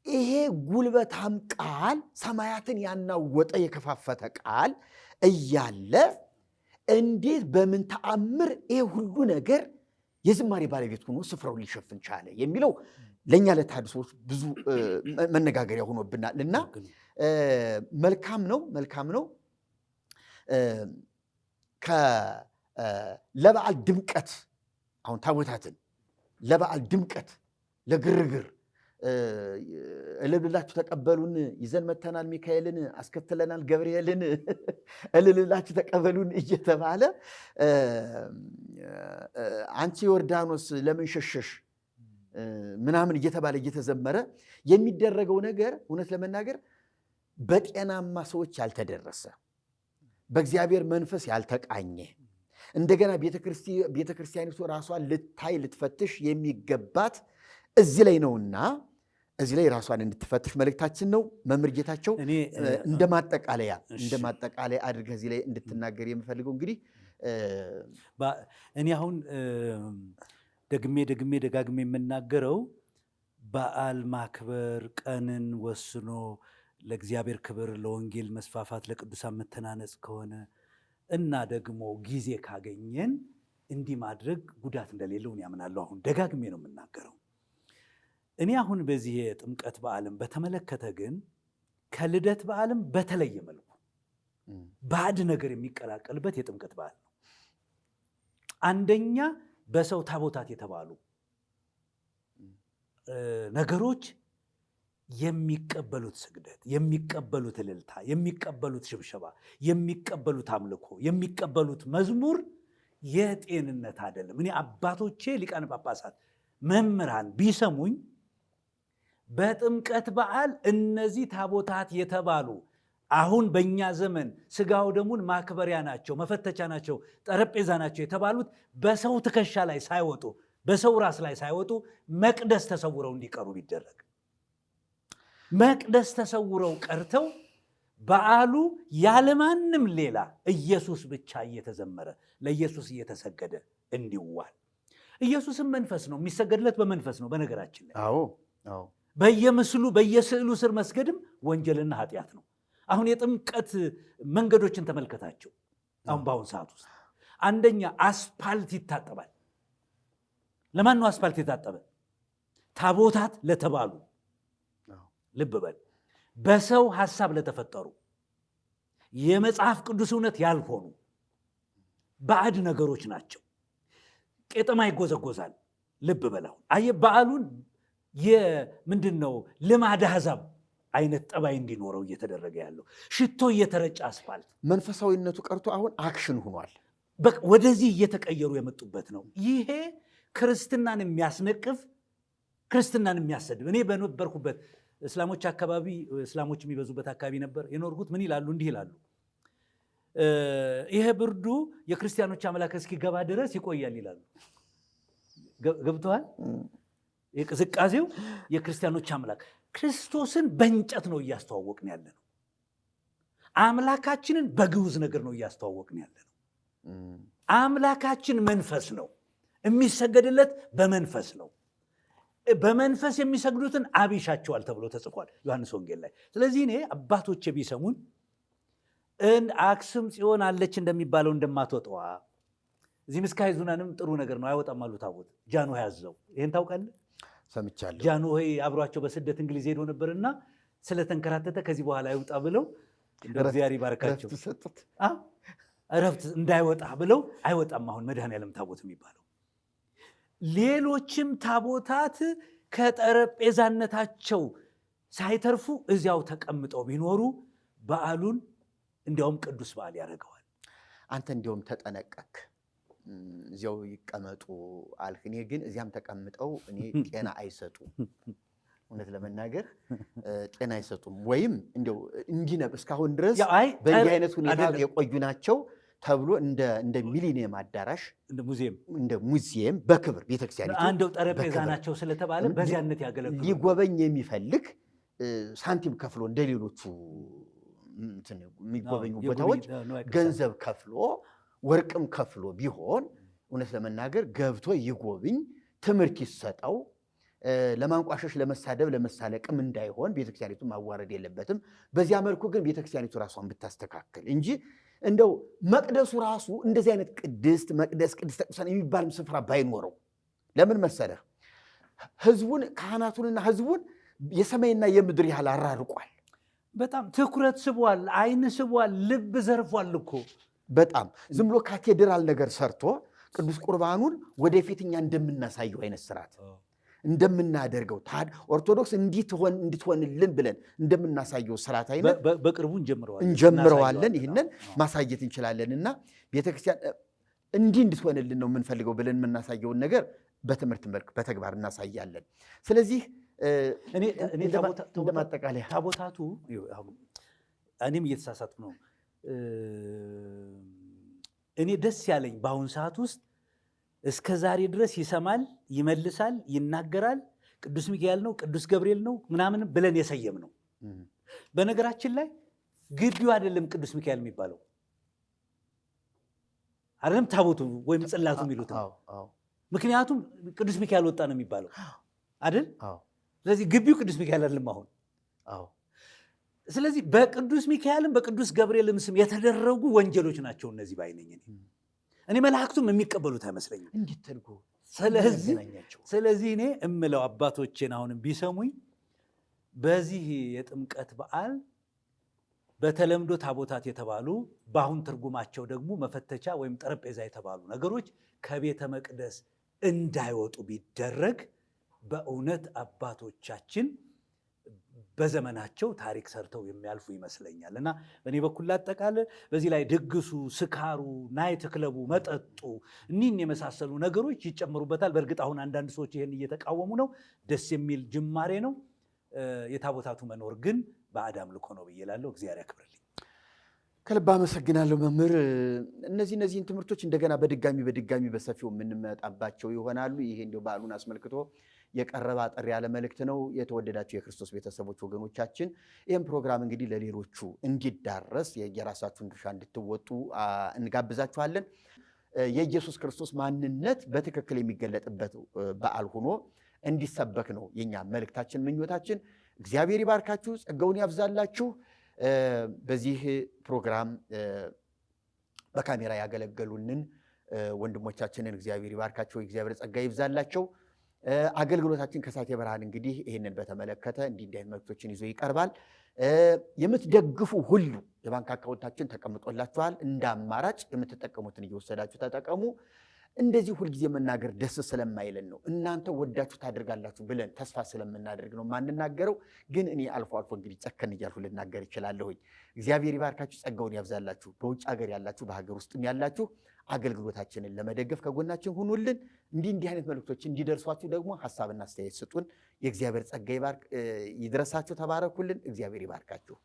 Speaker 2: ይሄ ጉልበታም ቃል ሰማያትን ያናወጠ የከፋፈተ ቃል እያለ እንዴት በምን ተአምር ይሄ ሁሉ ነገር የዝማሬ ባለቤት ሆኖ ስፍራውን ሊሸፍን ቻለ የሚለው ለእኛ ለተሐድሶዎች ብዙ መነጋገሪያ ሆኖብናል። እና መልካም ነው ለበዓል ድምቀት አሁን ታቦታትን ለበዓል ድምቀት ለግርግር እልልላችሁ ተቀበሉን ይዘን መተናል፣ ሚካኤልን አስከትለናል፣ ገብርኤልን እልልላችሁ ተቀበሉን እየተባለ አንቺ ዮርዳኖስ ለምን ሸሸሽ ምናምን እየተባለ እየተዘመረ የሚደረገው ነገር እውነት ለመናገር በጤናማ ሰዎች ያልተደረሰ በእግዚአብሔር መንፈስ ያልተቃኘ እንደገና ቤተክርስቲያኒቱ ራሷን ልታይ ልትፈትሽ የሚገባት እዚህ ላይ ነውና እዚህ ላይ ራሷን እንድትፈትሽ መልእክታችን ነው። መምህር ጌታቸው እንደማጠቃለያ አድርገህ እዚህ ላይ እንድትናገር የምፈልገው እንግዲህ
Speaker 1: እኔ አሁን ደጋግሜ የምናገረው በዓል ማክበር ቀንን ወስኖ ለእግዚአብሔር ክብር ለወንጌል መስፋፋት ለቅዱሳን መተናነጽ ከሆነ እና ደግሞ ጊዜ ካገኘን እንዲህ ማድረግ ጉዳት እንደሌለው ያምናለሁ። አሁን ደጋግሜ ነው የምናገረው። እኔ አሁን በዚህ የጥምቀት በዓልም በተመለከተ ግን ከልደት በዓልም በተለየ መልኩ ባዕድ ነገር የሚቀላቀልበት የጥምቀት በዓል ነው። አንደኛ በሰው ታቦታት የተባሉ ነገሮች የሚቀበሉት ስግደት፣ የሚቀበሉት እልልታ፣ የሚቀበሉት ሽብሸባ፣ የሚቀበሉት አምልኮ፣ የሚቀበሉት መዝሙር የጤንነት አይደለም። እኔ አባቶቼ ሊቃነ ጳጳሳት መምህራን ቢሰሙኝ በጥምቀት በዓል እነዚህ ታቦታት የተባሉ አሁን በእኛ ዘመን ስጋው ደሙን ማክበሪያ ናቸው፣ መፈተቻ ናቸው፣ ጠረጴዛ ናቸው የተባሉት በሰው ትከሻ ላይ ሳይወጡ በሰው ራስ ላይ ሳይወጡ መቅደስ ተሰውረው እንዲቀሩ ቢደረግ መቅደስ ተሰውረው ቀርተው በዓሉ ያለማንም ሌላ ኢየሱስ ብቻ እየተዘመረ ለኢየሱስ እየተሰገደ እንዲዋል። ኢየሱስም መንፈስ ነው፣ የሚሰገድለት በመንፈስ ነው። በነገራችን ላይ በየምስሉ በየስዕሉ ስር መስገድም ወንጀልና ኃጢአት ነው። አሁን የጥምቀት መንገዶችን ተመልከታቸው። አሁን በአሁን ሰዓት ውስጥ አንደኛ አስፓልት ይታጠባል። ለማን ነው አስፓልት የታጠበ? ታቦታት ለተባሉ ልብ በል፣ በሰው ሐሳብ ለተፈጠሩ የመጽሐፍ ቅዱስ እውነት ያልሆኑ ባዕድ ነገሮች ናቸው። ቄጠማ ይጎዘጎዛል። ልብ በል፣ አሁን አየህ በዓሉን ምንድን ነው ልማድ አሕዛብ አይነት ጠባይ እንዲኖረው እየተደረገ ያለው ሽቶ እየተረጨ አስፋልት
Speaker 2: መንፈሳዊነቱ ቀርቶ አሁን አክሽን ሆኗል።
Speaker 1: ወደዚህ እየተቀየሩ የመጡበት ነው። ይሄ ክርስትናን የሚያስነቅፍ ክርስትናን የሚያሰድብ። እኔ በነበርኩበት እስላሞች አካባቢ እስላሞች የሚበዙበት አካባቢ ነበር የኖርኩት። ምን ይላሉ? እንዲህ ይላሉ፣ ይሄ ብርዱ የክርስቲያኖች አምላክ እስኪገባ ድረስ ይቆያል ይላሉ። ገብተዋል? የቅዝቃዜው የክርስቲያኖች አምላክ ክርስቶስን በእንጨት ነው እያስተዋወቅን ያለ ነው። አምላካችንን በግዑዝ ነገር ነው እያስተዋወቅን ያለ ነው። አምላካችን መንፈስ ነው፣ የሚሰገድለት በመንፈስ ነው። በመንፈስ የሚሰግዱትን አብ ይሻቸዋል ተብሎ ተጽፏል ዮሐንስ ወንጌል ላይ። ስለዚህ እኔ አባቶች ቢሰሙን አክሱም ጽዮን አለች እንደሚባለው እንደማትወጣዋ እዚህ ምስካየ ኅዙናንም ጥሩ ነገር ነው አይወጣም አሉ ታቦት ጃንሆይ ያዘው። ይሄን ታውቃለህ?
Speaker 2: ሰምቻለሁ።
Speaker 1: ጃንሆይ አብሯቸው በስደት እንግሊዝ ሄዶ ነበርና ስለተንከራተተ ከዚህ በኋላ አይውጣ ብለው እግዚአብሔር ይባርካቸው እረፍት እንዳይወጣ ብለው አይወጣም። አሁን መድኃኔዓለም ታቦት የሚባለው ሌሎችም ታቦታት ከጠረጴዛነታቸው ሳይተርፉ እዚያው ተቀምጠው ቢኖሩ በዓሉን እንዲያውም ቅዱስ በዓል ያደርገዋል።
Speaker 2: አንተ እንዲያውም ተጠነቀክ፣ እዚያው ይቀመጡ አልክ። እኔ ግን እዚያም ተቀምጠው እኔ ጤና አይሰጡም፣ እውነት ለመናገር ጤና አይሰጡም። ወይም እንዲያው እንዲህ ነበር እስካሁን ድረስ በእንዲህ አይነት ሁኔታ የቆዩ ናቸው ተብሎ እንደ ሚሊኒየም አዳራሽ እንደ ሙዚየም በክብር ቤተክርስቲያኒቱ
Speaker 1: አንደው ጠረጴዛ ናቸው ስለተባለ በዚያነት ያገለግሉ
Speaker 2: ሊጎበኝ የሚፈልግ ሳንቲም ከፍሎ እንደሌሎቹ የሚጎበኙ ቦታዎች ገንዘብ ከፍሎ ወርቅም ከፍሎ ቢሆን እውነት ለመናገር ገብቶ ይጎብኝ፣ ትምህርት ይሰጠው። ለማንቋሸሽ፣ ለመሳደብ፣ ለመሳለቅም እንዳይሆን ቤተክርስቲያኒቱ ማዋረድ የለበትም። በዚያ መልኩ ግን ቤተክርስቲያኒቱ ራሷን ብታስተካክል እንጂ እንደው መቅደሱ ራሱ እንደዚህ አይነት ቅድስት መቅደስ ቅድስተ ቅዱሳን የሚባልም ስፍራ ባይኖረው። ለምን መሰለህ? ህዝቡን ካህናቱንና ህዝቡን የሰማይና የምድር ያህል አራርቋል።
Speaker 1: በጣም ትኩረት ስቧል፣ አይን ስቧል፣ ልብ ዘርፏል እኮ
Speaker 2: በጣም ዝም ብሎ ካቴድራል ነገር ሰርቶ ቅዱስ ቁርባኑን ወደፊት እኛ እንደምናሳየው አይነት ስርዓት እንደምናደርገው ኦርቶዶክስ እንድትሆንልን ብለን እንደምናሳየው ስርዓት አይነት
Speaker 1: በቅርቡ
Speaker 2: እንጀምረዋለን። ይህንን ማሳየት እንችላለን እና ቤተክርስቲያን እንዲህ እንድትሆንልን ነው የምንፈልገው ብለን የምናሳየውን ነገር በትምህርት መልክ በተግባር እናሳያለን። ስለዚህ እንደማጠቃለያ
Speaker 1: ታቦታቱ እኔም እየተሳሳትኩ ነው። እኔ ደስ ያለኝ በአሁኑ ሰዓት ውስጥ እስከ ዛሬ ድረስ ይሰማል፣ ይመልሳል፣ ይናገራል፣ ቅዱስ ሚካኤል ነው ቅዱስ ገብርኤል ነው ምናምን ብለን የሰየም ነው። በነገራችን ላይ ግቢው አይደለም ቅዱስ ሚካኤል የሚባለው አይደለም፣ ታቦቱ ወይም ጽላቱ የሚሉት ነው። ምክንያቱም ቅዱስ ሚካኤል ወጣ ነው የሚባለው አይደል? ስለዚህ ግቢው ቅዱስ ሚካኤል አይደለም አሁን። ስለዚህ በቅዱስ ሚካኤልም በቅዱስ ገብርኤልም ስም የተደረጉ ወንጀሎች ናቸው እነዚህ ባይነኝ። እኔ መላእክቱም የሚቀበሉት አይመስለኝም።
Speaker 2: እንድትልጉ
Speaker 1: ስለዚህ እኔ እምለው አባቶቼን አሁንም ቢሰሙኝ በዚህ የጥምቀት በዓል በተለምዶ ታቦታት የተባሉ በአሁን ትርጉማቸው ደግሞ መፈተቻ ወይም ጠረጴዛ የተባሉ ነገሮች ከቤተ መቅደስ እንዳይወጡ ቢደረግ በእውነት አባቶቻችን በዘመናቸው ታሪክ ሰርተው የሚያልፉ ይመስለኛል። እና በእኔ በኩል ላጠቃልል፣ በዚህ ላይ ድግሱ፣ ስካሩ፣ ናይት ክለቡ፣ መጠጡ እኒህን የመሳሰሉ ነገሮች ይጨምሩበታል። በእርግጥ አሁን አንዳንድ ሰዎች ይህን እየተቃወሙ ነው። ደስ የሚል ጅማሬ ነው። የታቦታቱ መኖር ግን ባዕድ አምልኮ ነው ብዬ እላለሁ። እግዚአብሔር ያክብርልኝ።
Speaker 2: ከልብ አመሰግናለሁ መምህር። እነዚህን ትምህርቶች እንደገና በድጋሚ በሰፊው የምንመጣባቸው ይሆናሉ። ይሄ እንዲያው በዓሉን አስመልክቶ የቀረበ አጠር ያለ መልእክት ነው። የተወደዳችሁ የክርስቶስ ቤተሰቦች ወገኖቻችን፣ ይህም ፕሮግራም እንግዲህ ለሌሎቹ እንዲዳረስ የራሳችሁን ድርሻ እንድትወጡ እንጋብዛችኋለን። የኢየሱስ ክርስቶስ ማንነት በትክክል የሚገለጥበት በዓል ሆኖ እንዲሰበክ ነው የኛ መልእክታችን፣ ምኞታችን። እግዚአብሔር ይባርካችሁ፣ ጸጋውን ያብዛላችሁ። በዚህ ፕሮግራም በካሜራ ያገለገሉንን ወንድሞቻችንን እግዚአብሔር ይባርካቸው፣ እግዚአብሔር ጸጋ ይብዛላቸው። አገልግሎታችን ከሳቴ ብርሃን እንግዲህ ይህንን በተመለከተ እንዲህ አይነት መልእክቶችን ይዞ ይቀርባል። የምትደግፉ ሁሉ የባንክ አካውንታችን ተቀምጦላችኋል። እንደ አማራጭ የምትጠቀሙትን እየወሰዳችሁ ተጠቀሙ። እንደዚህ ሁልጊዜ መናገር ደስ ስለማይለን ነው። እናንተ ወዳችሁ ታደርጋላችሁ ብለን ተስፋ ስለምናደርግ ነው ማንናገረው። ግን እኔ አልፎ አልፎ እንግዲህ ጨከን እያልኩ ልናገር ይችላለሁኝ። እግዚአብሔር ይባርካችሁ፣ ጸጋውን ያብዛላችሁ። በውጭ ሀገር ያላችሁ፣ በሀገር ውስጥም ያላችሁ አገልግሎታችንን ለመደገፍ ከጎናችን ሁኑልን። እንዲህ አይነት መልእክቶች እንዲደርሷችሁ ደግሞ ሀሳብና አስተያየት ስጡን። የእግዚአብሔር ጸጋ ይድረሳችሁ። ተባረኩልን። እግዚአብሔር ይባርካችሁ።